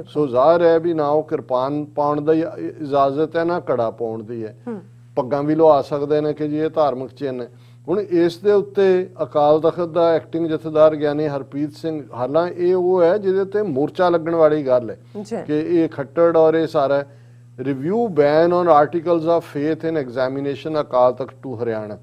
ਸੋ ਜ਼ਾਹਰ ਹੈ ਵੀ ਨਾ ਉਹ ਕਿਰਪਾਨ ਪਾਉਣ ਦੀ ਇਜਾਜ਼ਤ ਹੈ, ਨਾ ਕੜਾ ਪਾਉਣ ਦੀ ਹੈ। ਪੱਗਾਂ ਵੀ ਲਵਾ ਸਕਦੇ ਨੇ ਕਿ ਜੀ ਇਹ ਧਾਰਮਿਕ ਚਿੰਨ੍ਹ ਹੈ। ਹੁਣ ਇਸ ਦੇ ਉੱਤੇ ਅਕਾਲ ਤਖਤ ਦਾ ਐਕਟਿੰਗ ਜਥੇਦਾਰ ਗਿਆਨੀ ਹਰਪ੍ਰੀਤ ਸਿੰਘ, ਹਾਲਾਂ ਇਹ ਉਹ ਹੈ ਜਿਹਦੇ ਤੇ ਮੋਰਚਾ ਲੱਗਣ ਵਾਲੀ ਗੱਲ ਹੈ ਕਿ ਇਹ ਖੱਟੜ ਔਰ ਇਹ ਸਾਰਾ review ban on articles of faith in examination Akal Takht to Haryana,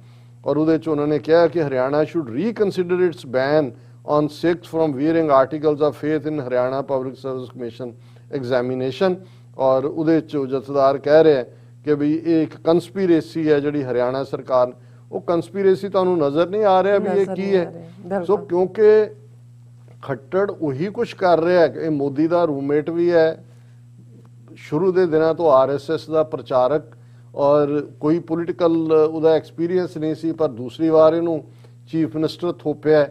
ਔਰ ਉਹਦੇ 'ਚ ਉਹਨਾਂ ਨੇ ਕਿਹਾ ਕਿ Haryana should reconsider its ban on Sikhs from wearing articles of faith in Haryana public service commission examination. ਔਰ ਉਹਦੇ 'ਚ ਜਥੇਦਾਰ ਕਹਿ ਰਿਹਾ ਕਿ ਵੀ ਇਹ ਇੱਕ ਕੰਸਪੀਰੇਸੀ ਹੈ ਜਿਹੜੀ ਹਰਿਆਣਾ ਸਰਕਾਰ, ਉਹ ਕੰਸਪੀਰੇਸੀ ਤੁਹਾਨੂੰ ਨਜ਼ਰ ਨਹੀਂ ਆ ਰਿਹਾ ਵੀ ਇਹ ਕੀ ਹੈ। ਸੋ ਕਿਉਂਕਿ ਖੱਟੜ ਉਹੀ ਕੁਝ ਕਰ ਰਿਹਾ ਹੈ, ਇਹ ਮੋਦੀ ਦਾ ਰੂਮਮੇਟ ਵੀ ਹੈ, ਸ਼ੁਰੂ ਦੇ ਦਿਨਾਂ ਤੋਂ ਆਰਐਸਐਸ ਦਾ ਪ੍ਰਚਾਰਕ, ਔਰ ਕੋਈ ਪੋਲੀਟੀਕਲ ਉਹਦਾ ਐਕਸਪੀਰੀਅੰਸ ਨਹੀਂ ਸੀ, ਪਰ ਦੂਸਰੀ ਵਾਰ ਇਹਨੂੰ ਚੀਫ ਮਿਨਿਸਟਰ ਥੋਪਿਆ।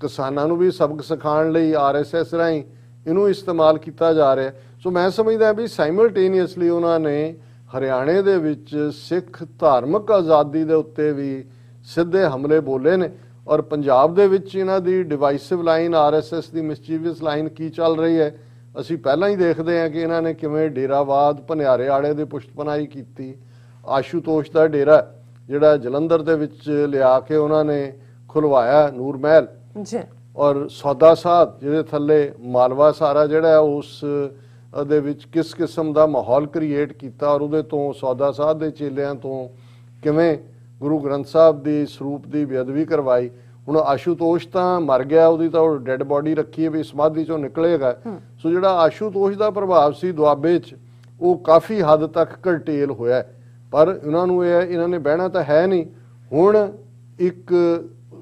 ਕਿਸਾਨਾਂ ਨੂੰ ਵੀ ਸਬਕ ਸਿਖਾਉਣ ਲਈ ਆਰਐਸਐਸ ਰਾਹੀਂ ਇਹਨੂੰ ਇਸਤੇਮਾਲ ਕੀਤਾ ਜਾ ਰਿਹਾ। ਸੋ ਮੈਂ ਸਮਝਦਾ ਵੀ ਸਾਈਮਲਟੇਨੀਅਸਲੀ ਉਹਨਾਂ ਨੇ ਹਰਿਆਣੇ ਦੇ ਵਿੱਚ ਸਿੱਖ ਧਾਰਮਿਕ ਆਜ਼ਾਦੀ ਦੇ ਉੱਤੇ ਵੀ ਸਿੱਧੇ ਹਮਲੇ ਬੋਲੇ ਨੇ, ਔਰ ਪੰਜਾਬ ਦੇ ਵਿੱਚ ਇਹਨਾਂ ਦੀ ਡਿਵਾਈਸਿਵ ਲਾਈਨ, ਆਰਐਸਐਸ ਦੀ ਮਿਸਚੀਵੀਅਸ ਲਾਈਨ ਕੀ ਚੱਲ ਰਹੀ ਹੈ ਅਸੀਂ ਪਹਿਲਾਂ ਹੀ ਦੇਖਦੇ ਹਾਂ ਕਿ ਇਹਨਾਂ ਨੇ ਕਿਵੇਂ ਡੇਰਾਵਾਦ ਭਨਿਆਰੇ ਵਾਲੇ ਦੀ ਪੁਸ਼ਤਪਨਾਹੀ ਕੀਤੀ। ਆਸ਼ੂਤੋਸ਼ ਦਾ ਡੇਰਾ ਜਿਹੜਾ ਜਲੰਧਰ ਦੇ ਵਿੱਚ ਲਿਆ ਕੇ ਉਹਨਾਂ ਨੇ ਖੁਲਵਾਇਆ, ਨੂਰ ਮਹਿਲ, ਔਰ ਸੌਦਾ ਸਾਧ ਜਿਹਦੇ ਥੱਲੇ ਮਾਲਵਾ ਸਾਰਾ ਜਿਹੜਾ ਉਸ ਦੇ ਵਿੱਚ ਕਿਸ ਕਿਸਮ ਦਾ ਮਾਹੌਲ ਕ੍ਰੀਏਟ ਕੀਤਾ, ਔਰ ਉਹਦੇ ਤੋਂ ਸੌਦਾ ਸਾਧ ਦੇ ਚੇਲਿਆਂ ਤੋਂ ਕਿਵੇਂ ਗੁਰੂ ਗ੍ਰੰਥ ਸਾਹਿਬ ਦੀ ਸਰੂਪ ਦੀ ਬੇਅਦਬੀ ਕਰਵਾਈ। ਹੁਣ ਆਸ਼ੂਤੋਸ਼ ਤਾਂ ਮਰ ਗਿਆ, ਉਹਦੀ ਤਾਂ ਉਹ ਡੈੱਡ ਬੋਡੀ ਰੱਖੀ ਹੈ ਵੀ ਸਮਾਧੀ ਚੋਂ ਨਿਕਲੇਗਾ। ਸੋ ਜਿਹੜਾ ਆਸ਼ੂਤੋਸ਼ ਦਾ ਪ੍ਰਭਾਵ ਸੀ ਦੁਆਬੇ 'ਚ, ਉਹ ਕਾਫੀ ਹੱਦ ਤੱਕ ਕਰਟੇਲ ਹੋਇਆ, ਪਰ ਇਹਨਾਂ ਨੇ ਬਹਿਣਾ ਤਾਂ ਹੈ ਨਹੀਂ। ਹੁਣ ਇੱਕ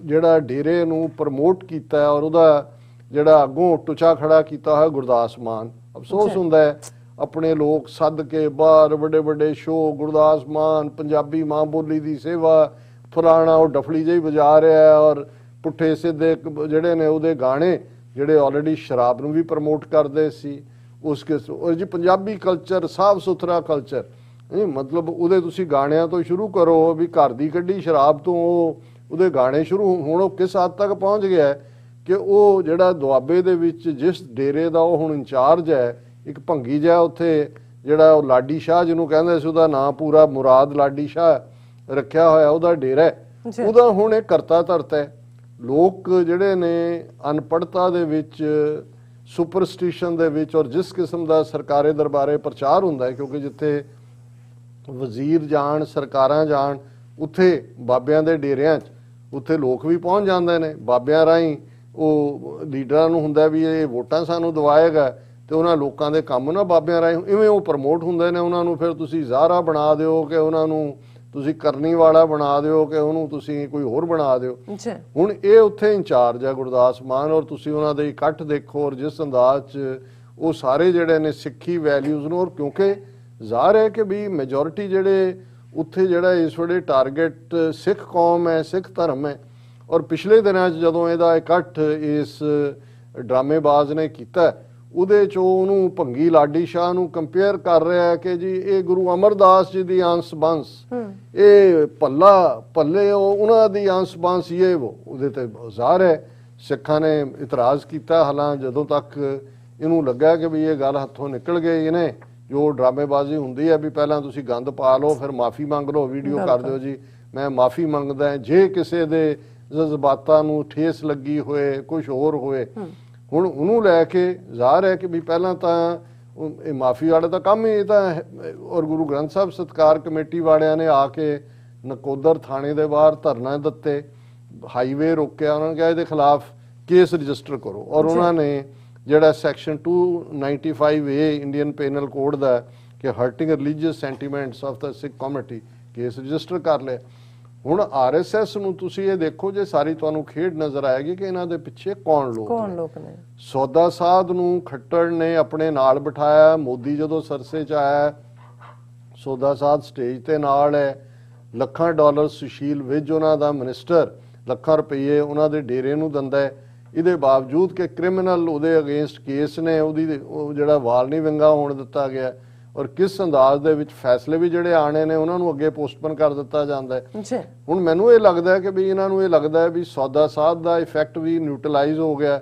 ਜਿਹੜਾ ਡੇਰੇ ਨੂੰ ਪ੍ਰਮੋਟ ਕੀਤਾ ਔਰ ਉਹਦਾ ਜਿਹੜਾ ਅੱਗੋਂ ਟੁਚਾ ਖੜਾ ਕੀਤਾ ਹੋਇਆ ਗੁਰਦਾਸ ਮਾਨ, ਅਫਸੋਸ ਹੁੰਦਾ ਹੈ ਆਪਣੇ ਲੋਕ ਸੱਦ ਕੇ ਬਾਹਰ ਵੱਡੇ ਵੱਡੇ ਸ਼ੋਅ, ਗੁਰਦਾਸ ਮਾਨ ਪੰਜਾਬੀ ਮਾਂ ਬੋਲੀ ਦੀ ਸੇਵਾ, ਫਲਾਣਾ ਉਹ ਡਫਲੀ ਜਿਹੀ ਵਜਾ ਰਿਹਾ, ਔਰ ਪੁੱਠੇ ਸਿੱਧੇ ਜਿਹੜੇ ਨੇ ਉਹਦੇ ਗਾਣੇ ਜਿਹੜੇ ਆਲਰੇਡੀ ਸ਼ਰਾਬ ਨੂੰ ਵੀ ਪ੍ਰਮੋਟ ਕਰਦੇ ਸੀ ਉਸ ਕਿਸ, ਔਰ ਜੀ ਪੰਜਾਬੀ ਕਲਚਰ ਸਾਫ ਸੁਥਰਾ ਕਲਚਰ, ਮਤਲਬ ਉਹਦੇ ਤੁਸੀਂ ਗਾਣਿਆਂ ਤੋਂ ਸ਼ੁਰੂ ਕਰੋ ਵੀ ਘਰ ਦੀ ਕੱਢੀ ਸ਼ਰਾਬ ਤੋਂ ਉਹਦੇ ਗਾਣੇ ਸ਼ੁਰੂ। ਹੁਣ ਉਹ ਕਿਸ ਹੱਦ ਤੱਕ ਪਹੁੰਚ ਗਿਆ ਕਿ ਉਹ ਜਿਹੜਾ ਦੁਆਬੇ ਦੇ ਵਿੱਚ ਜਿਸ ਡੇਰੇ ਦਾ ਉਹ ਹੁਣ ਇੰਚਾਰਜ ਹੈ, ਇੱਕ ਭੰਗੀ ਜਿਹਾ ਉੱਥੇ ਜਿਹੜਾ ਉਹ ਲਾਡੀ ਸ਼ਾਹ ਜਿਹਨੂੰ ਕਹਿੰਦੇ ਸੀ, ਉਹਦਾ ਨਾਂ ਪੂਰਾ ਮੁਰਾਦ ਲਾਡੀ ਸ਼ਾਹ ਰੱਖਿਆ ਹੋਇਆ ਉਹਦਾ ਡੇਰਾ, ਉਹਦਾ ਹੁਣ ਇਹ ਕਰਤਾ ਧਰਤਾ ਹੈ। ਲੋਕ ਜਿਹੜੇ ਨੇ ਅਨਪੜ੍ਹਤਾ ਦੇ ਵਿੱਚ, ਸੁਪਰਸਟੀਸ਼ਨ ਦੇ ਵਿੱਚ, ਔਰ ਜਿਸ ਕਿਸਮ ਦਾ ਸਰਕਾਰੇ ਦਰਬਾਰੇ ਪ੍ਰਚਾਰ ਹੁੰਦਾ ਹੈ, ਕਿਉਂਕਿ ਜਿੱਥੇ ਵਜ਼ੀਰ ਜਾਣ, ਸਰਕਾਰਾਂ ਜਾਣ, ਉੱਥੇ ਬਾਬਿਆਂ ਦੇ ਡੇਰਿਆਂ 'ਚ ਉੱਥੇ ਲੋਕ ਵੀ ਪਹੁੰਚ ਜਾਂਦੇ ਨੇ। ਬਾਬਿਆਂ ਰਾਹੀਂ ਉਹ ਲੀਡਰਾਂ ਨੂੰ ਹੁੰਦਾ ਵੀ ਇਹ ਵੋਟਾਂ ਸਾਨੂੰ ਦਵਾਏਗਾ, ਤੇ ਉਹਨਾਂ ਲੋਕਾਂ ਦੇ ਕੰਮ ਨਾ ਬਾਬਿਆਂ ਰਾਹੀਂ ਇਵੇਂ ਉਹ ਪ੍ਰਮੋਟ ਹੁੰਦੇ ਨੇ। ਉਹਨਾਂ ਨੂੰ ਫਿਰ ਤੁਸੀਂ ਜ਼ਾਹਰਾ ਬਣਾ ਦਿਓ ਕਿ ਉਹਨਾਂ ਨੂੰ ਤੁਸੀਂ ਕਰਨੀ ਵਾਲਾ ਬਣਾ ਦਿਓ ਕਿ ਉਹਨੂੰ ਤੁਸੀਂ ਕੋਈ ਹੋਰ ਬਣਾ ਦਿਓ। ਹੁਣ ਇਹ ਉੱਥੇ ਇੰਚਾਰਜ ਹੈ ਗੁਰਦਾਸ ਮਾਨ, ਔਰ ਤੁਸੀਂ ਉਹਨਾਂ ਦੇ ਇਕੱਠ ਦੇਖੋ ਔਰ ਜਿਸ ਅੰਦਾਜ਼ 'ਚ ਉਹ ਸਾਰੇ ਜਿਹੜੇ ਨੇ ਸਿੱਖੀ ਵੈਲਿਊਜ਼ ਨੂੰ, ਔਰ ਕਿਉਂਕਿ ਜ਼ਾਹਰ ਹੈ ਕਿ ਵੀ ਮੈਜੋਰਿਟੀ ਜਿਹੜੇ ਉੱਥੇ ਜਿਹੜਾ ਇਸ ਵੇਲੇ ਟਾਰਗੇਟ ਸਿੱਖ ਕੌਮ ਹੈ, ਸਿੱਖ ਧਰਮ ਹੈ। ਔਰ ਪਿਛਲੇ ਦਿਨਾਂ 'ਚ ਜਦੋਂ ਇਹਦਾ ਇਕੱਠ ਇਸ ਡਰਾਮੇਬਾਜ਼ ਨੇ ਕੀਤਾ, ਉਹਦੇ 'ਚ ਉਹਨੂੰ ਭੰਗੀ ਲਾਡੀ ਸ਼ਾਹ ਨੂੰ ਕੰਪੇਅਰ ਕਰ ਰਿਹਾ ਕਿ ਜੀ ਇਹ ਗੁਰੂ ਅਮਰਦਾਸ ਜੀ ਦੀ ਅੰਸ਼ ਬੰਸ, ਇਹ ਭੱਲੇ ਉਹਨਾਂ ਦੀ ਅੰਸ਼ ਬੰਸ, ਇਹ ਉਹਦੇ ਤੇ ਜ਼ਾਹਰ ਹੈ ਸਿੱਖਾਂ ਨੇ ਇਤਰਾਜ਼ ਕੀਤਾ। ਹਾਲਾਂ ਜਦੋਂ ਤੱਕ ਇਹਨੂੰ ਲੱਗਾ ਕਿ ਵੀ ਇਹ ਗੱਲ ਹੱਥੋਂ ਨਿਕਲ ਗਈ, ਇਹਨੇ ਜੋ ਡਰਾਮੇਬਾਜ਼ੀ ਹੁੰਦੀ ਹੈ ਵੀ ਪਹਿਲਾਂ ਤੁਸੀਂ ਗੰਦ ਪਾ ਲਓ ਫਿਰ ਮਾਫੀ ਮੰਗ ਲਓ, ਵੀਡੀਓ ਕਰ ਦਿਓ ਜੀ ਮੈਂ ਮਾਫੀ ਮੰਗਦਾ, ਜੇ ਕਿਸੇ ਦੇ ਜਜ਼ਬਾਤਾਂ ਨੂੰ ਠੇਸ ਲੱਗੀ ਹੋਏ ਕੁਝ ਹੋਰ ਹੋਏ, ਹੁਣ ਉਹਨੂੰ ਲੈ ਕੇ ਜ਼ਾਹਰ ਹੈ ਕਿ ਵੀ ਪਹਿਲਾਂ ਤਾਂ ਇਹ ਮਾਫੀ ਵਾਲੇ ਦਾ ਕੰਮ ਹੀ ਇਹ ਤਾਂ ਔਰ ਗੁਰੂ ਗ੍ਰੰਥ ਸਾਹਿਬ ਸਤਿਕਾਰ ਕਮੇਟੀ ਵਾਲਿਆਂ ਨੇ ਆ ਕੇ ਨਕੋਦਰ ਥਾਣੇ ਦੇ ਬਾਹਰ ਧਰਨਾ ਦਿੱਤੇ, ਹਾਈਵੇ ਰੋਕਿਆ, ਉਹਨਾਂ ਨੇ ਕਿਹਾ ਇਹਦੇ ਖਿਲਾਫ ਕੇਸ ਰਜਿਸਟਰ ਕਰੋ, ਔਰ ਉਹਨਾਂ ਨੇ ਜਿਹੜਾ section 295A Indian penal code ਦਾ ਕਿ ਹਰਟਿੰਗ ਰਿਲੀਜੀਅਸ ਸੈਂਟੀਮੈਂਟਸ ਆਫ ਦਾ ਸਿੱਖ ਕਮਿਊਨਿਟੀ ਕੇਸ ਰਜਿਸਟਰ ਕਰ ਲਿਆ। ਹੁਣ RSS ਨੂੰ ਤੁਸੀਂ ਇਹ ਦੇਖੋ ਜੇ ਸਾਰੀ ਤੁਹਾਨੂੰ ਖੇਡ ਨਜ਼ਰ ਆਏਗੀ ਕਿ ਇਹਨਾਂ ਦੇ ਪਿੱਛੇ ਕੌਣ ਲੋਕ ਨੇ। ਸੌਦਾ ਸਾਧ ਨੂੰ ਖੱਟੜ ਨੇ ਆਪਣੇ ਨਾਲ ਬਿਠਾਇਆ, ਮੋਦੀ ਜਦੋਂ ਸਰਸੇ 'ਚ ਆਇਆ ਸੌਦਾ ਸਾਧ ਸਟੇਜ ਤੇ ਨਾਲ ਹੈ, ਲੱਖਾਂ ਡਾਲਰ ਸੁਸ਼ੀਲ ਵਿਜ ਉਹਨਾਂ ਦਾ ਮਿਨਿਸਟਰ ਲੱਖਾਂ ਰੁਪਏ ਉਹਨਾਂ ਦੇ ਡੇਰੇ ਨੂੰ ਦਿੰਦਾ ਹੈ, ਇਹਦੇ ਬਾਵਜੂਦ ਕਿ ਕ੍ਰਿਮੀਨਲ ਉਹਦੇ ਅਗੇਂਸਟ ਕੇਸ ਨੇ, ਉਹ ਜਿਹੜਾ ਵਾਲ ਨਹੀਂ ਵਿੰਗਾ ਹੋਣ ਦਿੱਤਾ ਗਿਆ, ਔਰ ਕਿਸ ਅੰਦਾਜ਼ ਦੇ ਵਿੱਚ ਫੈਸਲੇ ਵੀ ਜਿਹੜੇ ਆਣੇ ਨੇ ਉਹਨਾਂ ਨੂੰ ਅੱਗੇ ਪੋਸਟਪੋਨ ਕਰ ਦਿੱਤਾ ਜਾਂਦਾ ਹੈ। ਹੁਣ ਮੈਨੂੰ ਇਹ ਲੱਗਦਾ ਹੈ ਕਿ ਵੀ ਇਹਨਾਂ ਨੂੰ ਇਹ ਲੱਗਦਾ ਹੈ ਵੀ ਸੌਦਾ ਸਾਧ ਦਾ ਇਫੈਕਟ ਵੀ ਨਿਊਟਰਲਾਈਜ਼ ਹੋ ਗਿਆ,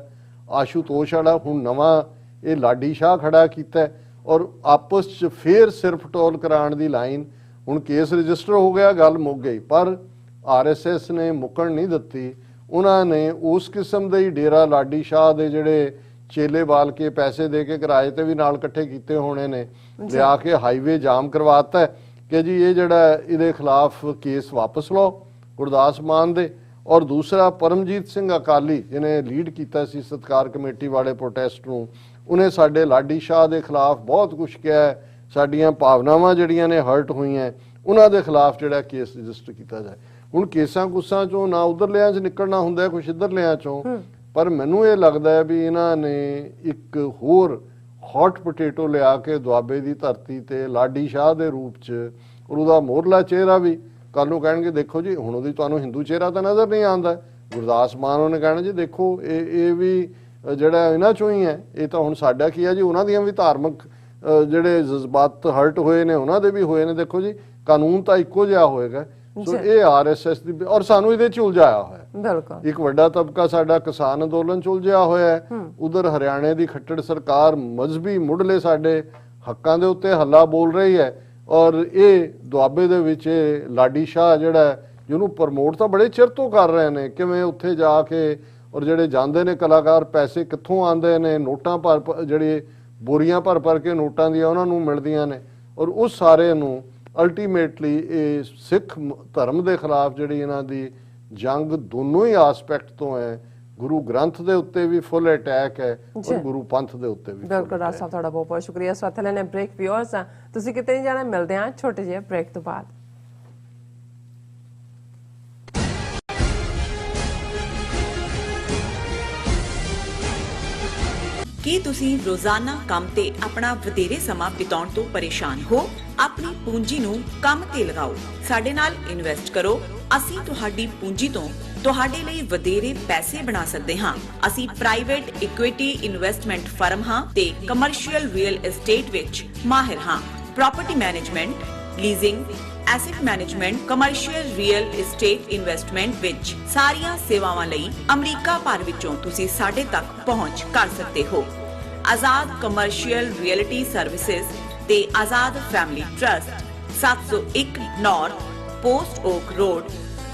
ਆਸ਼ੂਤੋਸ਼ ਵਾਲਾ ਹੁਣ ਨਵਾਂ ਇਹ ਲਾਡੀ ਸ਼ਾਹ ਖੜਾ ਕੀਤਾ ਔਰ ਆਪਸ 'ਚ ਫੇਰ ਸਿਰਫ ਟੋਲ ਕਰਾਉਣ ਦੀ ਲਾਈਨ, ਹੁਣ ਕੇਸ ਰਜਿਸਟਰ ਹੋ ਗਿਆ, ਗੱਲ ਮੁੱਕ ਗਈ, ਪਰ RSS ਨੇ ਮੁੱਕਣ ਨਹੀਂ ਦਿੱਤੀ, ਉਹਨਾਂ ਨੇ ਉਸ ਕਿਸਮ ਦੇ ਹੀ ਡੇਰਾ ਲਾਡੀ ਸ਼ਾਹ ਦੇ ਜਿਹੜੇ ਚੇਲੇ ਬਾਲ ਕੇ ਪੈਸੇ ਦੇ ਕੇ ਕਿਰਾਏ ਤੇ ਵੀ ਨਾਲ ਇਕੱਠੇ ਕੀਤੇ ਹੋਣੇ ਨੇ, ਲਿਆ ਕੇ ਹਾਈਵੇ ਜਾਮ ਕਰਵਾਤਾ ਕਿ ਜੀ ਇਹ ਜਿਹੜਾ ਇਹਦੇ ਖਿਲਾਫ ਕੇਸ ਵਾਪਸ ਲਓ ਗੁਰਦਾਸ ਮਾਨ ਦੇ। ਔਰ ਦੂਸਰਾ ਪਰਮਜੀਤ ਸਿੰਘ ਅਕਾਲੀ ਜਿਹਨੇ ਲੀਡ ਕੀਤਾ ਸੀ ਸਤਿਕਾਰ ਕਮੇਟੀ ਵਾਲੇ ਪ੍ਰੋਟੈਸਟ ਨੂੰ, ਉਹਨੇ ਸਾਡੇ ਲਾਡੀ ਸ਼ਾਹ ਦੇ ਖਿਲਾਫ ਬਹੁਤ ਕੁਝ ਕਿਹਾ, ਸਾਡੀਆਂ ਭਾਵਨਾਵਾਂ ਜਿਹੜੀਆਂ ਨੇ ਹਰਟ ਹੋਈਆਂ, ਉਹਨਾਂ ਦੇ ਖਿਲਾਫ ਜਿਹੜਾ ਕੇਸ ਰਜਿਸਟਰ ਕੀਤਾ ਜਾਏ। ਹੁਣ ਕੇਸਾਂ ਕੁਸਾਂ ਚੋਂ ਨਾ ਉਧਰਲਿਆਂ 'ਚ ਨਿਕਲਣਾ ਹੁੰਦਾ ਕੁਛ ਇੱਧਰਲਿਆਂ ਚੋਂ, ਪਰ ਮੈਨੂੰ ਇਹ ਲੱਗਦਾ ਹੈ ਵੀ ਇਹਨਾਂ ਨੇ ਇੱਕ ਹੋਰ ਹੌਟ ਪੋਟੇਟੋ ਲਿਆ ਕੇ ਦੁਆਬੇ ਦੀ ਧਰਤੀ ਤੇ ਲਾਡੀ ਸ਼ਾਹ ਦੇ ਰੂਪ 'ਚ, ਔਰ ਉਹਦਾ ਮੋਹਰਲਾ ਚਿਹਰਾ ਵੀ ਕੱਲ ਨੂੰ ਕਹਿਣਗੇ ਦੇਖੋ ਜੀ ਹੁਣ ਉਹਦੀ ਤੁਹਾਨੂੰ ਹਿੰਦੂ ਚਿਹਰਾ ਤਾਂ ਨਜ਼ਰ ਨਹੀਂ ਆਉਂਦਾ, ਗੁਰਦਾਸ ਮਾਨ ਉਹਨੇ ਕਹਿਣਾ ਜੀ ਦੇਖੋ ਇਹ ਵੀ ਜਿਹੜਾ ਇਹਨਾਂ ਚੋਂ ਹੀ ਹੈ, ਇਹ ਤਾਂ ਹੁਣ ਸਾਡਾ ਕੀ ਹੈ ਜੀ, ਉਹਨਾਂ ਦੀਆਂ ਵੀ ਧਾਰਮਿਕ ਜਿਹੜੇ ਜਜ਼ਬਾਤ ਹਰਟ ਹੋਏ ਨੇ ਉਹਨਾਂ ਦੇ ਵੀ ਹੋਏ ਨੇ, ਦੇਖੋ ਜੀ ਕਾਨੂੰਨ ਤਾਂ ਇੱਕੋ ਜਿਹਾ ਹੋਏਗਾ। ਸੋ ਇਹ RSS ਦੀ, ਔਰ ਸਾਨੂੰ ਇਹਦੇ 'ਚ ਉਲਝਾਇਆ ਹੋਇਆ, ਬਿਲਕੁਲ ਇੱਕ ਵੱਡਾ ਤਬਕਾ ਸਾਡਾ ਕਿਸਾਨ ਅੰਦੋਲਨ 'ਚ ਉਲਝਿਆ ਹੋਇਆ ਹੈ, ਉਧਰ ਹਰਿਆਣੇ ਦੀ ਖੱਟੜ ਸਰਕਾਰ ਮਜ਼ਹਬੀ ਮੁੱਢਲੇ ਸਾਡੇ ਹੱਕਾਂ ਦੇ ਉੱਤੇ ਹੱਲਾ ਬੋਲ ਰਹੀ ਹੈ, ਔਰ ਇਹ ਦੁਆਬੇ ਦੇ ਵਿੱਚ ਲਾਡੀ ਸ਼ਾਹ ਜਿਹੜਾ ਜਿਹਨੂੰ ਪ੍ਰਮੋਟ ਤਾਂ ਬੜੇ ਚਿਰ ਤੋਂ ਕਰ ਰਹੇ ਨੇ, ਕਿਵੇਂ ਉੱਥੇ ਜਾ ਕੇ ਔਰ ਜਿਹੜੇ ਜਾਂਦੇ ਨੇ ਕਲਾਕਾਰ ਪੈਸੇ ਕਿੱਥੋਂ ਆਉਂਦੇ ਨੇ, ਨੋਟਾਂ ਭਰ ਜਿਹੜੇ ਬੋਰੀਆਂ ਭਰ ਕੇ ਨੋਟਾਂ ਦੀਆਂ ਉਹਨਾਂ ਨੂੰ ਮਿਲਦੀਆਂ ਨੇ, ਔਰ ਉਸ ਸਾਰੇ ਨੂੰ ਅਲਟੀਮੇਟਲੀ ਇਹ ਸਿੱਖ ਧਰਮ ਦੇ ਖਿਲਾਫ ਜਿਹੜੀ ਇਹਨਾਂ ਦੀ ਜੰਗ ਦੋਨੋਂ ਹੀ ਆਸਪੈਕਟ ਤੋਂ ਹੈ, ਗੁਰੂ ਗ੍ਰੰਥ ਦੇ ਉੱਤੇ ਵੀ ਫੁੱਲ ਅਟੈਕ ਹੈ ਔਰ ਗੁਰੂ ਪੰਥ ਦੇ ਉੱਤੇ ਵੀ। ਬਿਲਕੁਲ ਰਾਜ ਸਾਹਿਬ ਤੁਹਾਡਾ ਬਹੁਤ ਬਹੁਤ ਸ਼ੁਕਰੀਆ। ਸੋ ਇੱਥੇ ਲੈਣੇ ਬ੍ਰੇਕ, ਵਿਊਅਰਸ ਤੁਸੀਂ ਕਿਤੇ ਨਹੀਂ ਜਾਣਾ, ਮਿਲਦੇ ਹਾਂ ਛੋਟੇ ਜਿਹੇ ਬ੍ਰੇਕ ਤੋਂ ਬਾਅਦ। ਕੀ ਤੁਸੀਂ ਰੋਜ਼ਾਨਾ ਕੰਮ ਤੇ ਆਪਣਾ ਵਧੇਰੇ ਸਮਾਂ ਬਿਤਾਉਣ ਤੋਂ ਪਰੇਸ਼ਾਨ ਹੋ? ਆਪਣੀ ਪੂੰਜੀ ਨੂੰ ਕੰਮ ਤੇ ਲਗਾਓ, ਸਾਡੇ ਨਾਲ ਇਨਵੈਸਟ ਕਰੋ। ਅਸੀਂ ਤੁਹਾਡੀ ਪੂੰਜੀ ਤੋਂ ਤੁਹਾਡੇ ਲਈ ਵਧੇਰੇ ਪੈਸੇ ਬਣਾ ਸਕਦੇ ਹਾਂ। ਅਸੀਂ ਪ੍ਰਾਈਵੇਟ ਇਕੁਇਟੀ ਇਨਵੈਸਟਮੈਂਟ ਫਰਮ ਹਾਂ ਤੇ ਕਮਰਸ਼ੀਅਲ ਰੀਅਲ ਏਸਟੇਟ ਵਿੱਚ ਮਾਹਿਰ ਹਾਂ। Property management, leasing, asset management, commercial real estate investment ਵਿੱਚ ਸਾਰੀਆਂ ਸੇਵਾਵਾਂ ਲਈ ਅਮਰੀਕਾ ਭਰ ਵਿੱਚੋਂ ਤੁਸੀਂ ਸਾਡੇ ਤੱਕ ਪਹੁੰਚ ਕਰ ਸਕਦੇ ਹੋ। ਆਜ਼ਾਦ ਕਮਰਸ਼ੀਅਲ ਰੀਅਲਟੀ ਸਰਵਿਸਿਜ਼ ਤੇ Azad family trust, 701 North Post Oak Road,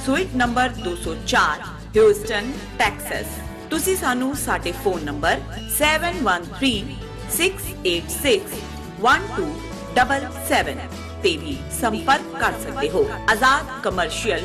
suite number 204, Houston, Texas. ਤੁਸੀਂ ਸਾਨੂੰ ਸਾਡੇ ਫੋਨ ਨੰਬਰ 7136861277 ਤੇ ਵੀ ਸੰਪਰਕ ਕਰ ਸਕਦੇ ਹੋ। ਆਜ਼ਾਦ ਕਮਰਸ਼ੀਅਲ।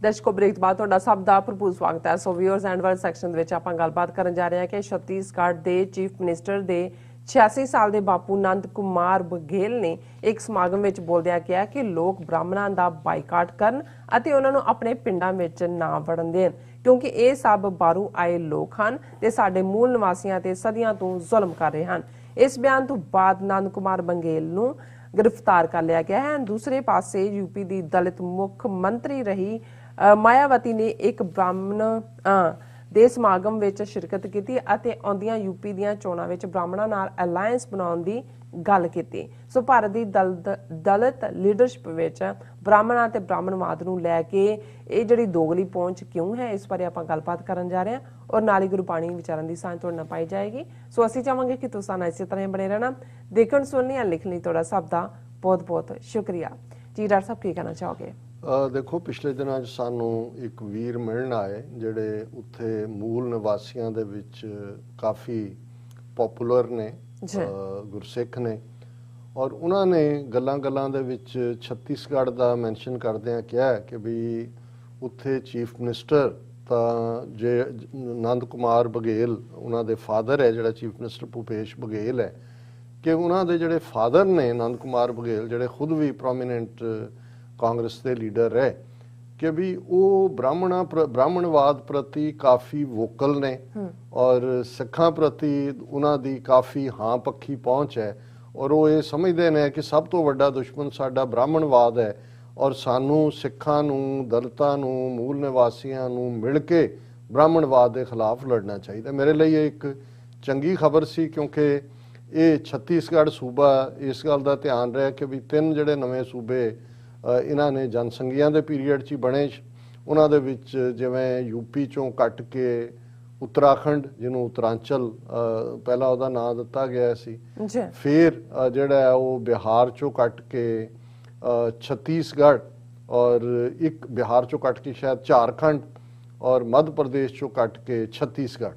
ਦਰਸ਼ਕੋ ਬ੍ਰੇਕ ਤੋਂ ਬਾਅਦ ਤੁਹਾਡਾ ਸਭ ਦਾ ਭਰਪੂਰ ਸਵਾਗਤ ਹੈ। ਸੋ ਵਿਊਅਰਸ ਐਂਡ ਵਰਡ ਸੈਕਸ਼ਨ ਦੇ ਵਿੱਚ ਆਪਾਂ ਗੱਲਬਾਤ ਕਰਨ ਜਾ ਰਹੇ ਹਾਂ ਕਿ ਛੱਤੀਸਗੜ੍ਹ ਦੇ ਚੀਫ ਮਿਨਿਸਟਰ ਦੇ 86 ਸਾਲ ਦੇ ਬਾਪੂ ਨੰਦ ਕੁਮਾਰ ਬਘੇਲ ਨੇ ਇੱਕ ਸਮਾਗਮ ਵਿੱਚ ਬੋਲਦਿਆਂ ਕਿਹਾ ਕਿ ਲੋਕ ਬ੍ਰਾਹਮਣਾਂ ਦਾ ਬਾਈਕਾਟ ਕਰਨ ਅਤੇ ਉਹਨਾਂ ਨੂੰ ਆਪਣੇ ਪਿੰਡਾਂ ਵਿੱਚ ਨਾ ਵੜਨ ਦੇਣ, ਕਿਉਂਕਿ ਇਹ ਸਭ ਬਾਹਰੋਂ ਆਏ ਲੋਕ ਹਨ ਤੇ ਸਾਡੇ ਮੂਲ ਨਿਵਾਸੀਆਂ ਤੇ ਸਦੀਆਂ ਤੋਂ ਜ਼ੁਲਮ ਕਰ ਰਹੇ ਹਨ। ਇਸ ਬਿਆਨ ਤੋਂ ਬਾਅਦ ਨੰਦ ਕੁਮਾਰ ਬਘੇਲ ਨੂੰ गिरफ्तार कर लिया गया है। दूसरे पासे यूपी की दलित मुख्य मंत्री रही मायावती ने एक ब्राह्मण ਦੇ ਸਮਾਗਮ ਵਿੱਚ ਸ਼ਿਰਕਤ ਕੀਤੀ ਅਤੇ ਆਉਂਦੀਆਂ ਯੂਪੀ ਦੀਆਂ ਚੋਣਾਂ ਵਿੱਚ ਬ੍ਰਾਹਮਣਾਂ ਨਾਲ ਅਲਾਈਅੰਸ ਬਣਾਉਣ ਦੀ ਗੱਲ ਕੀਤੀ। ਸੋ ਭਾਰਤ ਦੀ ਦਲਿਤ ਲੀਡਰਸ਼ਿਪ ਵਿੱਚ ਬ੍ਰਾਹਮਣਾਂ ਤੇ ਬ੍ਰਾਹਮਣਵਾਦ ਨੂੰ ਲੈ ਕੇ ਇਹ ਜਿਹੜੀ ਦੋਗਲੀ ਪਹੁੰਚ ਕਿਉਂ ਹੈ, ਇਸ ਬਾਰੇ ਆਪਾਂ ਗੱਲਬਾਤ ਕਰਨ ਜਾ ਰਹੇ ਹਾਂ ਔਰ ਨਾਲ ਹੀ ਗੁਰਬਾਣੀ ਵਿਚਾਰਾਂ ਦੀ ਸਾਂਝ ਤੁਹਾਡੇ ਨਾਲ ਪਾਈ ਜਾਏਗੀ। ਸੋ ਅਸੀਂ ਚਾਹਾਂਗੇ ਕਿ ਤੁਸੀਂ ਨਾਲ ਇਸੇ ਤਰ੍ਹਾਂ ਬਣੇ ਰਹਿਣਾ। ਦੇਖਣ ਸੁਣਨ ਜਾਂ ਲਿਖਣ ਲਈ ਤੁਹਾਡਾ ਸਭ ਦਾ ਬਹੁਤ ਬਹੁਤ ਸ਼ੁਕਰੀਆ ਜੀ। ਡਾਕਟਰ ਸਾਹਿਬ ਕੀ ਕਹਿਣਾ ਚਾਹੋਗੇ? ਦੇਖੋ, ਪਿਛਲੇ ਦਿਨਾਂ 'ਚ ਸਾਨੂੰ ਇੱਕ ਵੀਰ ਮਿਲਣ ਆਏ ਜਿਹੜੇ ਉੱਥੇ ਮੂਲ ਨਿਵਾਸੀਆਂ ਦੇ ਵਿੱਚ ਕਾਫੀ ਪਪੂਲਰ ਨੇ, ਗੁਰਸਿੱਖ ਨੇ, ਔਰ ਉਹਨਾਂ ਨੇ ਗੱਲਾਂ ਦੇ ਵਿੱਚ ਛੱਤੀਸਗੜ੍ਹ ਦਾ ਮੈਂਸ਼ਨ ਕਰਦਿਆਂ ਕਿਹਾ ਕਿ ਵੀ ਉੱਥੇ ਚੀਫ ਮਿਨਿਸਟਰ ਤਾਂ ਜੇ ਨੰਦ ਕੁਮਾਰ ਬਘੇਲ ਉਹਨਾਂ ਦੇ ਫਾਦਰ ਹੈ, ਜਿਹੜਾ ਚੀਫ ਮਿਨਿਸਟਰ ਭੂਪੇਸ਼ ਬਘੇਲ ਹੈ, ਕਿ ਉਹਨਾਂ ਦੇ ਜਿਹੜੇ ਫਾਦਰ ਨੇ ਨੰਦ ਕੁਮਾਰ ਬਘੇਲ, ਜਿਹੜੇ ਖੁਦ ਵੀ ਪ੍ਰੋਮੀਨੈਂਟ ਕਾਂਗਰਸ ਦੇ ਲੀਡਰ ਹੈ, ਕਿ ਵੀ ਉਹ ਬ੍ਰਾਹਮਣਵਾਦ ਪ੍ਰਤੀ ਕਾਫੀ ਵੋਕਲ ਨੇ ਔਰ ਸਿੱਖਾਂ ਪ੍ਰਤੀ ਉਹਨਾਂ ਦੀ ਕਾਫੀ ਹਾਂ ਪੱਖੀ ਪਹੁੰਚ ਹੈ ਔਰ ਉਹ ਇਹ ਸਮਝਦੇ ਨੇ ਕਿ ਸਭ ਤੋਂ ਵੱਡਾ ਦੁਸ਼ਮਣ ਸਾਡਾ ਬ੍ਰਾਹਮਣਵਾਦ ਹੈ ਔਰ ਸਾਨੂੰ ਸਿੱਖਾਂ ਨੂੰ, ਦਲਿਤਾਂ ਨੂੰ, ਮੂਲ ਨਿਵਾਸੀਆਂ ਨੂੰ ਮਿਲ ਕੇ ਬ੍ਰਾਹਮਣਵਾਦ ਦੇ ਖਿਲਾਫ ਲੜਨਾ ਚਾਹੀਦਾ। ਮੇਰੇ ਲਈ ਇਹ ਇੱਕ ਚੰਗੀ ਖਬਰ ਸੀ ਕਿਉਂਕਿ ਇਹ ਛੱਤੀਸਗੜ੍ਹ ਸੂਬਾ ਇਸ ਗੱਲ ਦਾ ਧਿਆਨ ਰਿਹਾ ਕਿ ਵੀ 3 ਜਿਹੜੇ ਨਵੇਂ ਸੂਬੇ ਇਹਨਾਂ ਨੇ ਜਨਸੰਘੀਆਂ ਦੇ ਪੀਰੀਅਡ 'ਚ ਹੀ ਬਣੇ, ਉਹਨਾਂ ਦੇ ਵਿੱਚ ਜਿਵੇਂ ਯੂਪੀ 'ਚੋਂ ਕੱਟ ਕੇ ਉੱਤਰਾਖੰਡ, ਜਿਹਨੂੰ ਉੱਤਰਾਂਚਲ ਪਹਿਲਾਂ ਉਹਦਾ ਨਾਂ ਦਿੱਤਾ ਗਿਆ ਸੀ, ਫਿਰ ਜਿਹੜਾ ਉਹ ਬਿਹਾਰ 'ਚੋਂ ਕੱਟ ਕੇ ਛੱਤੀਸਗੜ੍ਹ ਔਰ ਇੱਕ ਬਿਹਾਰ 'ਚੋਂ ਕੱਟ ਕੇ ਸ਼ਾਇਦ ਝਾਰਖੰਡ ਔਰ ਮੱਧ ਪ੍ਰਦੇਸ਼ 'ਚੋਂ ਕੱਟ ਕੇ ਛੱਤੀਸਗੜ੍ਹ।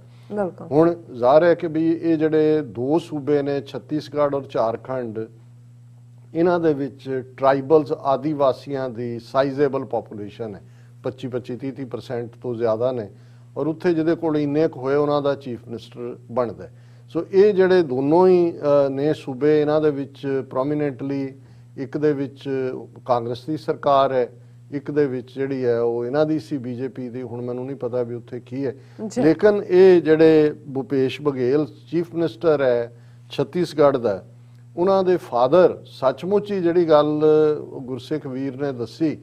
ਹੁਣ ਜ਼ਾਹਰ ਹੈ ਕਿ ਵੀ ਇਹ ਜਿਹੜੇ 2 ਸੂਬੇ ਨੇ ਛੱਤੀਸਗੜ੍ਹ ਔਰ ਝਾਰਖੰਡ, ਇਹਨਾਂ ਦੇ ਵਿੱਚ ਟਰਾਈਬਲਸ ਆਦੀਵਾਸੀਆਂ ਦੀ ਸਾਈਜ਼ੇਬਲ ਪੋਪੂਲੇਸ਼ਨ ਹੈ, 25-30% ਤੋਂ ਜ਼ਿਆਦਾ ਨੇ ਔਰ ਉੱਥੇ ਜਿਹਦੇ ਕੋਲ ਇੰਨੇ ਕੁ ਹੋਏ ਉਹਨਾਂ ਦਾ ਚੀਫ ਮਿਨਿਸਟਰ ਬਣਦਾ। ਸੋ ਇਹ ਜਿਹੜੇ ਦੋਨੋਂ ਹੀ ਨੇ ਸੂਬੇ, ਇਹਨਾਂ ਦੇ ਵਿੱਚ ਪ੍ਰੋਮੀਨੈਂਟਲੀ ਇੱਕ ਦੇ ਵਿੱਚ ਕਾਂਗਰਸ ਦੀ ਸਰਕਾਰ ਹੈ, ਇੱਕ ਦੇ ਵਿੱਚ ਜਿਹੜੀ ਹੈ ਉਹ ਇਹਨਾਂ ਦੀ ਸੀ ਬੀਜੇਪੀ ਦੀ। ਹੁਣ ਮੈਨੂੰ ਨਹੀਂ ਪਤਾ ਵੀ ਉੱਥੇ ਕੀ ਹੈ, ਲੇਕਿਨ ਇਹ ਜਿਹੜੇ ਭੂਪੇਸ਼ ਬਘੇਲ ਚੀਫ ਮਿਨਿਸਟਰ ਹੈ ਛੱਤੀਸਗੜ੍ਹ ਦਾ, ਉਹਨਾਂ ਦੇ ਫਾਦਰ ਸੱਚਮੁੱਚ ਹੀ ਜਿਹੜੀ ਗੱਲ ਗੁਰਸਿੱਖ ਵੀਰ ਨੇ ਦੱਸੀ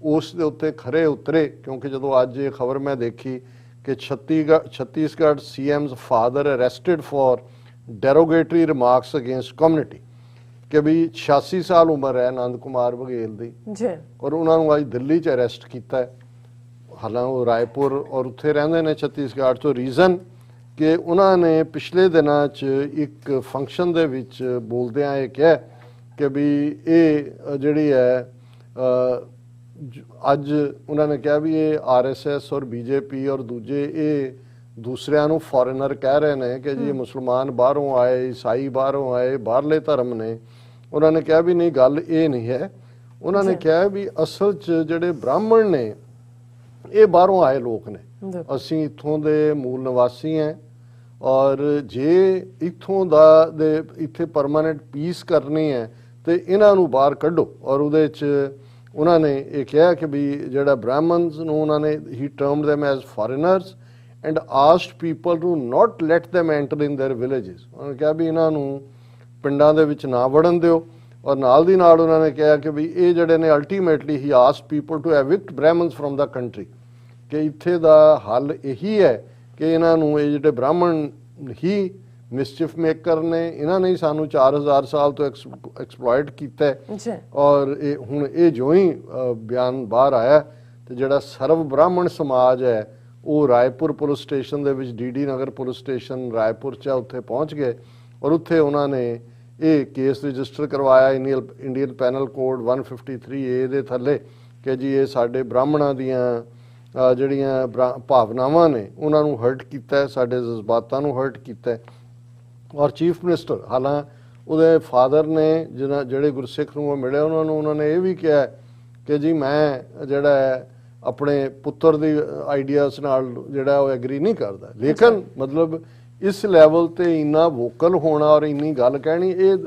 ਉਸ ਦੇ ਉੱਤੇ ਖਰੇ ਉਤਰੇ, ਕਿਉਂਕਿ ਜਦੋਂ ਅੱਜ ਇਹ ਖਬਰ ਮੈਂ ਦੇਖੀ ਕਿ Chhattisgarh CM's father arrested for derogatory remarks against community, ਕਿ ਵੀ 86 ਸਾਲ ਉਮਰ ਹੈ ਨੰਦ ਕੁਮਾਰ ਬਘੇਲ ਦੀ ਔਰ ਉਹਨਾਂ ਨੂੰ ਅੱਜ ਦਿੱਲੀ 'ਚ ਅਰੈਸਟ ਕੀਤਾ। ਹਾਲਾਂਕਿ ਉਹ ਰਾਏਪੁਰ ਔਰ ਉੱਥੇ ਰਹਿੰਦੇ ਨੇ ਛੱਤੀਸਗੜ੍ਹ ਤੋਂ। ਰੀਜ਼ਨ ਕਿ ਉਹਨਾਂ ਨੇ ਪਿਛਲੇ ਦਿਨਾਂ 'ਚ ਇੱਕ ਫੰਕਸ਼ਨ ਦੇ ਵਿੱਚ ਬੋਲਦਿਆਂ ਇਹ ਕਿਹਾ ਕਿ ਵੀ ਇਹ ਜਿਹੜੀ ਹੈ ਅੱਜ ਉਹਨਾਂ ਨੇ ਕਿਹਾ ਵੀ ਇਹ RSS ਔਰ BJP ਔਰ ਦੂਜੇ ਇਹ ਦੂਸਰਿਆਂ ਨੂੰ ਫੋਰਨਰ ਕਹਿ ਰਹੇ ਨੇ ਕਿ ਜੀ ਮੁਸਲਮਾਨ ਬਾਹਰੋਂ ਆਏ, ਈਸਾਈ ਬਾਹਰੋਂ ਆਏ, ਬਾਹਰਲੇ ਧਰਮ ਨੇ। ਉਹਨਾਂ ਨੇ ਕਿਹਾ ਵੀ ਨਹੀਂ, ਗੱਲ ਇਹ ਨਹੀਂ ਹੈ। ਉਹਨਾਂ ਨੇ ਕਿਹਾ ਵੀ ਅਸਲ 'ਚ ਜਿਹੜੇ ਬ੍ਰਾਹਮਣ ਨੇ ਇਹ ਬਾਹਰੋਂ ਆਏ ਲੋਕ ਨੇ, ਅਸੀਂ ਇੱਥੋਂ ਦੇ ਮੂਲ ਨਿਵਾਸੀ ਹਾਂ ਔਰ ਜੇ ਇੱਥੋਂ ਦੇ ਇੱਥੇ ਪਰਮਾਨੈਂਟ ਪੀਸ ਕਰਨੀ ਹੈ ਤੇ ਇਹਨਾਂ ਨੂੰ ਬਾਹਰ ਕੱਢੋ। ਔਰ ਉਹਦੇ 'ਚ ਉਹਨਾਂ ਨੇ ਇਹ ਕਿਹਾ ਕਿ ਵੀ ਜਿਹੜਾ ਬ੍ਰਾਹਮਣਸ ਨੂੰ ਉਹਨਾਂ ਨੇ ਹੀ ਟਰਮਡ them as foreigners and asked people to not let them enter in their villages। ਉਹਨਾਂ ਨੇ ਕਿਹਾ ਵੀ ਇਹਨਾਂ ਨੂੰ ਪਿੰਡਾਂ ਦੇ ਵਿੱਚ ਨਾ ਵੜਨ ਦਿਓ ਔਰ ਨਾਲ ਦੀ ਨਾਲ ਉਹਨਾਂ ਨੇ ਕਿਹਾ ਕਿ ਵੀ ਇਹ ਜਿਹੜੇ ਨੇ ultimately he asked people to evict Brahmins from the country, ਕਿ ਇੱਥੇ ਦਾ ਹੱਲ ਇਹੀ ਹੈ ਕਿ ਇਹਨਾਂ ਨੂੰ, ਇਹ ਜਿਹੜੇ ਬ੍ਰਾਹਮਣ ਹੀ ਮਿਸਚਿਫ ਮੇਕਰ ਨੇ, ਇਹਨਾਂ ਨੇ ਸਾਨੂੰ 4000 ਸਾਲ ਤੋਂ ਐਕਸਪਲੋਇਟ ਕੀਤਾ ਔਰ ਇਹ ਹੁਣ ਇਹ ਜੋ ਹੀ ਬਿਆਨ ਬਾਹਰ ਆਇਆ ਤੇ ਜਿਹੜਾ ਸਰਵ ਬ੍ਰਾਹਮਣ ਸਮਾਜ ਹੈ ਉਹ ਰਾਏਪੁਰ ਪੁਲਿਸ ਸਟੇਸ਼ਨ ਦੇ ਵਿੱਚ, DD ਨਗਰ ਪੁਲਿਸ ਸਟੇਸ਼ਨ ਰਾਏਪੁਰ 'ਚ ਉੱਥੇ ਪਹੁੰਚ ਗਏ ਔਰ ਉੱਥੇ ਉਹਨਾਂ ਨੇ ਇਹ ਕੇਸ ਰਜਿਸਟਰ ਕਰਵਾਇਆ ਇੰਡੀਅਨ ਪੈਨਲ ਕੋਡ 153A ਦੇ ਥੱਲੇ ਕਿ ਜੀ ਇਹ ਸਾਡੇ ਬ੍ਰਾਹਮਣਾਂ ਦੀਆਂ ਜਿਹੜੀਆਂ ਭਾਵਨਾਵਾਂ ਨੇ ਉਹਨਾਂ ਨੂੰ ਹਰਟ ਕੀਤਾ, ਸਾਡੇ ਜਜ਼ਬਾਤਾਂ ਨੂੰ ਹਰਟ ਕੀਤਾ। ਔਰ ਚੀਫ ਮਿਨਿਸਟਰ, ਹਾਲਾਂ ਉਹਦੇ ਫਾਦਰ ਨੇ ਜਿਹੜੇ ਗੁਰਸਿੱਖ ਨੂੰ ਮਿਲੇ, ਉਹਨਾਂ ਨੇ ਇਹ ਵੀ ਕਿਹਾ ਕਿ ਜੀ ਮੈਂ ਜਿਹੜਾ ਆਪਣੇ ਪੁੱਤਰ ਦੀ ਆਈਡੀਆਸ ਨਾਲ ਜਿਹੜਾ ਉਹ ਐਗਰੀ ਨਹੀਂ ਕਰਦਾ। ਲੇਕਿਨ ਮਤਲਬ ਇਸ ਲੈਵਲ ਤੇ ਇੰਨਾ ਵੋਕਲ ਹੋਣਾ ਔਰ ਇੰਨੀ ਗੱਲ ਕਹਿਣੀ, ਇਹ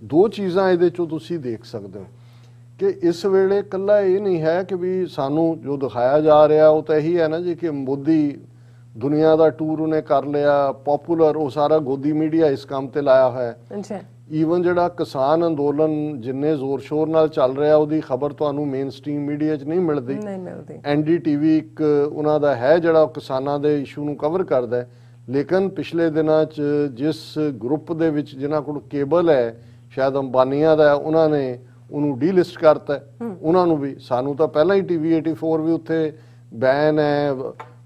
ਦੋ ਚੀਜ਼ਾਂ ਇਹਦੇ ਚੋਂ ਤੁਸੀਂ ਦੇਖ ਸਕਦੇ ਹੋ ਕਿ ਇਸ ਵੇਲੇ ਇਕੱਲਾ ਇਹ ਨਹੀਂ ਹੈ ਕਿ ਵੀ ਸਾਨੂੰ ਜੋ ਦਿਖਾਇਆ ਜਾ ਰਿਹਾ ਉਹ ਤਾਂ ਇਹੀ ਹੈ ਨਾ ਜੀ ਕਿ ਮੋਦੀ ਦੁਨੀਆ ਦਾ ਟੂਰ ਉਹਨੇ ਕਰ ਲਿਆ, ਪਪੂਲਰ, ਉਹ ਸਾਰਾ ਗੋਦੀ ਮੀਡੀਆ ਇਸ ਕੰਮ ਤੇ ਲਾਇਆ ਹੋਇਆ ਹੈ। ਅੱਛਾ, ਈਵਨ ਜਿਹੜਾ ਕਿਸਾਨ ਅੰਦੋਲਨ ਜਿੰਨੇ ਜ਼ੋਰ ਸ਼ੋਰ ਨਾਲ ਚੱਲ ਰਿਹਾ ਉਹਦੀ ਖਬਰ ਤੁਹਾਨੂੰ ਮੇਨ ਸਟ੍ਰੀਮ ਮੀਡੀਆ 'ਚ ਨਹੀਂ ਮਿਲਦੀ। NDTV ਇੱਕ ਉਹਨਾਂ ਦਾ ਹੈ ਜਿਹੜਾ ਕਿਸਾਨਾਂ ਦੇ ਇਸ਼ੂ ਨੂੰ ਕਵਰ ਕਰਦਾ ਹੈ, ਲੇਕਿਨ ਪਿਛਲੇ ਦਿਨਾਂ 'ਚ ਜਿਸ ਗਰੁੱਪ ਦੇ ਵਿੱਚ ਜਿਨ੍ਹਾਂ ਕੋਲ ਕੇਬਲ ਹੈ, ਸ਼ਾਇਦ ਅੰਬਾਨੀਆਂ ਦਾ, ਉਹਨਾਂ ਨੇ ਉਹਨੂੰ ਡੀਲਿਸਟ ਕਰਤਾ। ਉਹਨਾਂ ਨੂੰ ਵੀ, ਸਾਨੂੰ ਤਾਂ ਪਹਿਲਾਂ ਹੀ TV 84 ਵੀ ਉੱਥੇ ਬੈਨ ਹੈ,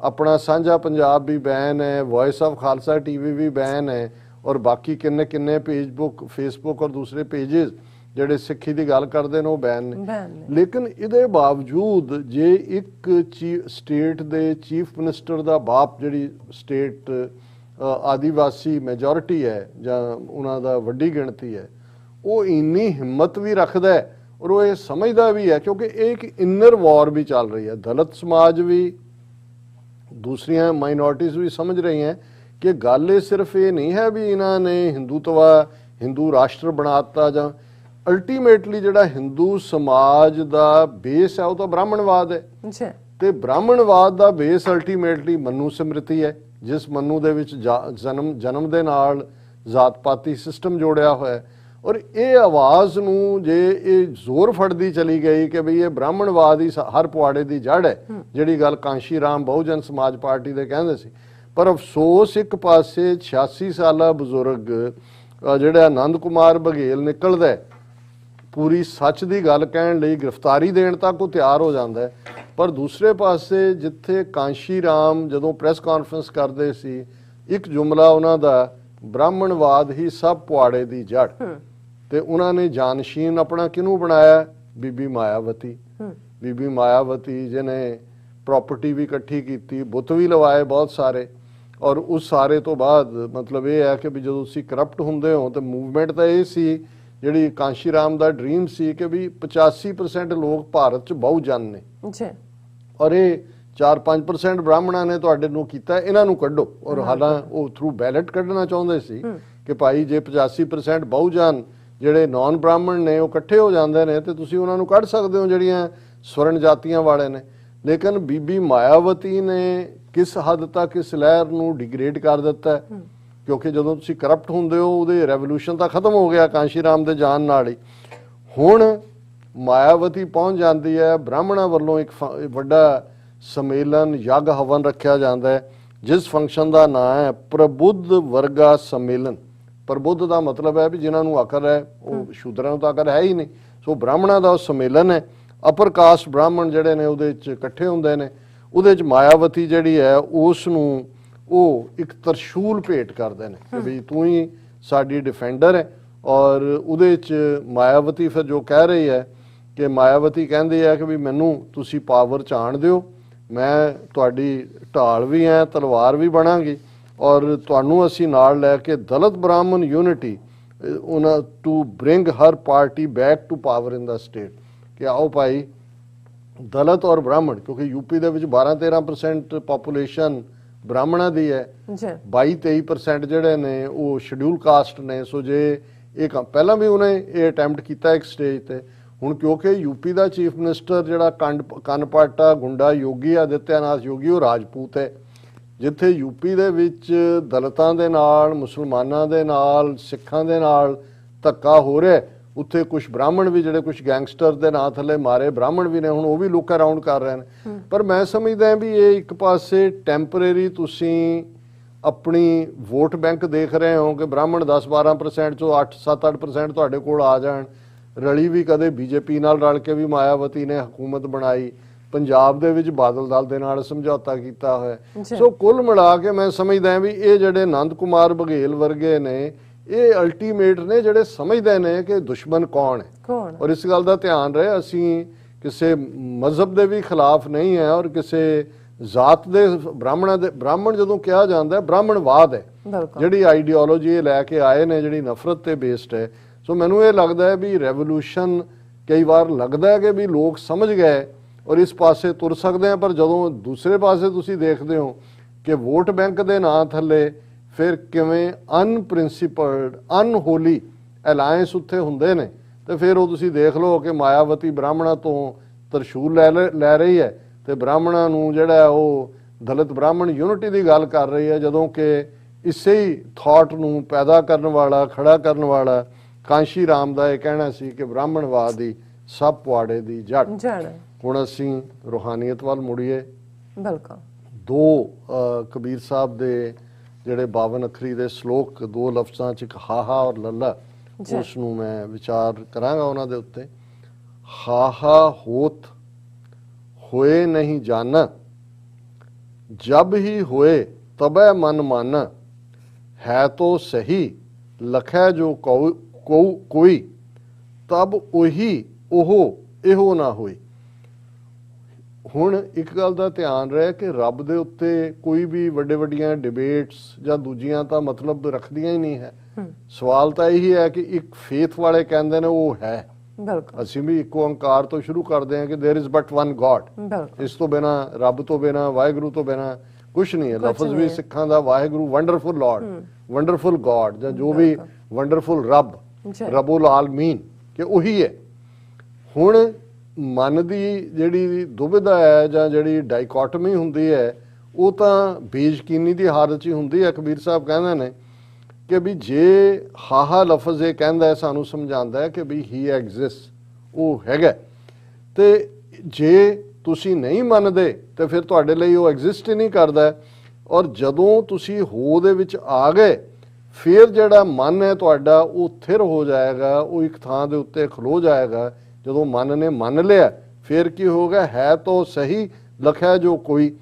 ਆਪਣਾ ਸਾਂਝਾ ਪੰਜਾਬ ਵੀ ਬੈਨ ਹੈ, ਵੌਇਸ ਆਫ ਖਾਲਸਾ TV ਵੀ ਬੈਨ ਹੈ, ਔਰ ਬਾਕੀ ਕਿੰਨੇ ਕਿੰਨੇ ਫੇਸਬੁੱਕ ਔਰ ਦੂਸਰੇ ਪੇजेस ਜਿਹੜੇ ਸਿੱਖੀ ਦੀ ਗੱਲ ਕਰਦੇ ਨੇ ਉਹ ਬੈਨ ਨੇ। ਲੇਕਿਨ ਇਹਦੇ ਬਾਵਜੂਦ ਜੇ ਇੱਕ ਸਟੇਟ ਦੇ ਚੀਫ ਮਿਨਿਸਟਰ ਦਾ ਬਾਪ, ਜਿਹੜੀ ਸਟੇਟ ਆਦੀਵਾਸੀ ਮੈਜੋਰਿਟੀ ਹੈ ਜਾਂ ਉਹਨਾਂ ਦਾ ਵੱਡੀ ਗਿਣਤੀ ਹੈ, ਉਹ ਇੰਨੀ ਹਿੰਮਤ ਵੀ ਰੱਖਦਾ ਹੈ ਔਰ ਉਹ ਇਹ ਸਮਝਦਾ ਵੀ ਹੈ, ਕਿਉਂਕਿ ਇਹ ਇੱਕ ਇਨਰ ਵਾਰ ਵੀ ਚੱਲ ਰਹੀ ਹੈ। ਦਲਿਤ ਸਮਾਜ ਵੀ, ਦੂਸਰੀਆਂ ਮਾਈਨੋਰਟੀਜ਼ ਵੀ ਸਮਝ ਰਹੀਆਂ ਕਿ ਗੱਲ ਇਹ ਸਿਰਫ ਇਹ ਨਹੀਂ ਹੈ ਵੀ ਇਹਨਾਂ ਨੇ ਹਿੰਦੂ ਰਾਸ਼ਟਰ ਬਣਾਤਾ, ਜਾਂ ਅਲਟੀਮੇਟਲੀ ਜਿਹੜਾ ਹਿੰਦੂ ਸਮਾਜ ਦਾ ਬੇਸ ਹੈ ਉਹ ਤਾਂ ਬ੍ਰਾਹਮਣਵਾਦ ਹੈ। ਤੇ ਬ੍ਰਾਹਮਣਵਾਦ ਦਾ ਬੇਸ ਅਲਟੀਮੇਟਲੀ ਮਨੂ ਸਮ੍ਰਿਤੀ ਹੈ, ਜਿਸ ਮਨੂ ਦੇ ਵਿੱਚ ਜਨਮ ਦੇ ਨਾਲ ਜ਼ਾਤ ਪਾਤੀ ਸਿਸਟਮ ਜੋੜਿਆ ਹੋਇਆ ਹੈ। ਔਰ ਇਹ ਆਵਾਜ਼ ਨੂੰ ਜੇ ਇਹ ਜ਼ੋਰ ਫੜਦੀ ਚਲੀ ਗਈ ਕਿ ਬਈ ਇਹ ਬ੍ਰਾਹਮਣਵਾਦ ਹੀ ਹਰ ਪੁਆੜੇ ਦੀ ਜੜ ਹੈ, ਜਿਹੜੀ ਗੱਲ ਕਾਂਸ਼ੀ ਰਾਮ ਬਹੁਜਨ ਸਮਾਜ ਪਾਰਟੀ ਦੇ ਕਹਿੰਦੇ ਸੀ। ਪਰ ਅਫਸੋਸ ਇੱਕ ਪਾਸੇ 86 ਸਾਲਾ ਬਜ਼ੁਰਗ ਜਿਹੜਾ ਆਨੰਦ ਕੁਮਾਰ ਬਘੇਲ ਨਿਕਲਦਾ, ਪੂਰੀ ਸੱਚ ਦੀ ਗੱਲ ਕਹਿਣ ਲਈ ਗ੍ਰਿਫਤਾਰੀ ਦੇਣ ਤੱਕ ਉਹ ਤਿਆਰ ਹੋ ਜਾਂਦਾ ਹੈ, ਪਰ ਦੂਸਰੇ ਪਾਸੇ ਜਿੱਥੇ ਕਾਂਸ਼ੀ ਰਾਮ ਜਦੋਂ ਪ੍ਰੈਸ ਕਾਨਫਰੰਸ ਕਰਦੇ ਸੀ, ਇੱਕ ਜੁਮਲਾ ਉਹਨਾਂ ਦਾ, ਬ੍ਰਾਹਮਣਵਾਦ ਹੀ ਸਭ ਪੁਆੜੇ ਦੀ ਜੜ, ਤੇ ਉਹਨਾਂ ਨੇ ਜਾਨਸ਼ੀਨ ਆਪਣਾ ਕਿਹਨੂੰ ਬਣਾਇਆ? ਬੀਬੀ ਮਾਇਆਵਤੀ। ਬੀਬੀ ਮਾਇਆਵਤੀ ਜਿਹਨੇ ਪ੍ਰਾਪਰਟੀ ਵੀ ਇਕੱਠੀ ਕੀਤੀ, ਬੁੱਤ ਵੀ ਲਵਾਏ ਬਹੁਤ ਸਾਰੇ, ਔਰ ਉਸ ਸਾਰੇ ਤੋਂ ਬਾਅਦ ਮਤਲਬ ਇਹ ਹੈ ਕਿ ਵੀ ਜਦੋਂ ਤੁਸੀਂ ਕਰਪਟ ਹੁੰਦੇ ਹੋ ਤਾਂ ਮੂਵਮੈਂਟ ਤਾਂ ਇਹ ਸੀ, ਜਿਹੜੀ ਕਾਂਸ਼ੀ ਰਾਮ ਦਾ ਡ੍ਰੀਮ ਸੀ ਕਿ ਵੀ 85% ਲੋਕ ਭਾਰਤ 'ਚ ਬਹੁਜਨ ਨੇ, ਔਰ ਇਹ 4-5% ਬ੍ਰਾਹਮਣਾਂ ਨੇ ਤੁਹਾਡੇ ਨੂੰ ਕੀਤਾ, ਇਹਨਾਂ ਨੂੰ ਕੱਢੋ। ਔਰ ਹਾਲਾਂ ਉਹ ਥਰੂ ਬੈਲਟ ਕੱਢਣਾ ਚਾਹੁੰਦੇ ਸੀ ਕਿ ਭਾਈ ਜੇ 85% ਬਹੁਜਨ ਜਿਹੜੇ ਨਾਨ ਬ੍ਰਾਹਮਣ ਨੇ ਉਹ ਇਕੱਠੇ ਹੋ ਜਾਂਦੇ ਨੇ ਤੇ ਤੁਸੀਂ ਉਹਨਾਂ ਨੂੰ ਕੱਢ ਸਕਦੇ ਹੋ ਜਿਹੜੀਆਂ ਸਵਰਨ ਜਾਤੀਆਂ ਵਾਲੇ ਨੇ। ਲੇਕਿਨ ਬੀਬੀ ਮਾਇਆਵਤੀ ਨੇ ਕਿਸ ਹੱਦ ਤੱਕ ਇਸ ਲਹਿਰ ਨੂੰ ਡਿਗਰੇਡ ਕਰ ਦਿੱਤਾ, ਕਿਉਂਕਿ ਜਦੋਂ ਤੁਸੀਂ ਕਰਪਟ ਹੁੰਦੇ ਹੋ ਉਹਦੇ ਰੈਵੋਲੂਸ਼ਨ ਤਾਂ ਖਤਮ ਹੋ ਗਿਆ ਕਾਂਸ਼ੀ ਰਾਮ ਦੇ ਜਾਣ ਨਾਲ ਹੀ। ਹੁਣ ਮਾਇਆਵਤੀ ਪਹੁੰਚ ਜਾਂਦੀ ਹੈ, ਬ੍ਰਾਹਮਣਾਂ ਵੱਲੋਂ ਇੱਕ ਵੱਡਾ ਸੰਮੇਲਨ ਯੱਗ ਹਵਨ ਰੱਖਿਆ ਜਾਂਦਾ ਹੈ, ਜਿਸ ਫੰਕਸ਼ਨ ਦਾ ਨਾਂ ਹੈ ਪ੍ਰਬੁੱਧ ਵਰਗਾ ਸੰਮੇਲਨ। ਪ੍ਰਬੁੱਧ ਦਾ ਮਤਲਬ ਹੈ ਵੀ ਜਿਨ੍ਹਾਂ ਨੂੰ ਅਕਲ ਹੈ, ਉਹ ਸ਼ੂਦਰਾਂ ਨੂੰ ਤਾਂ ਅਕਲ ਹੈ ਹੀ ਨਹੀਂ, ਸੋ ਬ੍ਰਾਹਮਣਾਂ ਦਾ ਉਹ ਸੰਮੇਲਨ ਹੈ। ਅਪਰ ਕਾਸਟ ਬ੍ਰਾਹਮਣ ਜਿਹੜੇ ਨੇ ਉਹਦੇ 'ਚ ਇਕੱਠੇ ਹੁੰਦੇ ਨੇ। ਉਹਦੇ 'ਚ ਮਾਇਆਵਤੀ ਜਿਹੜੀ ਹੈ ਉਸ ਨੂੰ ਉਹ ਇੱਕ ਤਰਸ਼ੂਲ ਭੇਟ ਕਰਦੇ ਨੇ ਕਿ ਵੀ ਤੂੰ ਹੀ ਸਾਡੀ ਡਿਫੈਂਡਰ ਹੈ। ਔਰ ਉਹਦੇ 'ਚ ਮਾਇਆਵਤੀ ਫਿਰ ਜੋ ਕਹਿ ਰਹੀ ਹੈ ਕਿ ਮਾਇਆਵਤੀ ਕਹਿੰਦੀ ਹੈ ਕਿ ਵੀ ਮੈਨੂੰ ਤੁਸੀਂ ਪਾਵਰ 'ਚ ਆਣ ਦਿਓ, ਮੈਂ ਤੁਹਾਡੀ ਢਾਲ ਵੀ ਹੈ, ਤਲਵਾਰ ਵੀ ਬਣਾਂਗੀ, ਔਰ ਤੁਹਾਨੂੰ ਅਸੀਂ ਨਾਲ ਲੈ ਕੇ ਦਲਿਤ ਬ੍ਰਾਹਮਣ ਯੂਨਿਟੀ ਉਹਨਾਂ to bring her party back to power in the state, ਕਿ ਆਓ ਭਾਈ ਦਲਿਤ ਔਰ ਬ੍ਰਾਹਮਣ, ਕਿਉਂਕਿ ਯੂਪੀ ਦੇ ਵਿੱਚ 12-13% ਪਾਪੂਲੇਸ਼ਨ ਬ੍ਰਾਹਮਣਾਂ ਦੀ ਹੈ, 22-23% ਜਿਹੜੇ ਨੇ ਉਹ ਸ਼ਡਿਊਲ ਕਾਸਟ ਨੇ। ਸੋ ਜੇ ਇਹ ਪਹਿਲਾਂ ਵੀ ਉਹਨੇ ਇਹ ਅਟੈਂਪਟ ਕੀਤਾ ਇੱਕ ਸਟੇਜ ਤੇ, ਹੁਣ ਕਿਉਂਕਿ ਯੂਪੀ ਦਾ ਚੀਫ ਮਿਨਿਸਟਰ ਜਿਹੜਾ ਕਨਪਾਟਾ ਗੁੰਡਾ ਯੋਗੀ ਆਦਿੱਤਿਆਨਾਥ ਯੋਗੀ, ਉਹ ਰਾਜਪੂਤ ਹੈ। ਜਿੱਥੇ ਯੂਪੀ ਦੇ ਵਿੱਚ ਦਲਿਤਾਂ ਦੇ ਨਾਲ, ਮੁਸਲਮਾਨਾਂ ਦੇ ਨਾਲ, ਸਿੱਖਾਂ ਦੇ ਨਾਲ ਧੱਕਾ ਹੋ ਰਿਹਾ, ਉੱਥੇ ਕੁਝ ਬ੍ਰਾਹਮਣ ਵੀ ਜਿਹੜੇ ਕੁਝ ਗੈਂਗਸਟਰ ਦੇ ਨਾਂ ਥੱਲੇ ਮਾਰੇ ਬ੍ਰਾਹਮਣ ਵੀ ਨੇ, ਹੁਣ ਉਹ ਵੀ ਲੁੱਕ ਅਰਾਊਂਡ ਕਰ ਰਹੇ ਨੇ। ਪਰ ਮੈਂ ਸਮਝਦਾ ਵੀ ਇਹ ਇੱਕ ਪਾਸੇ ਟੈਂਪਰੇਰੀ ਤੁਸੀਂ ਆਪਣੀ ਵੋਟ ਬੈਂਕ ਦੇਖ ਰਹੇ ਹੋ ਕਿ ਬ੍ਰਾਹਮਣ 10-12% ਚੋਂ 8-7-8% ਤੁਹਾਡੇ ਕੋਲ ਆ ਜਾਣ। ਰਲੀ ਵੀ ਕਦੇ ਬੀਜੇਪੀ ਨਾਲ ਰਲ ਕੇ ਵੀ ਮਾਇਆਵਤੀ ਨੇ ਹਕੂਮਤ ਬਣਾਈ, ਪੰਜਾਬ ਦੇ ਵਿੱਚ ਬਾਦਲ ਦਲ ਦੇ ਨਾਲ ਸਮਝੌਤਾ ਕੀਤਾ ਹੋਇਆ। ਸੋ ਕੁੱਲ ਮਿਲਾ ਕੇ ਮੈਂ ਸਮਝਦਾ ਵੀ ਇਹ ਜਿਹੜੇ ਆਨੰਦ ਕੁਮਾਰ ਬਘੇਲ ਵਰਗੇ ਨੇ, ਇਹ ਅਲਟੀਮੇਟ ਨੇ ਜਿਹੜੇ ਸਮਝਦੇ ਨੇ ਕਿ ਦੁਸ਼ਮਣ ਕੌਣ ਹੈ। ਔਰ ਇਸ ਗੱਲ ਦਾ ਧਿਆਨ ਰਹੇ, ਅਸੀਂ ਕਿਸੇ ਮਜ਼ਹਬ ਦੇ ਵੀ ਖਿਲਾਫ ਨਹੀਂ ਹੈ ਔਰ ਕਿਸੇ ਜ਼ਾਤ ਦੇ ਬ੍ਰਾਹਮਣ ਜਦੋਂ ਕਿਹਾ ਜਾਂਦਾ ਬ੍ਰਾਹਮਣਵਾਦ ਹੈ ਜਿਹੜੀ ਆਈਡੀਓਲੋਜੀ ਇਹ ਲੈ ਕੇ ਆਏ ਨੇ, ਜਿਹੜੀ ਨਫ਼ਰਤ ਤੇ ਬੇਸਡ ਹੈ। ਸੋ ਮੈਨੂੰ ਇਹ ਲੱਗਦਾ ਹੈ ਵੀ ਰੈਵੋਲੂਸ਼ਨ ਕਈ ਵਾਰ ਲੱਗਦਾ ਹੈ ਕਿ ਵੀ ਲੋਕ ਸਮਝ ਗਏ ਔਰ ਇਸ ਪਾਸੇ ਤੁਰ ਸਕਦੇ ਆ, ਪਰ ਜਦੋਂ ਦੂਸਰੇ ਪਾਸੇ ਤੁਸੀਂ ਦੇਖਦੇ ਹੋ ਕਿ ਵੋਟ ਬੈਂਕ ਦੇ ਨਾਂ ਥੱਲੇ ਫਿਰ ਕਿਵੇਂ ਅਨਪ੍ਰਿੰਸੀਪਲਡ ਅਨਹੋਲੀ ਅਲਾਇੰਸ ਉੱਥੇ ਹੁੰਦੇ ਨੇ। ਤੇ ਫਿਰ ਉਹ ਤੁਸੀਂ ਦੇਖ ਲਓ ਕਿ ਮਾਇਆਵਤੀ ਬ੍ਰਾਹਮਣਾਂ ਤੋਂ ਤਰਸ਼ੂਲ ਲੈ ਰਹੀ ਹੈ ਤੇ ਬ੍ਰਾਹਮਣਾਂ ਨੂੰ ਜਿਹੜਾ ਉਹ ਦਲਿਤ ਬ੍ਰਾਹਮਣ ਯੂਨਿਟੀ ਦੀ ਗੱਲ ਕਰ ਰਹੀ ਹੈ, ਜਦੋਂ ਕਿ ਇਸੇ ਹੀ ਥਾਟ ਨੂੰ ਪੈਦਾ ਕਰਨ ਵਾਲਾ ਖੜਾ ਕਰਨ ਵਾਲਾ ਕਾਂਸ਼ੀ ਰਾਮ ਦਾ ਇਹ ਕਹਿਣਾ ਸੀ ਕਿ ਬ੍ਰਾਹਮਣਵਾਦ ਹੀ ਸਭ ਪੁਆੜੇ ਦੀ ਜੜ। ਹੁਣ ਅਸੀਂ ਰੂਹਾਨੀਅਤ ਵੱਲ ਮੁੜੀਏ। ਬਿਲਕੁਲ। ਦੋ ਕਬੀਰ ਸਾਹਿਬ ਦੇ ਜਿਹੜੇ 52 ਅੱਖਰੀ ਦੇ ਸ਼ਲੋਕ, ਦੋ ਲਫ਼ਜ਼ਾਂ ਚ, ਇੱਕ ਹਾਹਾ ਔਰ ਲੱਲਾ, ਉਸ ਨੂੰ ਮੈਂ ਵਿਚਾਰ ਕਰਾਂਗਾ ਉਹਨਾਂ ਦੇ ਉੱਤੇ। ਹਾਹਾ ਹੋਤ ਹੋਏ ਨਹੀਂ ਜਾਨਾ, ਜਬ ਹੀ ਹੋਏ ਤਬੈ ਮਨ ਮਾਨਾ, ਹੈ ਤੋ ਸਹੀ ਲਖੈ ਜੋ ਕੋਈ, ਤਬ ਉਹੀ ਉਹ ਇਹੋ ਨਾ ਹੋਈ। ਹੁਣ ਇੱਕ ਗੱਲ ਦਾ ਧਿਆਨ ਰਹੇ ਕਿ ਰੱਬ ਦੇ ਉੱਤੇ ਕੋਈ ਵੀ ਵੱਡੀਆਂ ਡਿਬੇਟਸ ਜਾਂ ਦੂਜੀਆਂ ਤਾਂ ਮਤਲਬ ਰੱਖਦੀਆਂ ਹੀ ਨਹੀਂ ਹੈ। ਸਵਾਲ ਤਾਂ ਇਹੀ ਹੈ ਕਿ ਇੱਕ ਫੇਥ ਵਾਲੇ ਕਹਿੰਦੇ ਨੇ ਉਹ ਹੈ, ਅਸੀਂ ਵੀ ਇੱਕੋ ਓਂਕਾਰ ਤੋਂ ਸ਼ੁਰੂ ਕਰਦੇ ਹਾਂ ਕਿ there is but one God. ਇਸ ਤੋਂ ਬਿਨਾ, ਰੱਬ ਤੋਂ ਬਿਨਾ, ਵਾਹਿਗੁਰੂ ਤੋਂ ਬਿਨਾ ਕੁਛ ਨਹੀਂ ਹੈ। ਲਫ਼ਜ਼ ਵੀ ਸਿੱਖਾਂ ਦਾ Waheguru, wonderful Lord, wonderful God, ਜਾਂ ਜੋ ਵੀ ਵੰਡਰਫੁਲ ਰੱਬ, ਰਬੁਲ ਆਲਮੀਨ, ਕਿ ਉਹੀ ਹੈ। ਹੁਣ ਮਨ ਦੀ ਜਿਹੜੀ ਦੁਬਿਧਾ ਹੈ ਜਾਂ ਜਿਹੜੀ ਡਾਈਕੋਟਮੀ ਹੁੰਦੀ ਹੈ, ਉਹ ਤਾਂ ਬੇਯਕੀਨੀ ਦੀ ਹਾਲਤ 'ਚ ਹੀ ਹੁੰਦੀ ਹੈ। ਕਬੀਰ ਸਾਹਿਬ ਕਹਿੰਦੇ ਨੇ ਕਿ ਵੀ ਜੇ ਹਾਹਾ ਲਫ਼ਜ਼ ਇਹ ਕਹਿੰਦਾ ਹੈ, ਸਾਨੂੰ ਸਮਝਾਉਂਦਾ ਹੈ ਕਿ ਵੀ ਹੀ ਐਗਜ਼ਿਸਟ, ਉਹ ਹੈਗਾ। ਤੇ ਜੇ ਤੁਸੀਂ ਨਹੀਂ ਮੰਨਦੇ ਤੇ ਫਿਰ ਤੁਹਾਡੇ ਲਈ ਉਹ ਐਗਜ਼ਿਸਟ ਹੀ ਨਹੀਂ ਕਰਦਾ। ਔਰ ਜਦੋਂ ਤੁਸੀਂ ਹੋ ਦੇ ਵਿੱਚ ਆ ਗਏ, ਫਿਰ ਜਿਹੜਾ ਮਨ ਹੈ ਤੁਹਾਡਾ ਉਹ ਥਿਰ ਹੋ ਜਾਏਗਾ, ਉਹ ਇੱਕ ਥਾਂ ਦੇ ਉੱਤੇ ਖਲੋ ਜਾਏਗਾ। ਜਦੋਂ ਮਨ ਨੇ ਮੰਨ ਲਿਆ, ਫਿਰ ਕੀ ਹੋਗਾ? ਹੈ ਤਾਂ ਸਹੀ ਲਖਿਆ ਜੋ ਕੋਈ,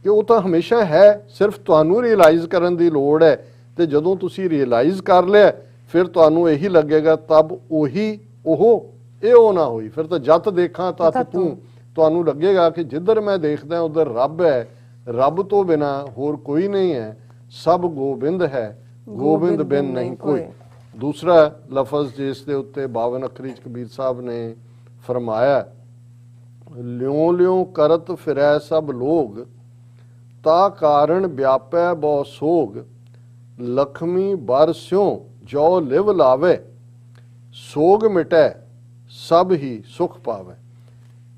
ਕਿ ਉਹ ਤਾਂ ਹਮੇਸ਼ਾ ਹੈ, ਸਿਰਫ ਤੁਹਾਨੂੰ ਰਿਅਲਾਈਜ਼ ਕਰਨ ਦੀ ਲੋੜ ਹੈ। ਤੇ ਜਦੋਂ ਤੁਸੀਂ ਰਿਅਲਾਈਜ਼ ਕਰ ਲਿਆ, ਫਿਰ ਤੁਹਾਨੂੰ ਇਹੀ ਲੱਗੇਗਾ ਤਬ ਉਹੀ ਉਹ ਇਹੋ ਨਾ ਹੋਈ। ਫਿਰ ਤਾਂ ਜਤ ਦੇਖਾਂ ਤਤ ਤੂੰ, ਤੁਹਾਨੂੰ ਲੱਗੇਗਾ ਕਿ ਜਿੱਧਰ ਮੈਂ ਦੇਖਦਾ ਉਧਰ ਰੱਬ ਹੈ, ਰੱਬ ਤੋਂ ਬਿਨਾ ਹੋਰ ਕੋਈ ਨਹੀਂ ਹੈ, ਸਭ ਗੋਬਿੰਦ ਹੈ, ਗੋਬਿੰਦ ਬਿਨ ਨਹੀਂ ਕੋਈ। ਦੂਸਰਾ ਲਫ਼ਜ਼ ਜਿਸ ਦੇ ਉੱਤੇ 52 ਅੱਖਰੀ ਚ ਕਬੀਰ ਸਾਹਿਬ ਨੇ ਫਰਮਾਇਆ, ਲਿਉ ਲਿਉ ਕਰਤ ਫਿਰੈ ਸਭ ਲੋਗ, ਤਾ ਕਾਰਣ ਵਿਆਪੈ ਬਹੁ ਸੋਗ, ਲਖਮੀ ਬਰ ਸਿਉ ਜੋ ਲਿਵ ਲਾਵੇ, ਸੋਗ ਮਿਟੈ ਸਭ ਹੀ ਸੁਖ ਪਾਵੇ।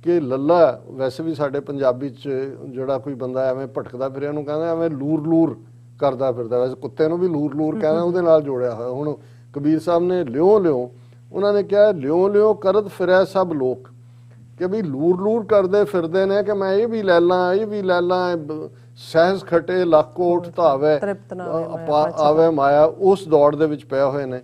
ਕਿ ਲੱਲਾ ਵੈਸੇ ਵੀ ਸਾਡੇ ਪੰਜਾਬੀ ਚ ਜਿਹੜਾ ਕੋਈ ਬੰਦਾ ਐਵੇਂ ਭਟਕਦਾ ਫਿਰਿਆ ਉਹਨੂੰ ਕਹਿੰਦਾ ਐਵੇਂ ਲੂਰ ਲੂਰ ਕਰਦਾ ਫਿਰਦਾ। ਵੈਸੇ ਕੁੱਤੇ ਨੂੰ ਵੀ ਲੂਰ ਲੂਰ ਕਹਿੰਦਾ, ਉਹਦੇ ਨਾਲ ਜੋੜਿਆ ਹੋਇਆ। ਹੁਣ ਕਬੀਰ ਸਾਹਿਬ ਨੇ ਲਿਉ ਲਿਉ, ਉਹਨਾਂ ਨੇ ਕਿਹਾ ਲਿਉ ਲਿਉ ਕਰਤ ਫਿਰੈ ਸਭ ਲੋਕ, ਕਿ ਵੀ ਲੂਰ ਲੂਰ ਕਰਦੇ ਫਿਰਦੇ ਨੇ ਕਿ ਮੈਂ ਇਹ ਵੀ ਲੈ ਲਾਂ, ਇਹ ਵੀ ਲੈ ਲਾਂ, ਸਹਿਜ ਖਟੇ ਲੱਖ ਕੋਟ ਧਾਵੇ ਆਵੇ ਮਾਇਆ, ਉਸ ਦੌੜ ਦੇ ਵਿੱਚ ਪਏ ਹੋਏ ਨੇ।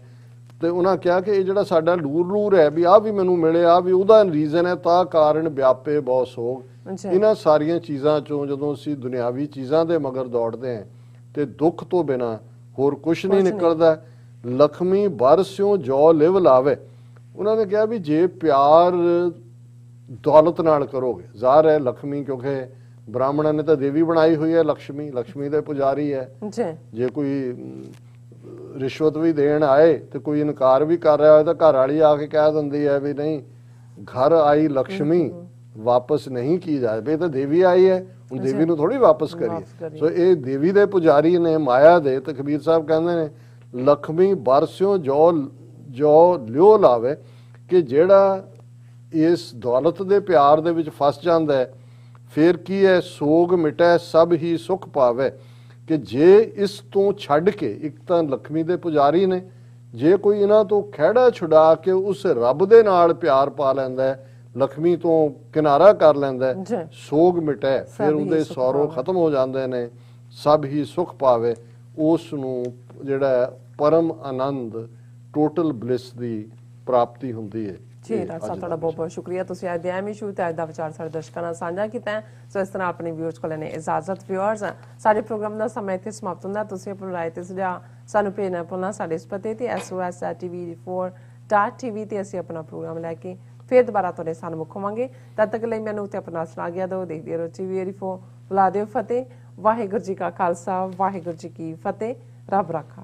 ਤੇ ਉਹਨਾਂ ਕਿਹਾ ਕਿ ਇਹ ਜਿਹੜਾ ਸਾਡਾ ਲੂਰ ਲੂਰ ਹੈ ਵੀ ਆਹ ਵੀ ਮੈਨੂੰ ਮਿਲੇ, ਆਹ ਵੀ ਉਹਦਾ ਰੀਜ਼ਨ ਹੈ, ਤਾਂ ਕਾਰਨ ਵਿਆਪੇ ਬਹੁਤ ਸੋਗ। ਇਹਨਾਂ ਸਾਰੀਆਂ ਚੀਜ਼ਾਂ ਚੋਂ ਜਦੋਂ ਅਸੀਂ ਦੁਨਿਆਵੀ ਚੀਜ਼ਾਂ ਦੇ ਮਗਰ ਦੌੜਦੇ ਹਾਂ ਤੇ ਦੁੱਖ ਤੋਂ ਬਿਨਾ ਹੋਰ ਕੁਛ ਨਹੀਂ ਨਿਕਲਦਾ। ਲਖਮੀ ਬਰ ਸਿਉ ਜੋ ਲਿਵ ਲਾਵੇ, ਉਹਨਾਂ ਨੇ ਕਿਹਾ ਵੀ ਜੇ ਪਿਆਰ ਦੌਲਤ ਨਾਲ ਕਰੋਗੇ, ਜ਼ਾਹਰ ਹੈ ਲక్ష్ਮੀ, ਕਿਉਂਕਿ ਬ੍ਰਾਹਮਣਾਂ ਨੇ ਤਾਂ ਦੇਵੀ ਬਣਾਈ ਹੋਈ ਹੈ ਲక్ష్ਮੀ, ਲక్ష్ਮੀ ਦੇ ਪੁਜਾਰੀ ਹੈ। ਜੇ ਕੋਈ ਰਿਸ਼ਵਤ ਵੀ ਦੇਣ ਆਏ ਤੇ ਕੋਈ ਇਨਕਾਰ ਵੀ ਕਰ ਰਿਹਾ ਹੋਏ ਤਾਂ ਘਰ ਵਾਲੀ ਆ ਕੇ ਕਹਿ ਦਿੰਦੀ ਹੈ ਵੀ ਨਹੀਂ, ਘਰ ਆਈ ਲక్ష్ਮੀ ਵਾਪਸ ਨਹੀਂ ਕੀ ਜਾਏ, ਵੀ ਇਹ ਤਾਂ ਦੇਵੀ ਆਈ ਹੈ, ਹੁਣ ਦੇਵੀ ਨੂੰ ਥੋੜੀ ਵਾਪਸ ਕਰੀਏ। ਸੋ ਇਹ ਦੇਵੀ ਦੇ ਪੁਜਾਰੀ ਨੇ, ਮਾਇਆ ਦੇ। ਤੇ ਕਬੀਰ ਸਾਹਿਬ ਕਹਿੰਦੇ ਨੇ ਲక్ష్ਮੀ ਬਰਸਿਓ ਜੋ ਲਿਓ ਲਾਵੇ, ਕਿ ਜਿਹੜਾ ਇਸ ਦੌਲਤ ਦੇ ਪਿਆਰ ਦੇ ਵਿੱਚ ਫਸ ਜਾਂਦਾ ਹੈ, ਫਿਰ ਕੀ ਹੈ? ਸੋਗ ਮਿਟੈ ਸਭ ਹੀ ਸੁਖ ਪਾਵੇ। ਕਿ ਜੇ ਇਸ ਤੋਂ ਛੱਡ ਕੇ, ਇੱਕ ਤਾਂ ਲక్ష్ਮੀ ਦੇ ਪੁਜਾਰੀ ਨੇ, ਜੇ ਕੋਈ ਇਹਨਾਂ ਤੋਂ ਖਹਿੜਾ ਛੁਡਾ ਕੇ ਉਸ ਰੱਬ ਦੇ ਨਾਲ ਪਿਆਰ ਪਾ ਲੈਂਦਾ ਹੈ, ਲక్ష్ਮੀ ਤੋਂ ਕਿਨਾਰਾ ਕਰ ਲੈਂਦਾ, ਸੋਗ ਮਿਟੈ, ਫਿਰ ਉਹਦੇ ਸੌਰੋ ਖਤਮ ਹੋ ਜਾਂਦੇ ਨੇ, ਸਭ ਹੀ ਸੁਖ ਪਾਵੇ। ਉਸ ਨੂੰ ਜਿਹੜਾ ਪਰਮ ਆਨੰਦ, ਟੋਟਲ ਬਲਿਸ ਦੀ ਪ੍ਰਾਪਤੀ ਹੁੰਦੀ ਹੈ। ਜੀ ਡਾਕਟਰ ਸਾਹਿਬ, ਤੁਹਾਡਾ ਬਹੁਤ ਬਹੁਤ ਸ਼ੁਕਰੀਆ। ਤੁਸੀਂ ਅੱਜ ਦੇ ਅਹਿਮ ਇਸ਼ੂ ਤੇ ਅੱਜ ਦਾ ਵਿਚਾਰ ਸਾਡੇ ਦਰਸ਼ਕਾਂ ਨਾਲ ਸਾਂਝਾ ਕੀਤਾ। ਸੋ ਇਸ ਤਰ੍ਹਾਂ ਆਪਣੇ ਵਿਊਅਰਸ ਕੋਲ ਲੈਣੇ ਇਜਾਜ਼ਤ। ਵਿਊਅਰਸ, ਸਾਡੇ ਪ੍ਰੋਗਰਾਮ ਦਾ ਸਮਾਂ ਇੱਥੇ ਸਮਾਪਤ ਹੁੰਦਾ। ਤੁਸੀਂ ਆਪਣੀ ਰਾਏ ਤੇ ਸੁਝਾਅ ਸਾਨੂੰ ਭੇਜਣਾ ਭੁੱਲਣਾ ਸਾਡੇ ਇਸ ਪਤੇ ਤੇ sos@tv4.tv ਤੇ ਅਸੀਂ ਆਪਣਾ ਪ੍ਰੋਗਰਾਮ ਲੈ ਕੇ ਫਿਰ ਦੁਬਾਰਾ ਤੁਹਾਡੇ ਸਾਹਮਣੇ ਹੋਵਾਂਗੇ। ਤਦ ਤੱਕ ਲਈ ਮੈਨੂੰ ਉੱਤੇ ਆਪਣਾ ਸੁਣਾ ਗਿਆ ਦਿਓ। ਦੇਖਦੇ ਰਹੋ TV4। ਬੁਲਾ ਦਿਓ ਫਤਿਹ। ਵਾਹਿਗੁਰੂ ਜੀ ਕਾ ਖਾਲਸਾ, ਵਾਹਿਗੁਰੂ ਜੀ ਕੀ ਫਤਿਹ। ਰੱਬ ਰਾਖਾ।